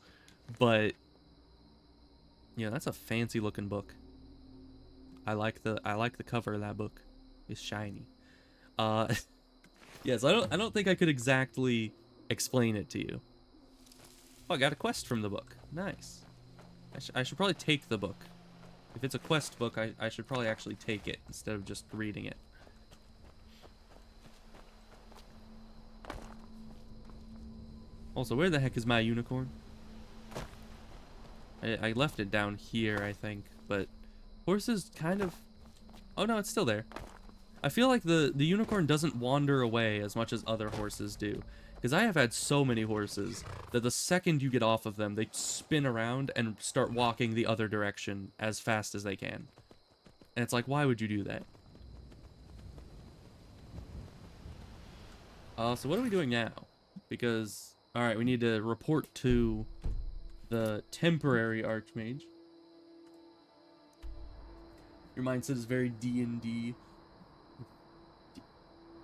[SPEAKER 1] But, yeah, that's a fancy looking book. I like the cover of that book. It's shiny. Yes, I don't think I could exactly explain it to you. Oh, I got a quest from the book. Nice. I should probably take the book. If it's a quest book, I should probably actually take it instead of just reading it. Also, where the heck is my unicorn? I left it down here, I think, but horses kind of... Oh no, it's still there. I feel like the unicorn doesn't wander away as much as other horses do. Because I have had so many horses that the second you get off of them, they spin around and start walking the other direction as fast as they can. And it's like, why would you do that? So what are we doing now? Because, alright, we need to report to the temporary Archmage. Your mindset is very D&D.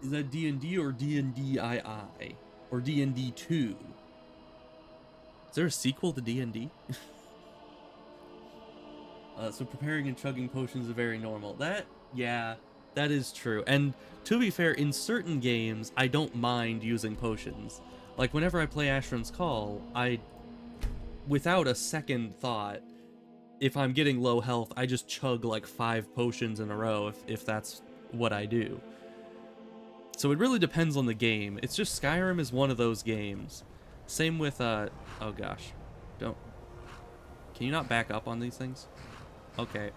[SPEAKER 1] Is that D&D or D&D-II? Or D&D 2? Is there a sequel to D&D? So preparing and chugging potions is very normal. Yeah, that is true. And to be fair, in certain games, I don't mind using potions. Like, whenever I play Ashram's Call, without a second thought, if I'm getting low health, I just chug like 5 potions in a row if that's what I do. So it really depends on the game. It's just Skyrim is one of those games. Same with, oh gosh. Can you not back up on these things? Okay.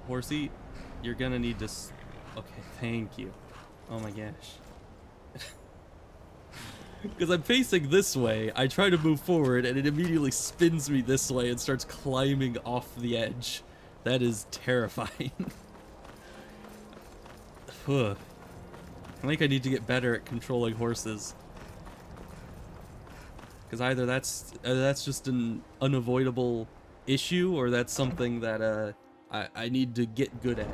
[SPEAKER 1] Horsey, you're gonna need to okay, thank you. Oh my gosh. Because I'm facing this way, I try to move forward, and it immediately spins me this way and starts climbing off the edge. That is terrifying. I think I need to get better at controlling horses. Because either that's just an unavoidable issue, or that's something that I need to get good at.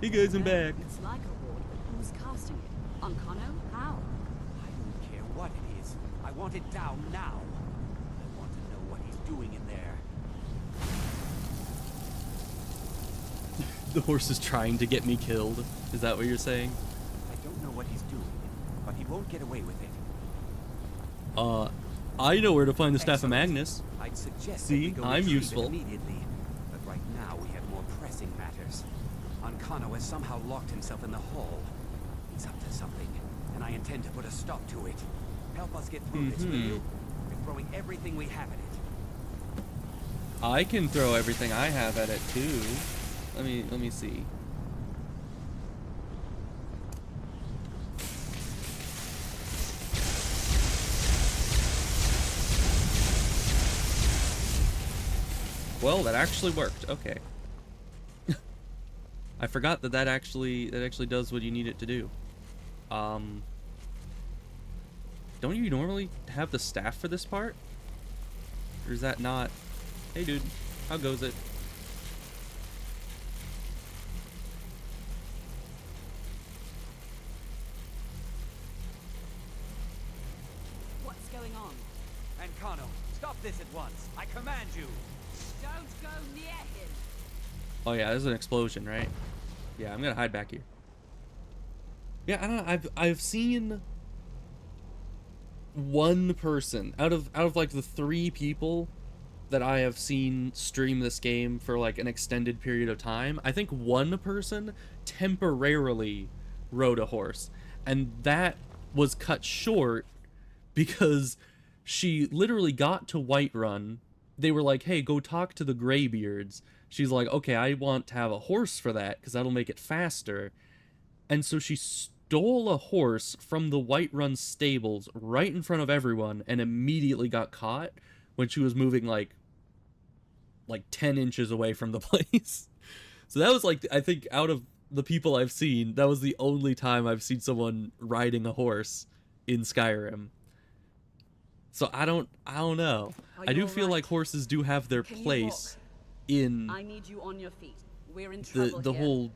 [SPEAKER 1] Hey guys, I'm back.
[SPEAKER 15] It's like a ward, but who's casting it? On Kano? How?
[SPEAKER 11] I don't care what it is. I want it down now. I want to know what he's doing in there.
[SPEAKER 1] The horse is trying to get me killed. Is that what you're saying?
[SPEAKER 11] I don't know what he's doing, but he won't get away with it.
[SPEAKER 1] I know where to find the Staff of Magnus.
[SPEAKER 11] I'd suggest
[SPEAKER 1] See,
[SPEAKER 11] that we go
[SPEAKER 1] I'm
[SPEAKER 11] retrieve it
[SPEAKER 1] useful.
[SPEAKER 11] Immediately. But right now we have more pressing matters. Ankano has somehow locked himself in the hall. He's up to something, and I intend to put a stop to it. Help us get through this, will you? We're throwing everything we have at it.
[SPEAKER 1] I can throw everything I have at it too. Let me see. Well, that actually worked. Okay. I forgot that actually does what you need it to do. Don't you normally have the staff for this part? Or is that not? Hey dude, how goes it?
[SPEAKER 15] What's going on?
[SPEAKER 11] Ankano, stop this at once. I command you.
[SPEAKER 15] Don't go near him.
[SPEAKER 1] Oh yeah, there's an explosion, right? Yeah, I'm gonna hide back here. Yeah, I don't know. I've seen one person out of like the 3 people that I have seen stream this game for like an extended period of time. I think one person temporarily rode a horse, and that was cut short because she literally got to Whiterun. They were like, hey, go talk to the Greybeards. she's like, okay, I want to have a horse for that because that'll make it faster. And so she stole a horse from the Whiterun stables right in front of everyone and immediately got caught when she was moving like 10 inches away from the place. So that was like, I think out of the people I've seen, that was the only time I've seen someone riding a horse in Skyrim. So I don't know. I do feel like horses do have their place in
[SPEAKER 15] I need you on your feet. We're in trouble
[SPEAKER 1] the
[SPEAKER 15] here.
[SPEAKER 1] whole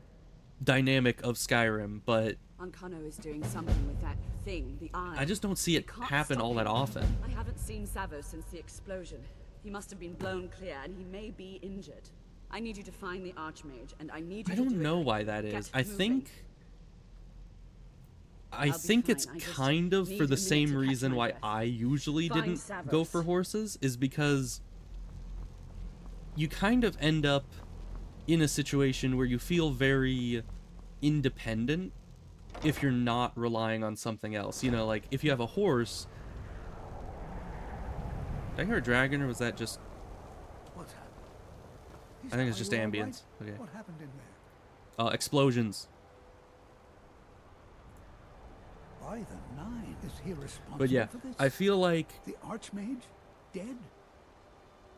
[SPEAKER 1] dynamic of Skyrim, but
[SPEAKER 15] Ancano is doing something with that thing, the eye.
[SPEAKER 1] I just don't see it happen all that often.
[SPEAKER 15] I haven't seen Savo since the explosion. He must have been blown clear, and he may be injured. I need you to find the Archmage, and I need you
[SPEAKER 1] I
[SPEAKER 15] to do
[SPEAKER 1] don't know
[SPEAKER 15] it.
[SPEAKER 1] why that is.
[SPEAKER 15] Get
[SPEAKER 1] I
[SPEAKER 15] moving.
[SPEAKER 1] think it's kind of for the same reason why I usually
[SPEAKER 15] Find
[SPEAKER 1] didn't
[SPEAKER 15] Savos.
[SPEAKER 1] go for horses, is because you kind of end up in a situation where you feel very independent if you're not relying on something else. You know, like if you have a horse. Did I hear a dragon, or was that just...
[SPEAKER 7] What's happened?
[SPEAKER 1] I think it's just
[SPEAKER 7] Are you all
[SPEAKER 1] ambience.
[SPEAKER 7] right?
[SPEAKER 1] Okay.
[SPEAKER 7] What happened in there?
[SPEAKER 1] Explosions.
[SPEAKER 7] By the nine, is he responsible
[SPEAKER 1] But yeah,
[SPEAKER 7] for this?
[SPEAKER 1] I feel like,
[SPEAKER 7] The Archmage? Dead?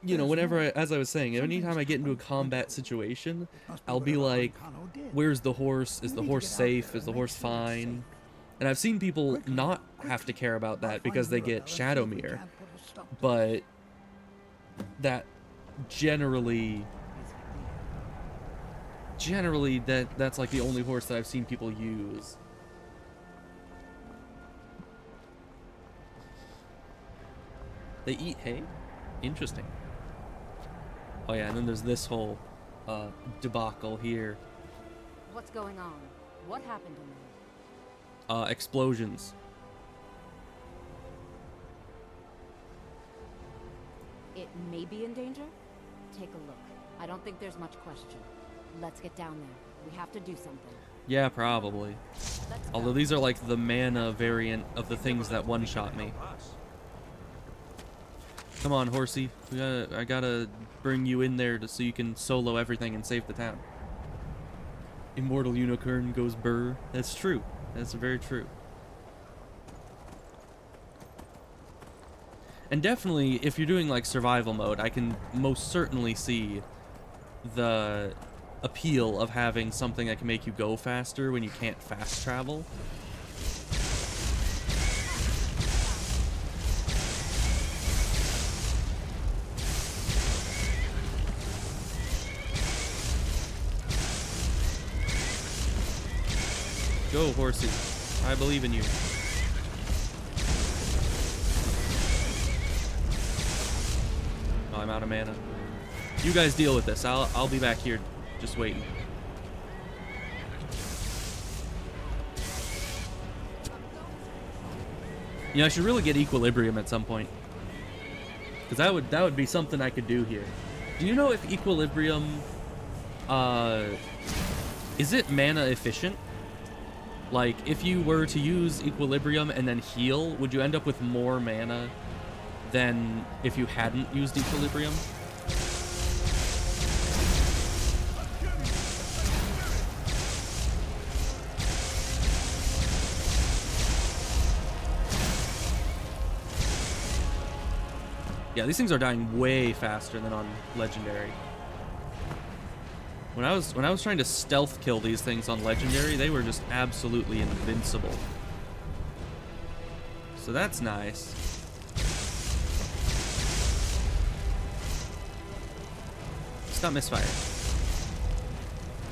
[SPEAKER 1] you know, whenever as I was saying, anytime I get into a combat situation, I'll be like, where's the horse? Is the horse safe? Is the horse fine? And I've seen people not have to care about that because they get Shadowmere, but that generally that's like the only horse that I've seen people use. They eat hay? Interesting. Oh yeah, and then there's this whole debacle here.
[SPEAKER 20] What's going on? What happened in there?
[SPEAKER 1] Explosions.
[SPEAKER 20] It may be in danger? Take a look. I don't think there's much question. Let's get down there. We have to do something.
[SPEAKER 1] Yeah, probably. Although these are like the mana variant of the things that one-shot me. Come on, horsey. I gotta bring you in there so you can solo everything and save the town. Immortal unicorn goes burr. That's true. That's very true. And definitely, if you're doing like survival mode, I can most certainly see the appeal of having something that can make you go faster when you can't fast travel. Go, horsey. I believe in you. Oh, I'm out of mana. You guys deal with this. I'll be back here just waiting. You know, I should really get equilibrium at some point. Because that would be something I could do here. Do you know if equilibrium is it mana efficient? Like, if you were to use equilibrium and then heal, would you end up with more mana than if you hadn't used equilibrium? Yeah, these things are dying way faster than on Legendary. When I was trying to stealth kill these things on Legendary, they were just absolutely invincible. So that's nice. Stop misfire.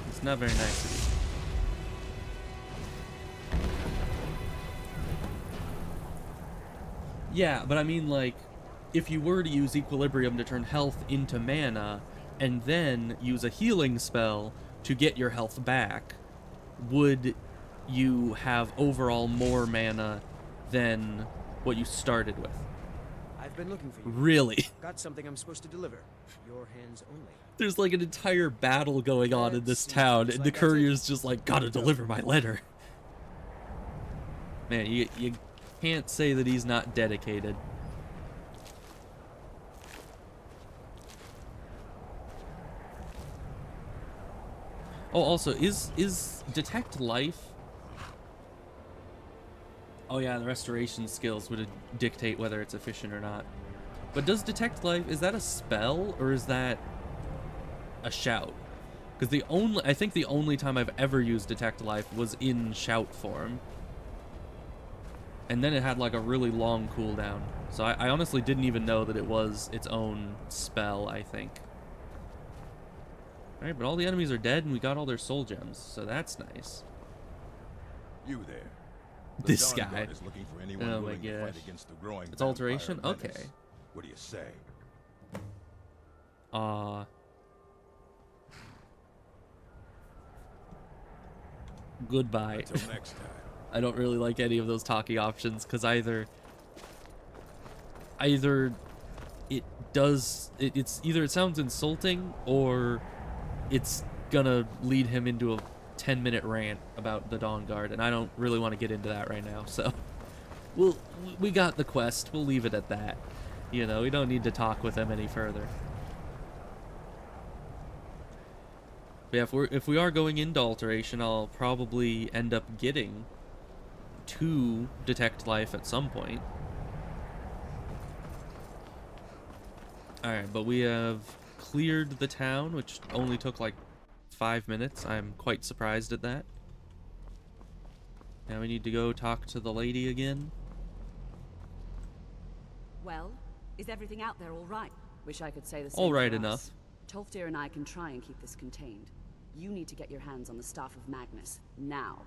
[SPEAKER 1] It's not very nice of you. Yeah, but I mean, like, if you were to use equilibrium to turn health into mana, and then use a healing spell to get your health back, would you have overall more mana than what you started with?
[SPEAKER 14] I've been looking for you.
[SPEAKER 1] Really?
[SPEAKER 14] Got something I'm supposed to deliver. Your hands only.
[SPEAKER 1] There's like an entire battle going on in this town, and the courier's just like, gotta deliver my letter. Man, you can't say that he's not dedicated. Oh, also, is detect life? Oh yeah, the restoration skills would dictate whether it's efficient or not. But does detect life, is that a spell or is that a shout? Because I think the only time I've ever used detect life was in shout form. And then it had like a really long cooldown. So I honestly didn't even know that it was its own spell, I think. Alright, but all the enemies are dead and we got all their soul gems, so that's nice.
[SPEAKER 6] You there. The
[SPEAKER 1] This
[SPEAKER 6] Dawn
[SPEAKER 1] guy.
[SPEAKER 6] Guard is looking for anyone
[SPEAKER 1] Oh my
[SPEAKER 6] willing to fight
[SPEAKER 1] gosh.
[SPEAKER 6] against the growing
[SPEAKER 1] It's alteration?
[SPEAKER 6] vampire menace.
[SPEAKER 1] Okay.
[SPEAKER 6] What do you say?
[SPEAKER 1] Goodbye.
[SPEAKER 6] Until next time.
[SPEAKER 1] I don't really like any of those talking options because either it sounds insulting or it's gonna lead him into a 10-minute rant about the Dawn Guard, and I don't really want to get into that right now. So we got the quest. We'll leave it at that. You know, we don't need to talk with him any further. But yeah, if we are going into alteration, I'll probably end up getting 2 detect life at some point. Alright, but we have cleared the town, which only took like 5 minutes. I'm quite surprised at that. Now we need to go talk to the lady again.
[SPEAKER 15] Well, is everything out there all right? Wish I could say the same.
[SPEAKER 1] All right
[SPEAKER 15] for us.
[SPEAKER 1] enough.
[SPEAKER 15] Tolfdir and I can try and keep this contained. You need to get your hands on the Staff of Magnus, now.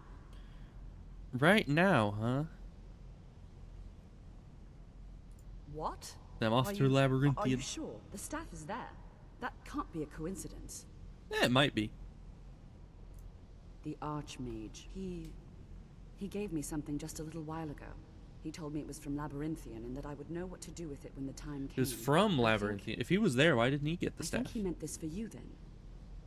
[SPEAKER 1] Right now, huh?
[SPEAKER 15] What?
[SPEAKER 1] I'm off
[SPEAKER 15] Are
[SPEAKER 1] through
[SPEAKER 15] you-
[SPEAKER 1] Labyrinthian.
[SPEAKER 15] Are you sure? The staff is there. That can't be a coincidence.
[SPEAKER 1] Yeah, it might be.
[SPEAKER 15] The Archmage. He gave me something just a little while ago. He told me it was from Labyrinthian and that I would know what to do with it when the time came.
[SPEAKER 1] It was from Labyrinthian. If he was there, why didn't he get the
[SPEAKER 15] I
[SPEAKER 1] staff?
[SPEAKER 15] think he meant this for you then.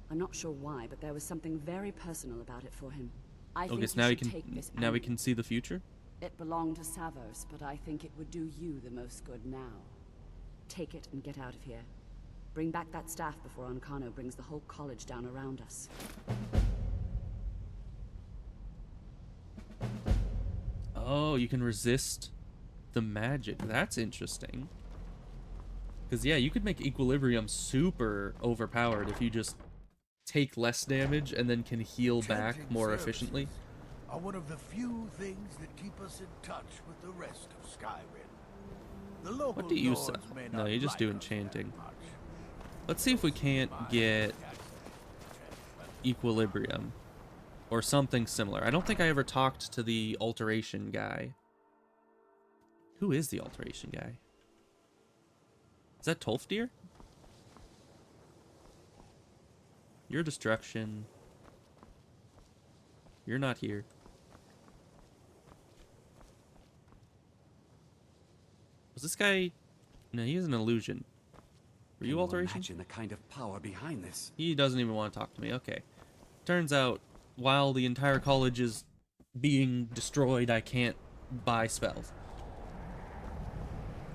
[SPEAKER 15] I'm not sure why, but there was something very personal about it for him. I think
[SPEAKER 1] Okay, so
[SPEAKER 15] you
[SPEAKER 1] now we
[SPEAKER 15] should
[SPEAKER 1] can
[SPEAKER 15] take this
[SPEAKER 1] now we
[SPEAKER 15] annually.
[SPEAKER 1] can see the future.
[SPEAKER 15] It belonged to Savos, but I think it would do you the most good now. Take it and get out of here. Bring back that staff before Ancano brings the whole college down around us.
[SPEAKER 1] Oh, you can resist the magic. That's interesting. Because, yeah, you could make Equilibrium super overpowered if you just take less damage and then can heal back
[SPEAKER 7] Chanting
[SPEAKER 1] more
[SPEAKER 7] services
[SPEAKER 1] efficiently.
[SPEAKER 7] are one of the few things that keep us in touch with the rest of Skyrim. The local
[SPEAKER 1] What do you sell?
[SPEAKER 7] lords may
[SPEAKER 1] No,
[SPEAKER 7] not
[SPEAKER 1] you just
[SPEAKER 7] like
[SPEAKER 1] do
[SPEAKER 7] us
[SPEAKER 1] enchanting.
[SPEAKER 7] much.
[SPEAKER 1] Let's see if we can't get Equilibrium. Or something similar. I don't think I ever talked to the Alteration guy. Who is the Alteration guy? Is that Tolfdir? Your destruction. You're not here. Was this guy... No, he is an illusion. Were you Alteration?
[SPEAKER 11] Imagine the kind of power behind this.
[SPEAKER 1] He doesn't even want to talk to me. Okay. Turns out, while the entire college is being destroyed, I can't buy spells.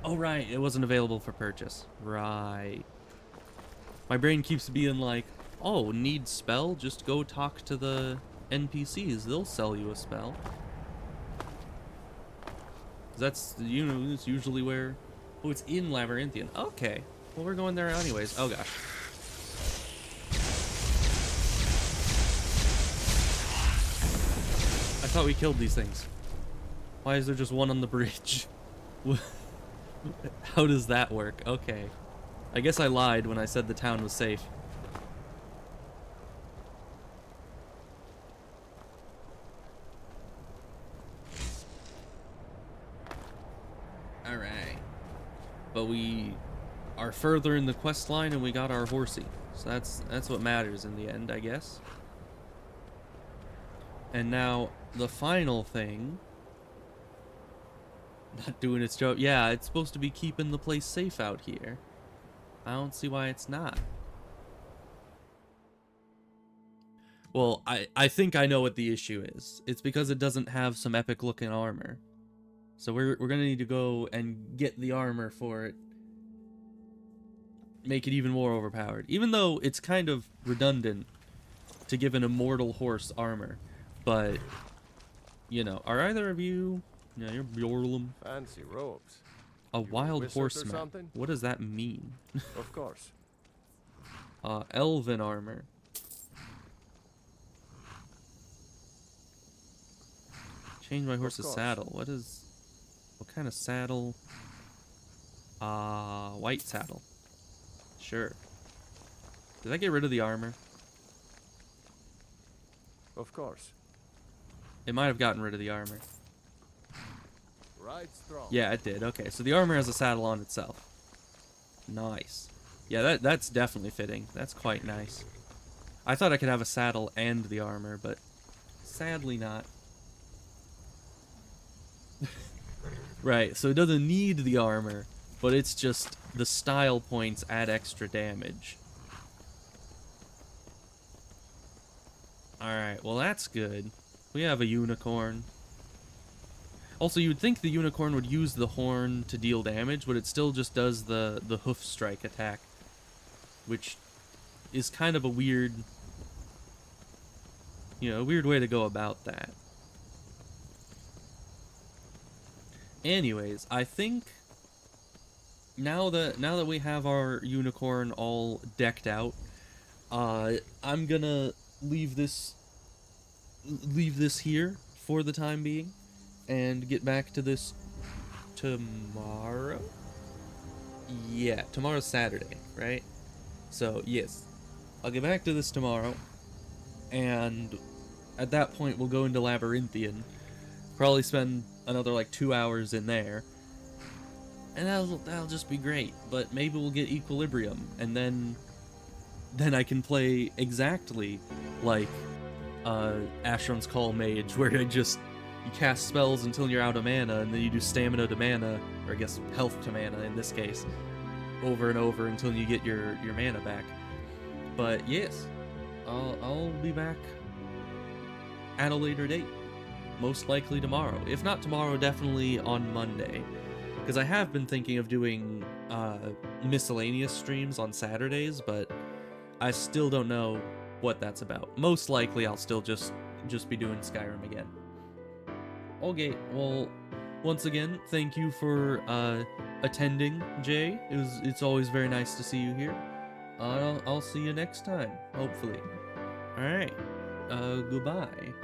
[SPEAKER 1] Oh, right. It wasn't available for purchase. Right. My brain keeps being like, oh, need spell? Just go talk to the NPCs. They'll sell you a spell. That's, you know, it's usually where... Oh, it's in Labyrinthian. Okay. Well, we're going there anyways. Oh, gosh. I thought we killed these things. Why is there just one on the bridge? How does that work? Okay. I guess I lied when I said the town was safe. Alright. But we are further in the quest line and we got our horsey. So that's what matters in the end, I guess. And now, the final thing... Not doing its job. Yeah, it's supposed to be keeping the place safe out here. I don't see why it's not. Well, I think I know what the issue is. It's because it doesn't have some epic looking armor. So we're gonna need to go and get the armor for it. Make it even more overpowered. Even though it's kind of redundant to give an immortal horse armor. But, you know, are either of you... Yeah, you're Bjorlum.
[SPEAKER 4] Fancy robes.
[SPEAKER 1] A
[SPEAKER 4] You
[SPEAKER 1] wild
[SPEAKER 4] wizard
[SPEAKER 1] horse
[SPEAKER 4] or
[SPEAKER 1] map.
[SPEAKER 4] something?
[SPEAKER 1] What does that mean?
[SPEAKER 4] Of course.
[SPEAKER 1] Elven armor. Change my horse's saddle. What kind of saddle? White saddle. Sure. Did I get rid of the armor?
[SPEAKER 4] Of course.
[SPEAKER 1] It might have gotten rid of the armor.
[SPEAKER 4] Right strong.
[SPEAKER 1] Yeah, it did. Okay, so the armor has a saddle on itself. Nice. Yeah, that's definitely fitting. That's quite nice. I thought I could have a saddle and the armor, but sadly not. Right, so it doesn't need the armor, but it's just the style points add extra damage. Alright, well that's good. We have a unicorn. Also, you'd think the unicorn would use the horn to deal damage, but it still just does the hoof strike attack. Which is kind of a weird... You know, a weird way to go about that. Anyways, I think now that we have our unicorn all decked out, I'm gonna leave this here for the time being, and get back to this tomorrow. Yeah, tomorrow's Saturday, right? So yes, I'll get back to this tomorrow, and at that point we'll go into Labyrinthian. Probably spend another like 2 hours in there, and that'll just be great. But maybe we'll get Equilibrium, and then I can play exactly like Ashram's Call Mage, where you cast spells until you're out of mana, and then you do stamina to mana, or I guess health to mana in this case, over and over until you get your mana back. But yes, I'll be back at a later date. Most likely tomorrow. If not tomorrow, definitely on Monday. Because I have been thinking of doing miscellaneous streams on Saturdays, but I still don't know what that's about. Most likely I'll still just be doing Skyrim again. Okay, well, once again, thank you for attending, Jay. It's always very nice to see you here. I'll see you next time, hopefully. Alright, goodbye.